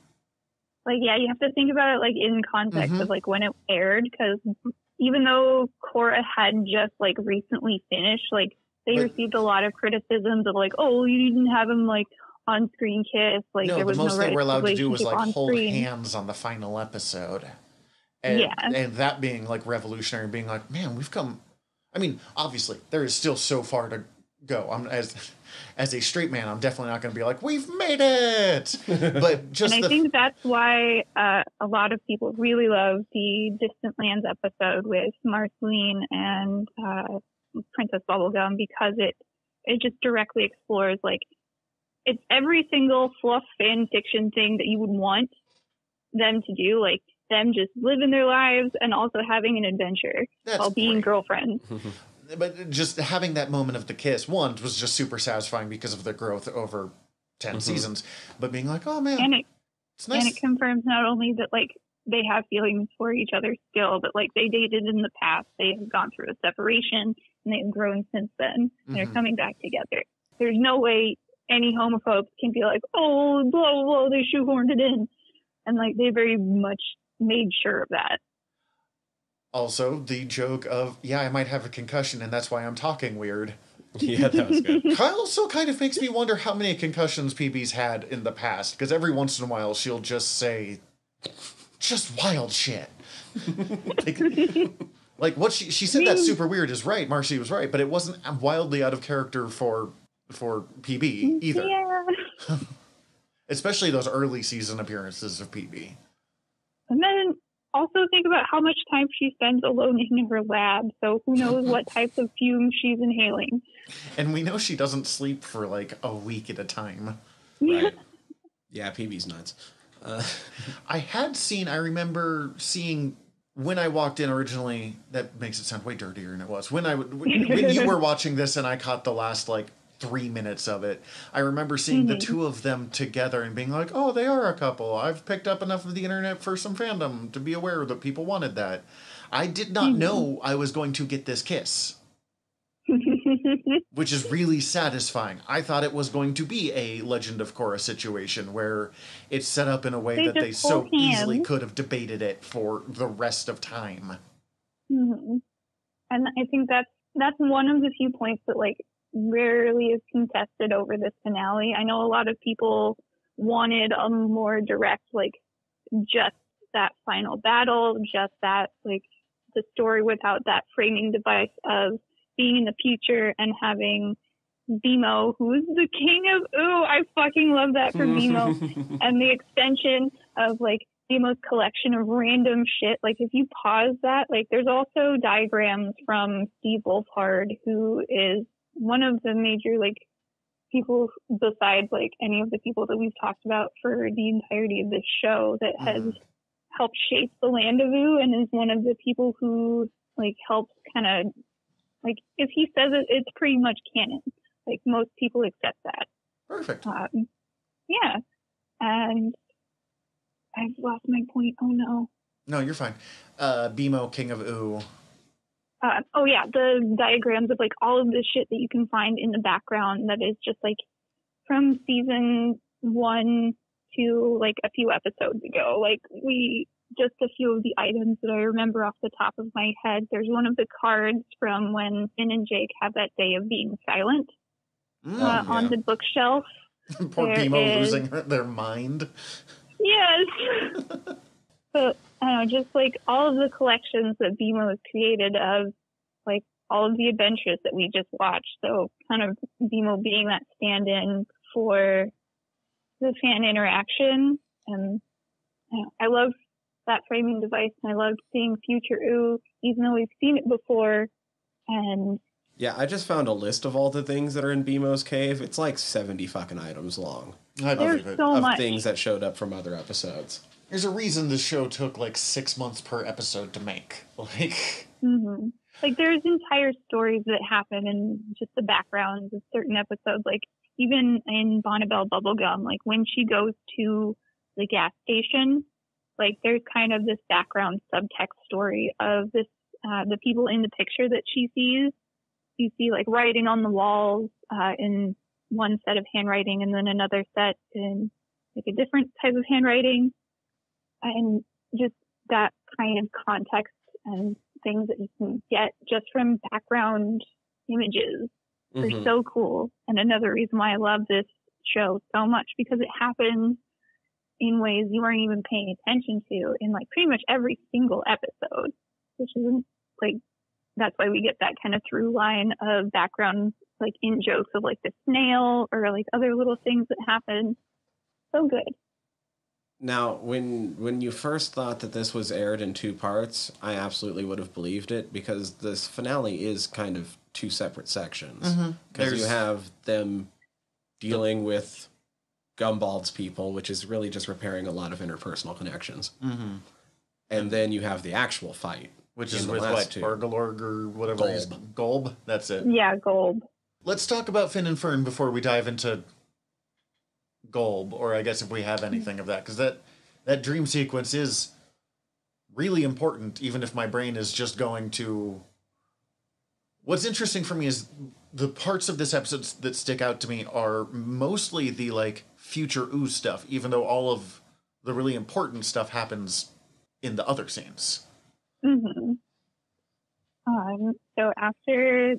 Like, yeah, you have to think about it, like, in context of, like, when it aired. Because even though Korra had just, like, recently finished, like, they received a lot of criticisms of, like, oh, you didn't have him, like, on-screen kiss, like there was the most no they were allowed to do was like hold screen. hands on the final episode, and that being like revolutionary, being like, man, we've come. I mean, obviously there is still so far to go. I'm as a straight man, I'm definitely not going to be like, we've made it. But just and I think that's why a lot of people really love the Distant Lands episode with Marceline and Princess Bubblegum, because it just directly explores like. It's every single fluff fan fiction thing that you would want them to do, like them just living their lives and also having an adventure while being girlfriends. But just having that moment of the kiss, one, was just super satisfying because of the growth over 10 seasons, but being like, oh man, it's nice. And it confirms not only that like they have feelings for each other still, but like they dated in the past, they have gone through a separation and they've grown since then, and they're coming back together. There's no way any homophobes can be like, oh, blah, blah, blah, they shoehorned it in. And, like, they very much made sure of that. Also, the joke of, yeah, I might have a concussion, and that's why I'm talking weird. Yeah, that was good. Also kind of makes me wonder how many concussions PB's had in the past, because every once in a while she'll just say, just wild shit. like what she said that's super weird is right, Marcy was right, but it wasn't wildly out of character for PB either. Yeah. Especially those early season appearances of PB. And then also think about how much time she spends alone in her lab, so who knows what types of fumes she's inhaling. And we know she doesn't sleep for like a week at a time. Right. Yeah, PB's nuts. I remember seeing when I walked in originally, that makes it sound way dirtier than it was. When you were watching this and I caught the last like 3 minutes of it, I remember seeing the two of them together and being like, oh, they are a couple. I've picked up enough of the internet for some fandom to be aware that people wanted that. I did not know I was going to get this kiss. Which is really satisfying. I thought it was going to be a Legend of Korra situation where it's set up in a way that they so easily could have debated it for the rest of time. And I think that's one of the few points that like rarely is contested over this finale. I know a lot of people wanted a more direct, like just that final battle, just that like the story without that framing device of being in the future and having Zemo, who's the king of ooh, I fucking love that for Zemo, and the extension of like Zemo's collection of random shit. Like if you pause that, like there's also diagrams from Steve Wolfhard, who is one of the major like people besides like any of the people that we've talked about for the entirety of this show that has helped shape the land of Ooh, and is one of the people who like helps kind of like if he says it, it's pretty much canon. Like most people accept that. Perfect. Yeah, and I've lost my point. Oh no. No, you're fine. Bimo, King of Ooh. The diagrams of like all of this shit that you can find in the background that is just like from season 1 to like a few episodes ago. Like just a few of the items that I remember off the top of my head. There's one of the cards from when Finn and Jake have that day of being silent on the bookshelf. Poor BMO losing their mind. Yes. But I don't know, just like all of the collections that BMO has created of like all of the adventures that we just watched. So kind of BMO being that stand-in for the fan interaction. And I love that framing device, and I loved seeing Future Ooh, even though we've seen it before. And yeah, I just found a list of all the things that are in BMO's cave. It's like 70 fucking items long. There's so much. Of things that showed up from other episodes. There's a reason the show took like 6 months per episode to make. Like, like there's entire stories that happen in just the backgrounds of certain episodes. Like even in Bonnabelle Bubblegum, like when she goes to the gas station, like there's kind of this background subtext story of this, the people in the picture that she sees. You see like writing on the walls in one set of handwriting, and then another set in like a different type of handwriting. And just that kind of context and things that you can get just from background images are so cool. And another reason why I love this show so much, because it happens in ways you weren't even paying attention to in like pretty much every single episode, which is like, that's why we get that kind of through line of background, like in jokes of like the snail or like other little things that happen. So good. Now, when you first thought that this was aired in 2 parts, I absolutely would have believed it, because this finale is kind of 2 separate sections. Because you have them dealing with Gumbald's people, which is really just repairing a lot of interpersonal connections. And then you have the actual fight. Which is with what, Bargalorg or whatever it is. Golb? That's it. Yeah, Golb. Let's talk about Finn and Fern before we dive into Golb, or I guess if we have anything of that, because that dream sequence is really important, even if my brain is just going to... What's interesting for me is the parts of this episode that stick out to me are mostly the, like, Future Ooh stuff, even though all of the really important stuff happens in the other scenes. So after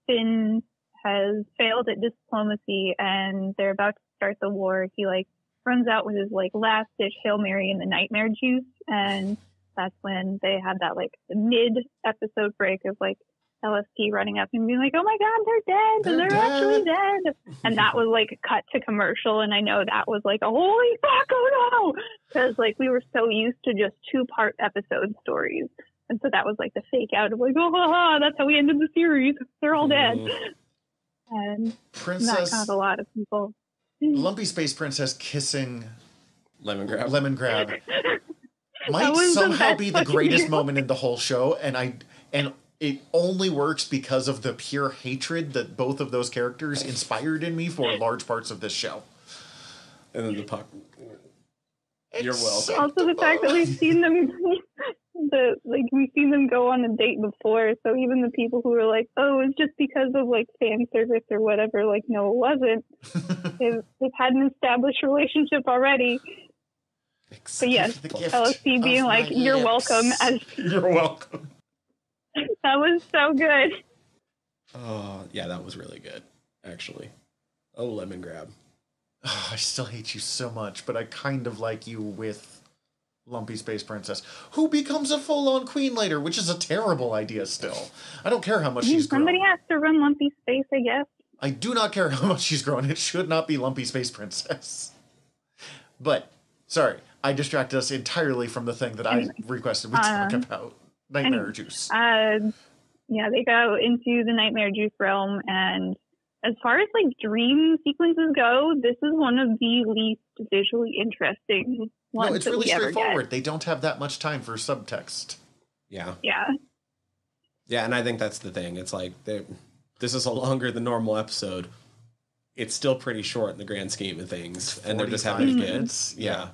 Finn has failed at diplomacy and they're about to start the war, he like runs out with his like last ditch Hail Mary and the nightmare juice, and that's when they had that like mid episode break of like LSP running up and being like, "Oh my God, they're dead! And they're actually dead!" And that was like cut to commercial, and I know that was like a holy fuck, oh no, because like we were so used to just 2-part episode stories, and so that was like the fake out of like, oh, that's how we ended the series. They're all dead. And Princess, that got a lot of people. Lumpy Space Princess kissing Lemon Grab might somehow be the greatest moment in the whole show, and it only works because of the pure hatred that both of those characters inspired in me for large parts of this show. And then the puck. You're welcome. Also, the fact that we've seen them, we've seen them go on a date before. So even the people who were like, "Oh, it's just because of like fan service or whatever," like, no, it wasn't. they've had an established relationship already. But yes, LSP being like, "You're welcome," as you're welcome. That was so good. Oh, yeah, that was really good, actually. Oh, Lemon Grab. Oh, I still hate you so much, but I kind of like you with Lumpy Space Princess, who becomes a full-on queen later, which is a terrible idea still. I don't care how much she's grown. Somebody has to run Lumpy Space, I guess. I do not care how much she's grown. It should not be Lumpy Space Princess. But, sorry, I distracted us entirely from the thing that I requested we talk about. Nightmare Juice. Yeah, they go into the Nightmare Juice realm, and as far as like dream sequences go, this is one of the least visually interesting ones. No, it's really straightforward. They don't have that much time for subtext. Yeah. Yeah. Yeah, and I think that's the thing. It's like this is a longer than normal episode. It's still pretty short in the grand scheme of things, and they're just having to get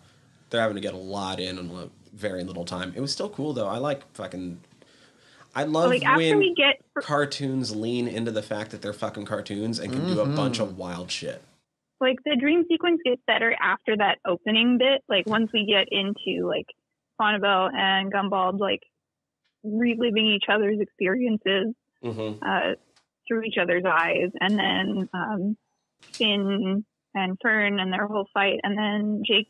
they're having to get a lot in very little time. It was still cool though. I love like after we get cartoons lean into the fact that they're fucking cartoons and can do a bunch of wild shit. Like, the dream sequence gets better after that opening bit. Like, once we get into, like, Bonnibel and Gumball, like, reliving each other's experiences through each other's eyes. And then Finn and Fern and their whole fight. And then Jake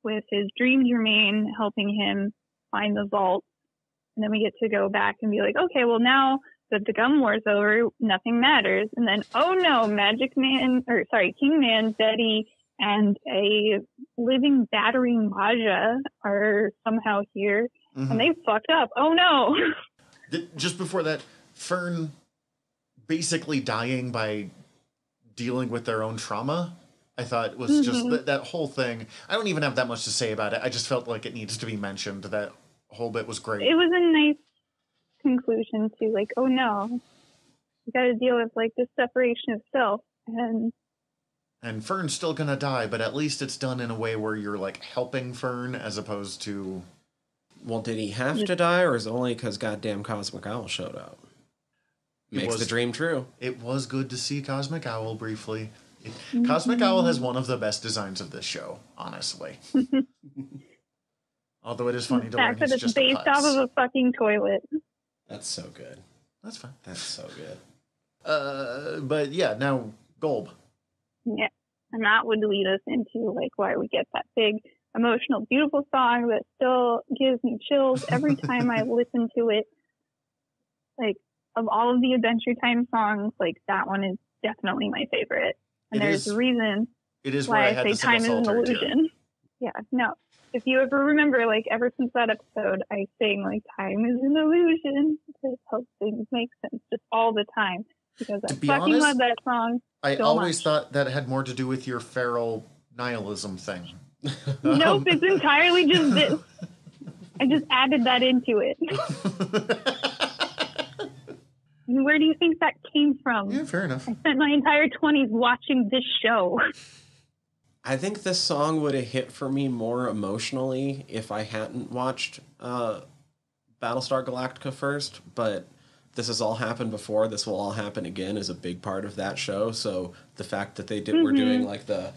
with his dream Germain helping him find the vault. And then we get to go back and be like, okay, well, now that the gum war's over, nothing matters. And then, oh no, King Man, Betty, and a living battering Maja are somehow here. And they fucked up. Oh no. Just before that, Fern basically dying by dealing with their own trauma, I thought was just that whole thing. I don't even have that much to say about it. I just felt like it needs to be mentioned. That whole bit was great. It was a nice conclusion to, like, oh no, you got to deal with, like, this separation of self, and Fern's still gonna die, but at least it's done in a way where you're, like, helping Fern as opposed to... Well, did he have to die, or is it only because goddamn Cosmic Owl showed up? Makes the dream true. It was good to see Cosmic Owl briefly. Cosmic Owl has one of the best designs of this show, honestly. Although it is funny to learn he's just based off of a fucking toilet. That's so good. That's fine. That's so good. But yeah, now Golb. Yeah, and that would lead us into, like, why we get that big, emotional, beautiful song that still gives me chills every time I listen to it. Like, of all of the Adventure Time songs, like, that one is definitely my favorite. And there's a reason why I say time is an illusion. Yeah, no. If you ever remember, like, ever since that episode, I sing, like, time is an illusion to help things make sense just all the time. Because I fucking love that song. I always thought that had more to do with your feral nihilism thing. Nope, it's entirely just this. I just added that into it. Where do you think that came from? Yeah, fair enough. I spent my entire 20s watching this show. I think this song would have hit for me more emotionally if I hadn't watched Battlestar Galactica first, but this has all happened before. This will all happen again is a big part of that show. So the fact that they were doing, like, the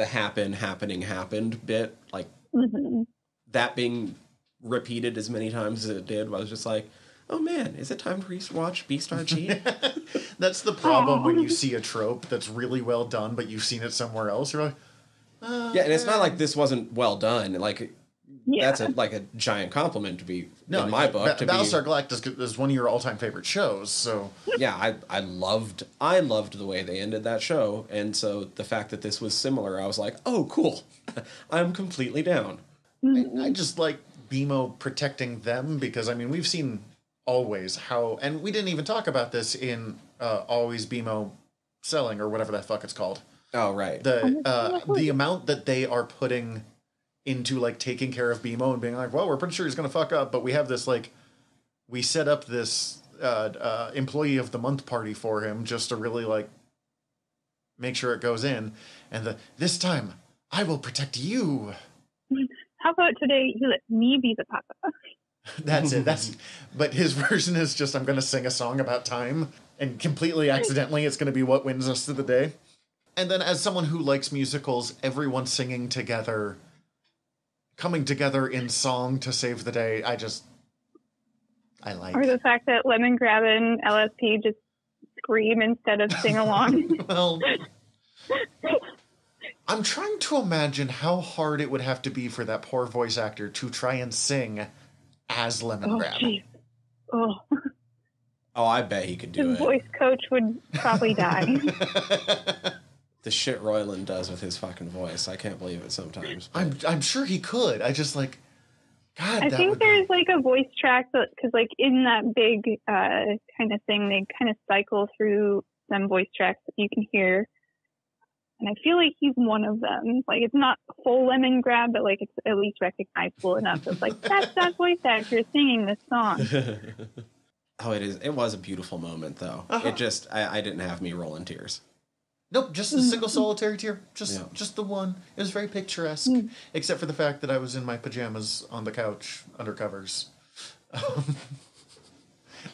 happened bit, like, that being repeated as many times as it did, I was just like, oh man, is it time to rewatch Beastar-G? That's the problem when you see a trope that's really well done, but you've seen it somewhere else. You're like, yeah, and it's not like this wasn't well done. Like, that's a giant compliment to be in my book. Battlestar Galactica is one of your all-time favorite shows. So yeah, I loved the way they ended that show, and so the fact that this was similar, I was like, oh, cool, I'm completely down. I just like BMO protecting them because, I mean, we've seen always how, and we didn't even talk about this in Always BMO Selling or whatever that fuck it's called. Oh, right. The amount that they are putting into, like, taking care of BMO and being like, well, we're pretty sure he's going to fuck up, but we have this, like, we set up this employee of the month party for him just to really, like, make sure it goes in. And this time, I will protect you. How about today you let me be the papa? That's it. But his version is just, I'm going to sing a song about time, and completely accidentally, it's going to be what wins us to the day. And then, as someone who likes musicals, everyone singing together, coming together in song to save the day, I like. Or the fact that Lemongrab and LSP just scream instead of sing along. Well, I'm trying to imagine how hard it would have to be for that poor voice actor to try and sing as Lemongrab. Oh, I bet he could do his voice coach would probably die. The shit Roiland does with his fucking voice, I can't believe it sometimes. I'm sure he could. I just, like, God. I think there's like a voice track because, like, in that big kind of thing, they kind of cycle through some voice tracks that you can hear. And I feel like he's one of them. Like, it's not full Lemongrab, but, like, it's at least recognizable enough. It's like, that's that voice actor singing this song. It was a beautiful moment, though. Uh-huh. It just, I didn't have me rolling tears. Nope, just a single solitary tear. Just the one. It was very picturesque, except for the fact that I was in my pajamas on the couch under covers.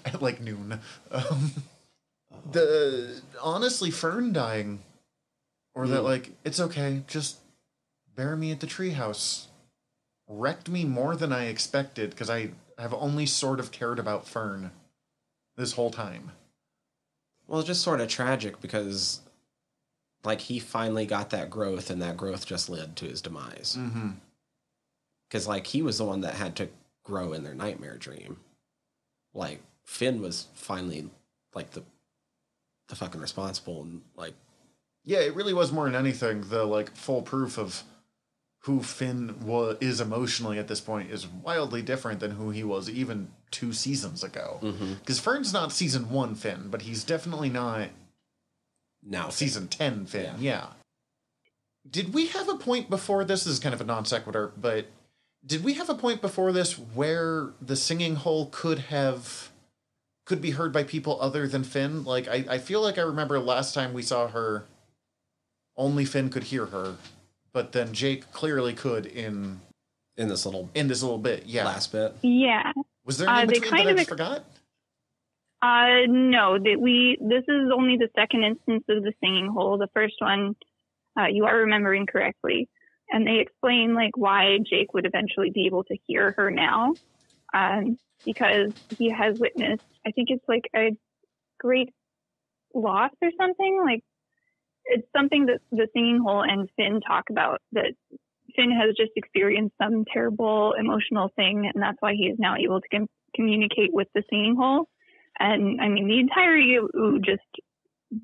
at like noon. Honestly, Fern dying, or that like it's okay, just bury me at the treehouse, wrecked me more than I expected because I have only sort of cared about Fern this whole time. Well, it's just sort of tragic because, like, he finally got that growth, and that growth just led to his demise. Because, like, he was the one that had to grow in their nightmare dream. Like, Finn was finally, like, the fucking responsible, and, like... Yeah, it really was more than anything the, like, full proof of who Finn is emotionally at this point is wildly different than who he was even 2 seasons ago. Because Fern's not season 1 Finn, but he's definitely not now season 10 Finn. Yeah. Did we have a point before this? This is kind of a non sequitur, but did we have a point before this where the singing hole could be heard by people other than Finn? Like, I feel like I remember last time we saw her, only Finn could hear her. But then Jake clearly could in this little bit, yeah. Last bit. Yeah. Was there any in between that I just forgot? No, this is only the second instance of the singing hole. The first one, you are remembering correctly. And they explain like why Jake would eventually be able to hear her now. Because he has witnessed, I think it's like a great loss or something, like it's something that the singing hole and Finn talk about, that Finn has just experienced some terrible emotional thing, and that's why he is now able to communicate with the singing hole. And I mean, the entirety of Ooh just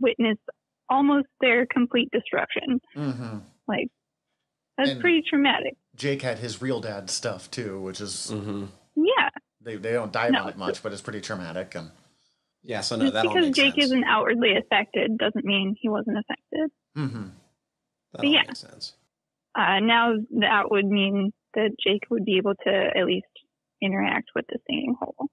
witnessed almost their complete destruction. Like, that's pretty traumatic. Jake had his real dad stuff too, which is yeah. They don't dive on it much, but it's pretty traumatic. And yeah, so no, that all makes sense. Because Jake isn't outwardly affected doesn't mean he wasn't affected. That all makes sense. Now that would mean that Jake would be able to at least interact with the singing hole.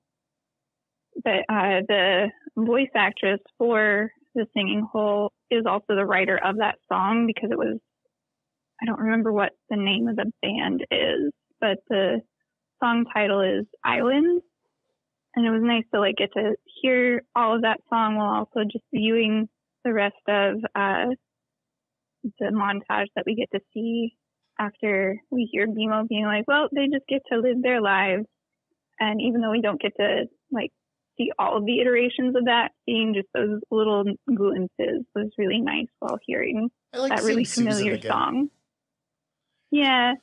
But the voice actress for the singing hole is also the writer of that song, because it was, I don't remember what the name of the band is, but the song title is Islands. And it was nice to like get to hear all of that song while also just viewing the rest of the montage that we get to see after we hear BMO being like, well, they just get to live their lives. And even though we don't get to like see all of the iterations of that, seeing just those little glimpses was really nice while hearing that really familiar song. Yeah.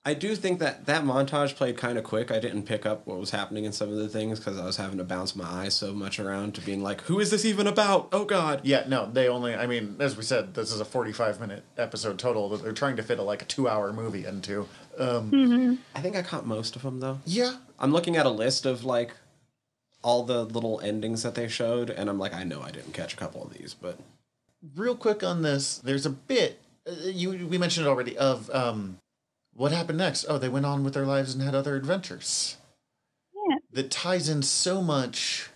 I do think that montage played kind of quick. I didn't pick up what was happening in some of the things because I was having to bounce my eyes so much around to being like, who is this even about? Oh, God. Yeah, no, I mean, as we said, this is a 45-minute episode total that they're trying to fit a 2-hour movie into. I think I caught most of them, though. Yeah. I'm looking at a list of, like, all the little endings that they showed, and I'm like, I know I didn't catch a couple of these, but... Real quick on this, there's a bit, we mentioned it already, of... what happened next? Oh, they went on with their lives and had other adventures. Yeah. That ties in so much.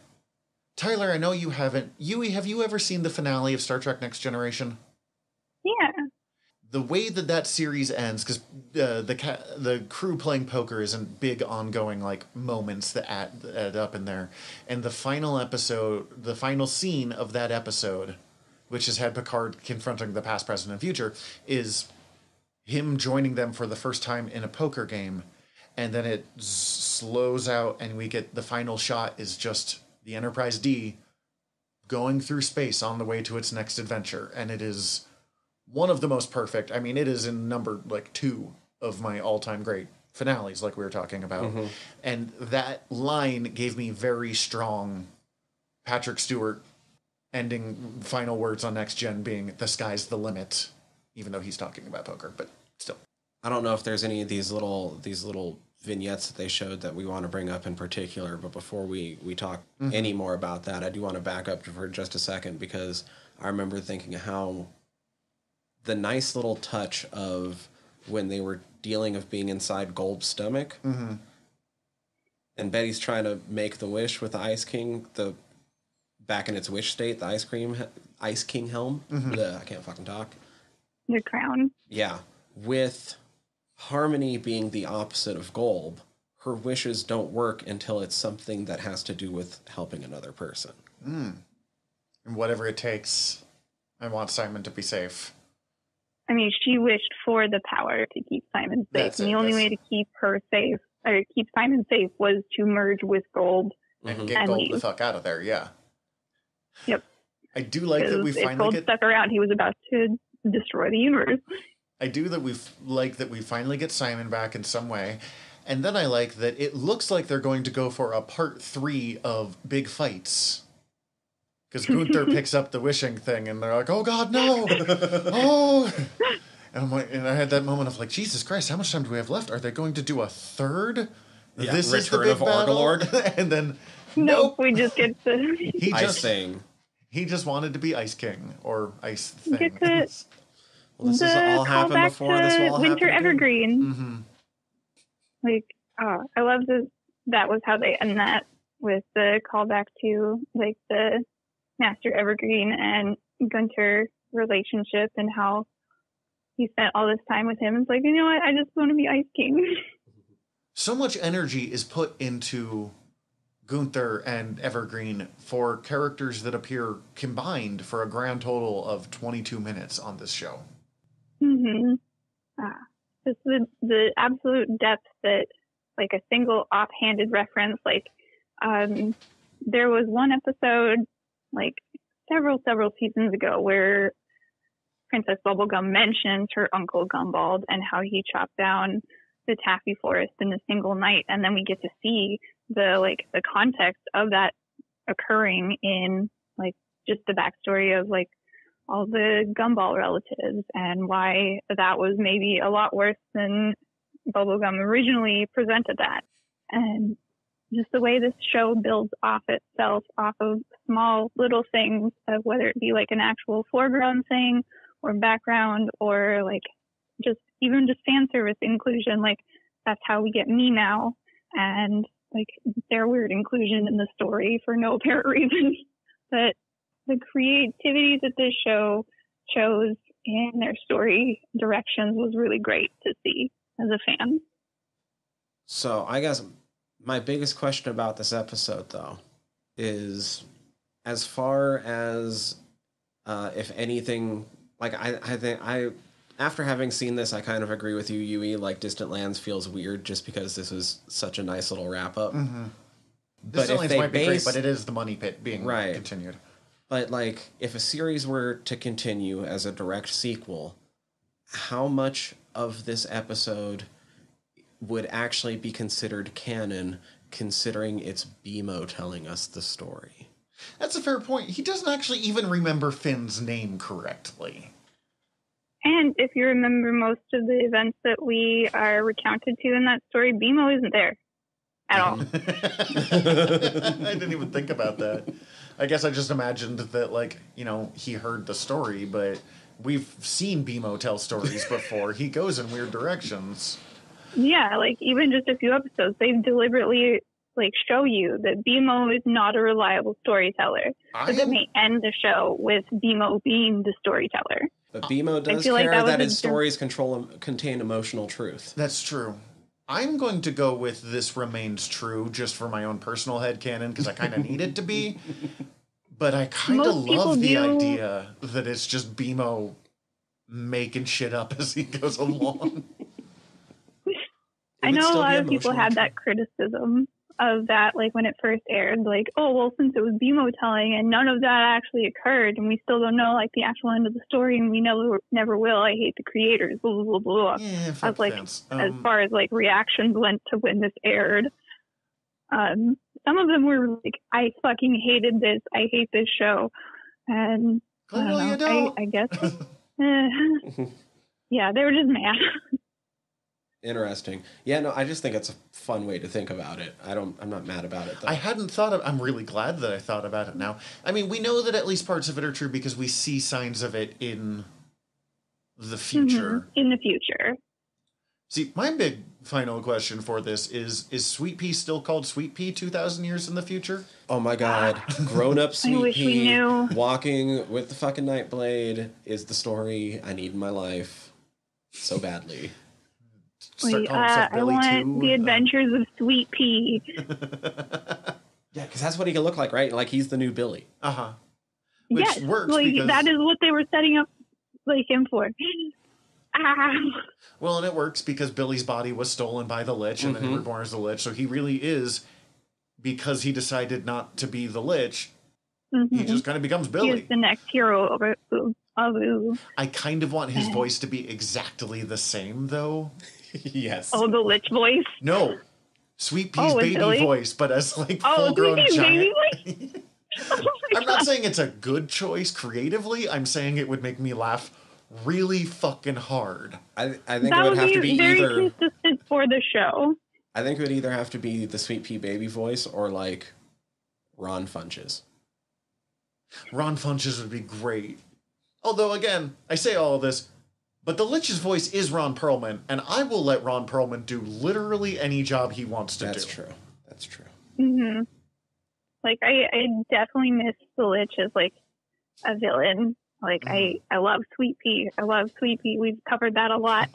Tyler, I know you haven't. Yui, have you ever seen the finale of Star Trek Next Generation? Yeah. The way that series ends, because the crew playing poker isn't big ongoing moments that add up in there. And the final episode, the final scene of that episode, which has had Picard confronting the past, present, and future, is... him joining them for the first time in a poker game, and then it slows out and we get the final shot is just the Enterprise D going through space on the way to its next adventure. And it is one of the most perfect. I mean, it is in number 2 of my all-time great finales, like we were talking about. And that line gave me very strong Patrick Stewart ending final words on Next Gen being the sky's the limit. Even though he's talking about poker, but still. I don't know if there's any of these little vignettes that they showed that we want to bring up in particular, but before we talk any more about that, I do want to back up for just a second, because I remember thinking how the nice little touch of when they were dealing of being inside Golb's stomach, and Betty's trying to make the wish with the Ice King, back in its wish state, the Ice King helm. I can't fucking talk. The crown. Yeah. With Harmony being the opposite of Golb, her wishes don't work until it's something that has to do with helping another person. And whatever it takes, I want Simon to be safe. I mean, she wished for the power to keep Simon safe. And the only way to keep her safe, or keep Simon safe, was to merge with Gold. And get Gold the fuck out of there, yeah. Yep. I do like that we finally if Gold stuck around, he was about to destroy the universe. I do that we finally get Simon back in some way. And then I like that it looks like they're going to go for a part 3 of big fights. Because Gunther picks up the wishing thing, and they're like, "Oh God, no! Oh!" And I'm like, and I had that moment of like, Jesus Christ, how much time do we have left? Are they going to do a third? Yeah, this is the big of battle, and then nope, we just get the Ice Thing. He just wanted to be Ice King or Ice Thing. Get the, well, this has all happened before. This will all Winter happen Evergreen. Mm-hmm. Like, I love that was how they end that, with the callback to like the Master Evergreen and Gunther relationship, and how he spent all this time with him. It's like, you know what? I just want to be Ice King. So much energy is put into Gunther and Evergreen for characters that appear combined for a grand total of 22 minutes on this show. Mm-hmm. Just the absolute depth that, like, a single offhanded reference, like, there was one episode, like, several seasons ago, where Princess Bubblegum mentions her uncle Gumbald and how he chopped down the taffy forest in a single night, and then we get to see the context of that occurring in, like, just the backstory of, like, all the Gumball relatives, and why that was maybe a lot worse than Bubblegum originally presented that. And just the way this show builds off itself, off of small little things, of whether it be like an actual foreground thing or background, or like just even just fan service inclusion. Like, that's how we get me now, and like their weird inclusion in the story for no apparent reason. But the creativity that this show chose in their story directions was really great to see as a fan. So I guess my biggest question about this episode, though, is as far as if anything, like I think after having seen this, I kind of agree with you, Yui. Like, Distant Lands feels weird just because this was such a nice little wrap up. Mm-hmm. But Distant Lands might be great, but it is the money pit being continued. But, like, if a series were to continue as a direct sequel, how much of this episode would actually be considered canon, considering it's BMO telling us the story? That's a fair point. He doesn't actually even remember Finn's name correctly. And if you remember most of the events that we are recounted to in that story, BMO isn't there at all. I didn't even think about that. I guess I just imagined that, like, you know, he heard the story, but we've seen BMO tell stories before. He goes in weird directions. Yeah, like, even just a few episodes, they deliberately, like, show you that BMO is not a reliable storyteller. But they may end the show with BMO being the storyteller. But BMO does care that his stories contain emotional truth. That's true. I'm going to go with this remains true just for my own personal headcanon, because I kind of need it to be. But I kind of love the idea that it's just BMO making shit up as he goes along. I know a lot of people had that criticism of that, like, when it first aired, like, oh, well, since it was BMO telling and none of that actually occurred, and we still don't know, like, the actual end of the story, and we never will, I hate the creators, blah, blah, blah, blah. Yeah, I was like, as far as, like, reactions went to when this aired, some of them were like, I fucking hated this, I hate this show, and clearly you don't. I guess, yeah, they were just mad. Interesting. Yeah, no, I just think it's a fun way to think about it. I'm not mad about it, though. I hadn't thought of... I'm really glad that I thought about it now. I mean, we know that at least parts of it are true because we see signs of it in the future. Mm-hmm. In the future. See, my big final question for this is Sweet Pea still called Sweet Pea 2,000 years in the future? Oh my god. Grown-up Sweet Pea we walking with the fucking Nightblade is the story I need in my life so badly. start calling himself Billy too. I want the adventures of Sweet Pea. Yeah, because that's what he can look like, right? Like he's the new Billy. Which yes, works like because that is what they were setting up like him for. Well, and it works because Billy's body was stolen by the Lich, and then he was reborn as the Lich. So he really is, because he decided not to be the Lich. He just kind of becomes Billy. He's the next hero of Avu. I kind of want his voice to be exactly the same, though. Yes. Oh, the Lich voice? No. Sweet Pea's baby Billy? voice, but as like full-grown giant. Baby voice? I'm not saying it's a good choice creatively. I'm saying it would make me laugh really fucking hard. I think it would have to be very either consistent for the show. I think it would either have to be the Sweet Pea baby voice or like Ron Funches. Ron Funches would be great. Although, again, I say all of this, but the Lich's voice is Ron Perlman, and I will let Ron Perlman do literally any job he wants to do. That's true. That's true. Mm-hmm. Like, I definitely miss the Lich as, like, a villain. Like, I love Sweet Pea. I love Sweet Pea. We've covered that a lot.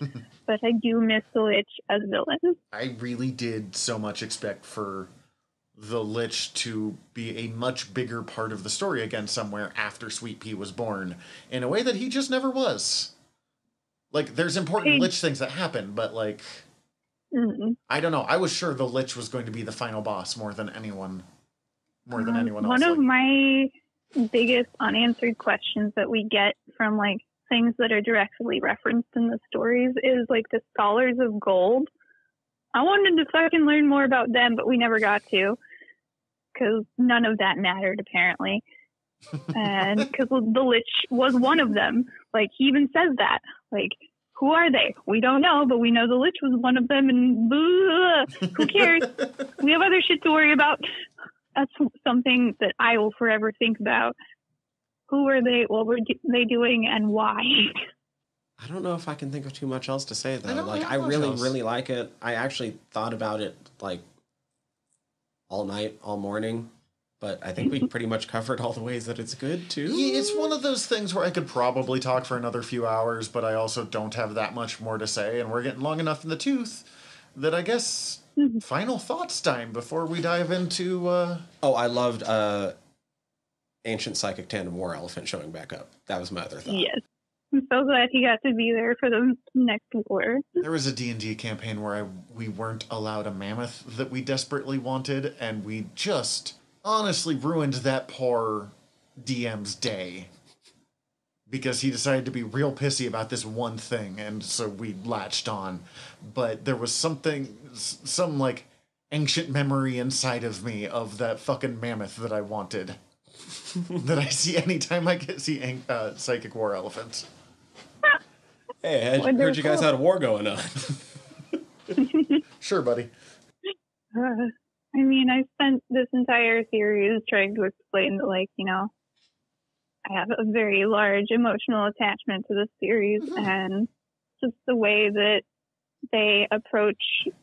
But I do miss the Lich as a villain. I really did so much expect for the Lich to be a much bigger part of the story again somewhere after Sweet Pea was born, in a way that he just never was. Like, there's important Lich things that happen, but, like, I don't know. I was sure the Lich was going to be the final boss more than anyone else. One of my biggest unanswered questions that we get from, like, things that are directly referenced in the stories is, like, the Scholars of Gold. I wanted to fucking learn more about them, but we never got to, because none of that mattered, apparently. And because the Lich was one of them. Like, he even says that. Like, who are they? We don't know, but we know the Lich was one of them, and blah, who cares? We have other shit to worry about. That's something that I will forever think about. Who are they? What were they doing, and why? I don't know if I can think of too much else to say, though. I really really like it. I actually thought about it, like, all night, all morning. But I think we pretty much covered all the ways that it's good, too. Yeah, it's one of those things where I could probably talk for another few hours, but I also don't have that much more to say, and we're getting long enough in the tooth that I guess final thoughts time before we dive into... Oh, I loved Ancient Psychic Tandem War Elephant showing back up. That was my other thought. Yes. I'm so glad he got to be there for the next war. There was a D&D campaign where we weren't allowed a mammoth that we desperately wanted, and we just honestly ruined that poor DM's day. Because he decided to be real pissy about this one thing, and so we latched on. But there was some like ancient memory inside of me of that fucking mammoth that I wanted. That I see anytime I see Psychic War Elephants. Hey, I heard you guys had a war going on. Sure, buddy. I mean, I spent this entire series trying to explain that, like, you know, I have a very large emotional attachment to this series, and just the way that they approach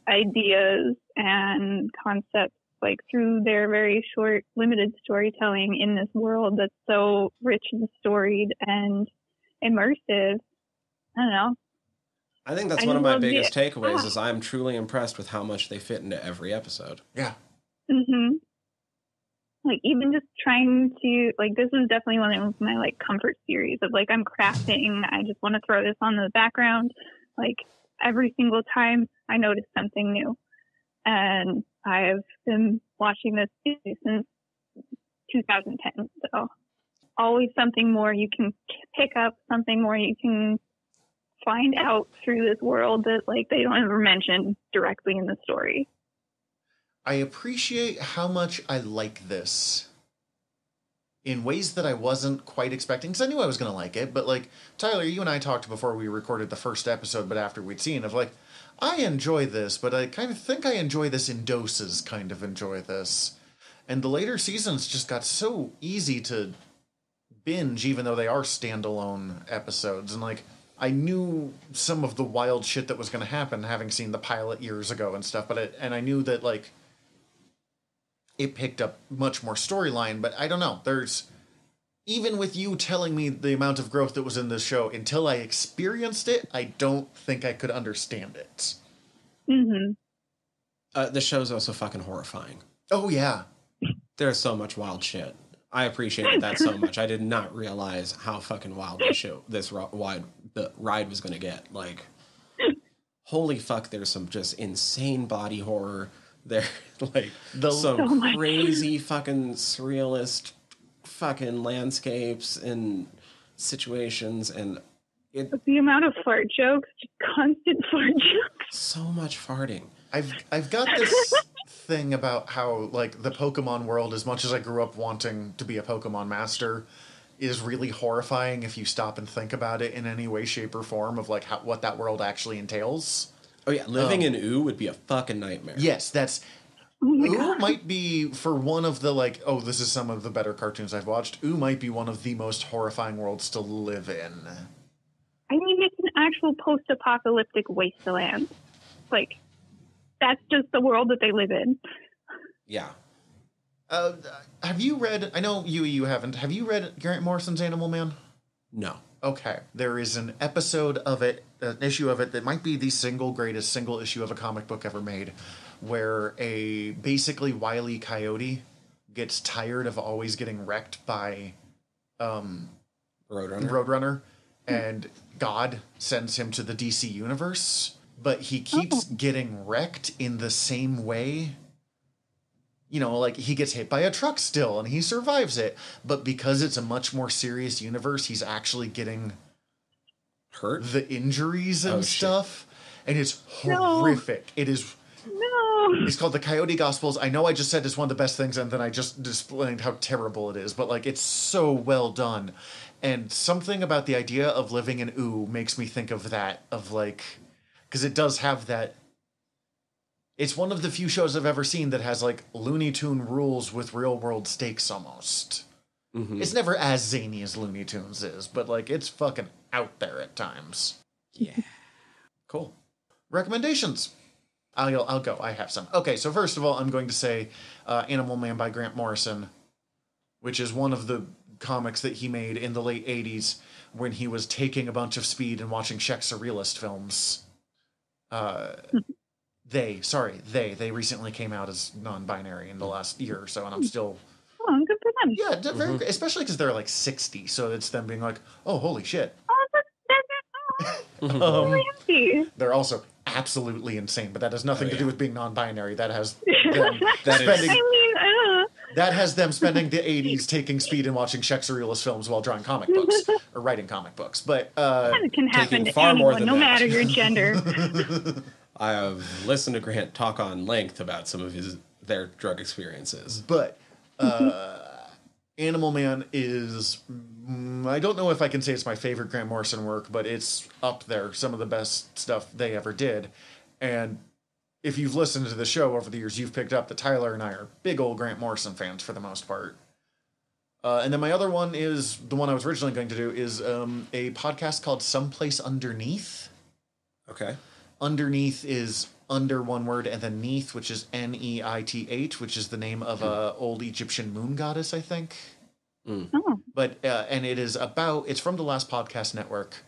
ideas and concepts, like, through their very short, limited storytelling in this world that's so rich and storied and immersive. I don't know. I think that's one of my biggest takeaways is I'm truly impressed with how much they fit into every episode. Yeah. Mm-hmm. Like, even just trying to, like, this is definitely one of my, like, comfort series of, like, I'm crafting. I just want to throw this on the background. Like, every single time I notice something new. And I've been watching this series since 2010. So always something more you can pick up, something more you can find out through this world that, like, they don't ever mention directly in the story. I appreciate how much I like this in ways that I wasn't quite expecting, because I knew I was going to like it, but, like, Tyler, you and I talked before we recorded the first episode, but after we'd seen, of, like, I enjoy this, but I kind of think I enjoy this in doses, kind of enjoy this. And the later seasons just got so easy to binge, even though they are standalone episodes, and, like, I knew some of the wild shit that was going to happen, having seen the pilot years ago and stuff, and I knew that, like, it picked up much more storyline, but I don't know. Even with you telling me the amount of growth that was in this show, until I experienced it, I don't think I could understand it. Mm-hmm. The show's also fucking horrifying. Oh, yeah. There's so much wild shit. I appreciated that so much. I did not realize how fucking wild the ride was going to get. Like, holy fuck, there's some just insane body horror. There, like, some crazy fucking surrealist fucking landscapes and situations, and the amount of fart jokes, constant fart jokes. So much farting. I've got this thing about how, like, the Pokemon world, as much as I grew up wanting to be a Pokemon master, is really horrifying if you stop and think about it in any way, shape, or form of, like, what that world actually entails. Oh, yeah. Living in Ooh would be a fucking nightmare. Yes, that's... Ooh might be, for one of the, like, this is some of the better cartoons I've watched, Ooh might be one of the most horrifying worlds to live in. I mean, it's an actual post-apocalyptic wasteland. Like, that's just the world that they live in. Yeah. Have you read, I know you haven't, have you read Grant Morrison's Animal Man? No. Okay. There is an episode of it, an issue of it, that might be the greatest single issue of a comic book ever made, where a basically Wile E. Coyote gets tired of always getting wrecked by Roadrunner, and God sends him to the DC universe, but he keeps getting wrecked in the same way. You know, like, he gets hit by a truck still, and he survives it. But because it's a much more serious universe, he's actually getting hurt, the injuries and stuff. Shit. And it's horrific. No. It is... No. It's called The Coyote Gospels. I know I just said it's one of the best things, and then I just explained how terrible it is. But, like, it's so well done. And something about the idea of living in Ooh makes me think of that, of, like... Because it does have that... It's one of the few shows I've ever seen that has, like, Looney Tune rules with real-world stakes, almost. Mm-hmm. It's never as zany as Looney Tunes is, but, like, it's fucking out there at times. Yeah. Cool. Recommendations. I'll go. I have some. Okay, so first of all, I'm going to say Animal Man by Grant Morrison, which is one of the comics that he made in the late 80s when he was taking a bunch of speed and watching Czech surrealist films. They recently came out as non-binary in the last year or so, and I'm still... Oh, good for them. Yeah, very, especially because they're like 60, so it's them being like, oh, holy shit. Really happy. They're also absolutely insane, but that has nothing to do with being non-binary. That has them that has them spending the 80s taking speed and watching Czech surrealist films while drawing comic books, or writing comic books. But it can happen to anyone, no matter your gender. I have listened to Grant talk on length about some of their drug experiences. But Animal Man is, I don't know if I can say it's my favorite Grant Morrison work, but it's up there, some of the best stuff they ever did. And if you've listened to the show over the years, you've picked up that Tyler and I are big old Grant Morrison fans for the most part. And then my other one is, the one I was originally going to do, is a podcast called Someplace Underneath. Okay. Underneath is under one word, and then Neith, which is Neith, which is the name of a old Egyptian moon goddess, I think. Oh. But and it's from the Last Podcast Network,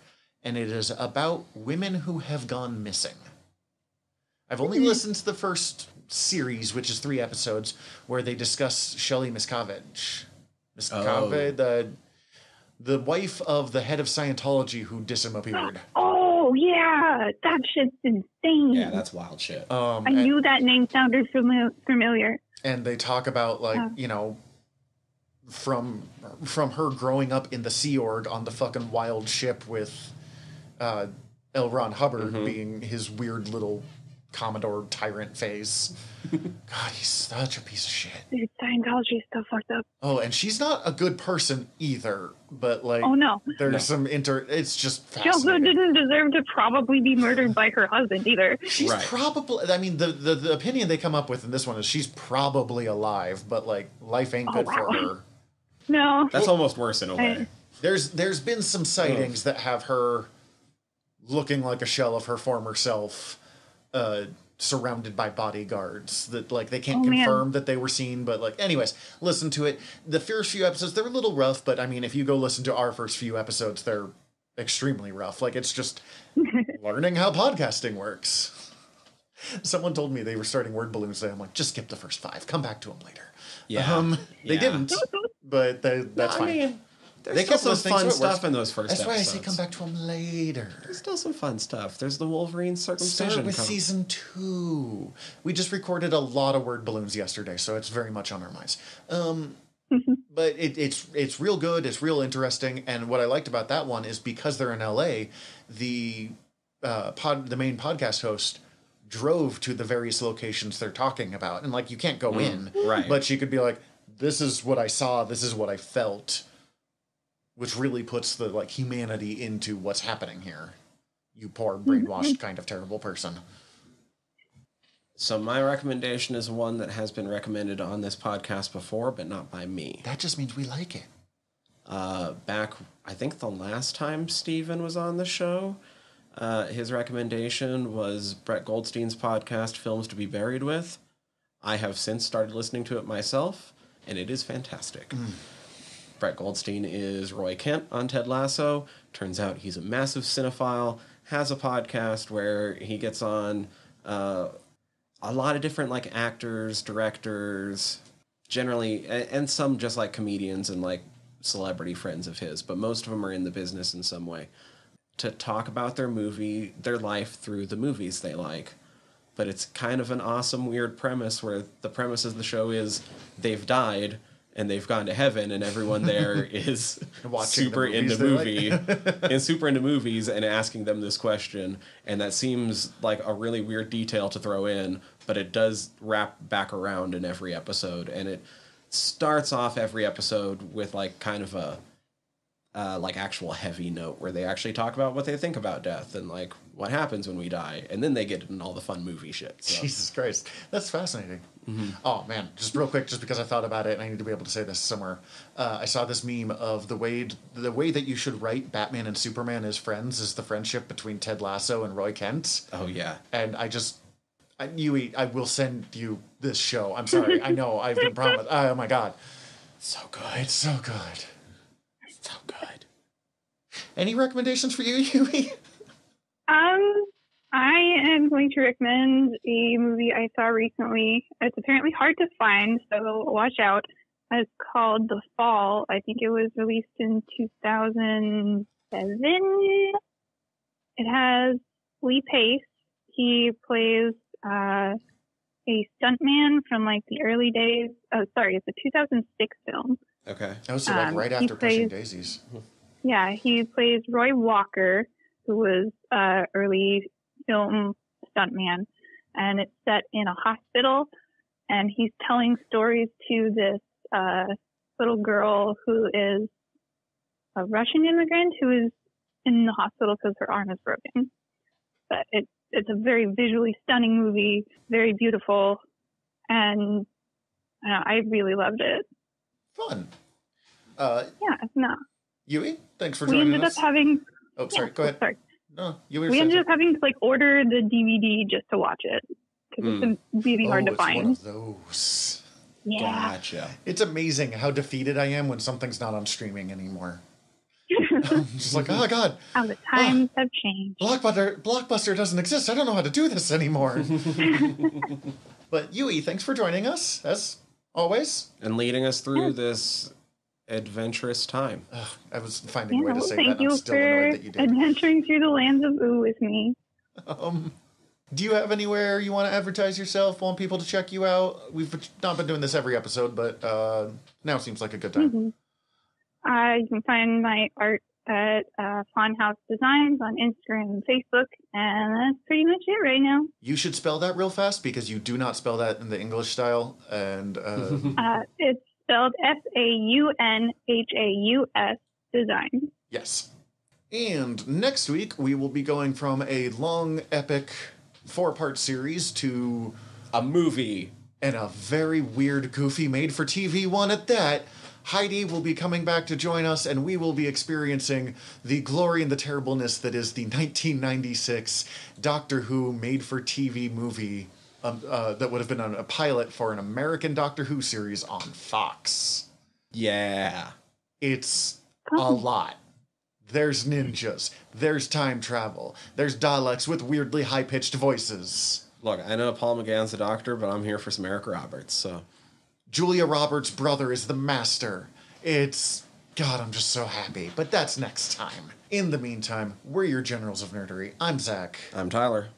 and it is about women who have gone missing. I've only listened to the first series, which is 3 episodes, where they discuss Shelley Miscavige. The wife of the head of Scientology who disappeared. Oh, yeah. That shit's insane. Yeah, that's wild shit. I knew that name sounded familiar. And they talk about, like, you know, from her growing up in the Sea Org on the fucking wild ship with L. Ron Hubbard being his weird little Commodore tyrant phase. God, he's such a piece of shit. Dude, Scientology is so fucked up. Oh, and she's not a good person either, but, like... Oh, no. There's some it's just fascinating. She also didn't deserve to probably be murdered by her husband either. She's probably... I mean, the opinion they come up with in this one is she's probably alive, but, like, life ain't good for her. No. That's almost worse in a way. There's been some sightings that have her looking like a shell of her former self, surrounded by bodyguards that, like, they can't confirm that they were seen, but, like, anyways, listen to it. The first few episodes, they're a little rough, but I mean, if you go listen to our first few episodes, they're extremely rough. Like, it's just learning how podcasting works. Someone told me they were starting word balloons today. I'm like, just skip the first 5. Come back to them later. Yeah. They didn't, but that's fine. I mean, there's still some fun stuff in those first episodes. That's why I say come back to them later. There's still some fun stuff. There's the Wolverine circumcision. Start with season 2. We just recorded a lot of word balloons yesterday, so it's very much on our minds. But it's real good. It's real interesting. And what I liked about that one is because they're in LA, the main podcast host drove to the various locations they're talking about. And like, you can't go in, right? But she could be like, this is what I saw. This is what I felt, which really puts the like humanity into what's happening here. You poor brainwashed kind of terrible person. So my recommendation is one that has been recommended on this podcast before, but not by me. That just means we like it. Back, I think the last time Steven was on the show, his recommendation was Brett Goldstein's podcast, Films to be Buried With. I have since started listening to it myself, and it is fantastic. Brett Goldstein is Roy Kent on Ted Lasso. Turns out he's a massive cinephile, has a podcast where he gets on a lot of different like actors, directors, generally, and some just like comedians and like celebrity friends of his, but most of them are in the business in some way, to talk about their life through the movies they like. But it's kind of an awesome, weird premise where the premise of the show is they've died and they've gone to heaven, and everyone there is super into movies and asking them this question. And that seems like a really weird detail to throw in, but it does wrap back around in every episode. And it starts off every episode with like kind of a like actual heavy note where they actually talk about what they think about death and like what happens when we die, and then they get in all the fun movie shit. So. Jesus Christ, that's fascinating. Oh man, just real quick, just because I thought about it and I need to be able to say this somewhere. I saw this meme of the way that you should write Batman and Superman as friends is the friendship between Ted Lasso and Roy Kent. Oh yeah, and I will send you this show. I'm sorry, I know I've been promised. Oh my god, so good, it's so good. So good. Any recommendations for you, Yui? I am going to recommend a movie I saw recently. It's apparently hard to find, so watch out. It's called The Fall. I think it was released in 2007. It has Lee Pace. He plays a stuntman from like the early days. Oh, sorry, it's a 2006 film. Okay. That was like right after Pushing Daisies. Yeah, he plays Roy Walker, who was early film stuntman, and it's set in a hospital, and he's telling stories to this little girl who is a Russian immigrant who is in the hospital because her arm is broken. But it's a very visually stunning movie, very beautiful, and I really loved it. Fun. Yui, thanks for joining us. We ended up having... Oh, sorry, go ahead. Sorry. No, we ended up having to order the DVD just to watch it because it's been really hard to find. One of those. Yeah. Gotcha. It's amazing how defeated I am when something's not on streaming anymore. I'm just like, oh god. How the times have changed. Blockbuster doesn't exist. I don't know how to do this anymore. But Yui, thanks for joining us, as always. And leading us through this adventurous time. I was finding a way to say that. Thank you I'm still annoyed that you did. Adventuring through the lands of Ooh with me. Do you have anywhere you want to advertise yourself? Want people to check you out? We've not been doing this every episode, but now seems like a good time. You can find my art at Fawn House Designs on Instagram and Facebook, and that's pretty much it right now. You should spell that real fast because you do not spell that in the English style, and it's spelled FAUNHAUS Design. Yes. And next week we will be going from a long, epic 4-part series to a movie, and a very weird, goofy, made-for-TV one at that. Heidi will be coming back to join us, and we will be experiencing the glory and the terribleness that is the 1996 Doctor Who made-for-TV movie that would have been a pilot for an American Doctor Who series on Fox. Yeah. It's a lot. There's ninjas. There's time travel. There's Daleks with weirdly high-pitched voices. Look, I know Paul McGann's a doctor, but I'm here for some Eric Roberts, so... Julia Roberts' brother is the master. It's... God, I'm just so happy. But that's next time. In the meantime, we're your Generals of Nerdery. I'm Zach. I'm Tyler.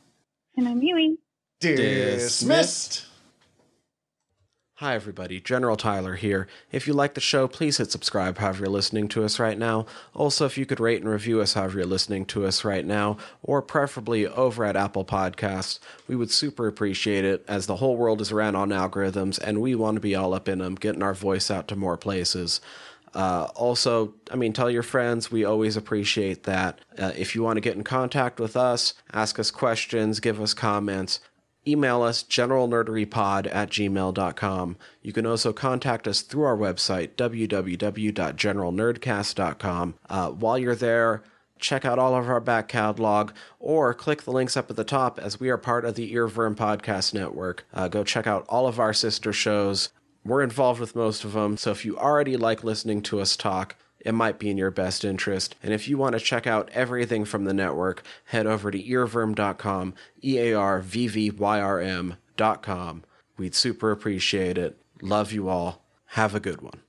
And I'm Yui. Dismissed. Hi, everybody. General Tyler here. If you like the show, please hit subscribe however you're listening to us right now. Also, if you could rate and review us however you're listening to us right now, or preferably over at Apple Podcasts, we would super appreciate it, as the whole world is around on algorithms, and we want to be all up in them, getting our voice out to more places. Also, tell your friends. We always appreciate that. If you want to get in contact with us, ask us questions, give us comments, email us generalnerderypod@gmail.com. You can also contact us through our website, www.generalnerdcast.com. While you're there, check out all of our back catalog, or click the links up at the top, as we are part of the Earworm Podcast Network. Go check out all of our sister shows. We're involved with most of them, so if you already like listening to us talk, it might be in your best interest. And if you want to check out everything from the network, head over to earworm.com, EARVVYRM.com. We'd super appreciate it. Love you all. Have a good one.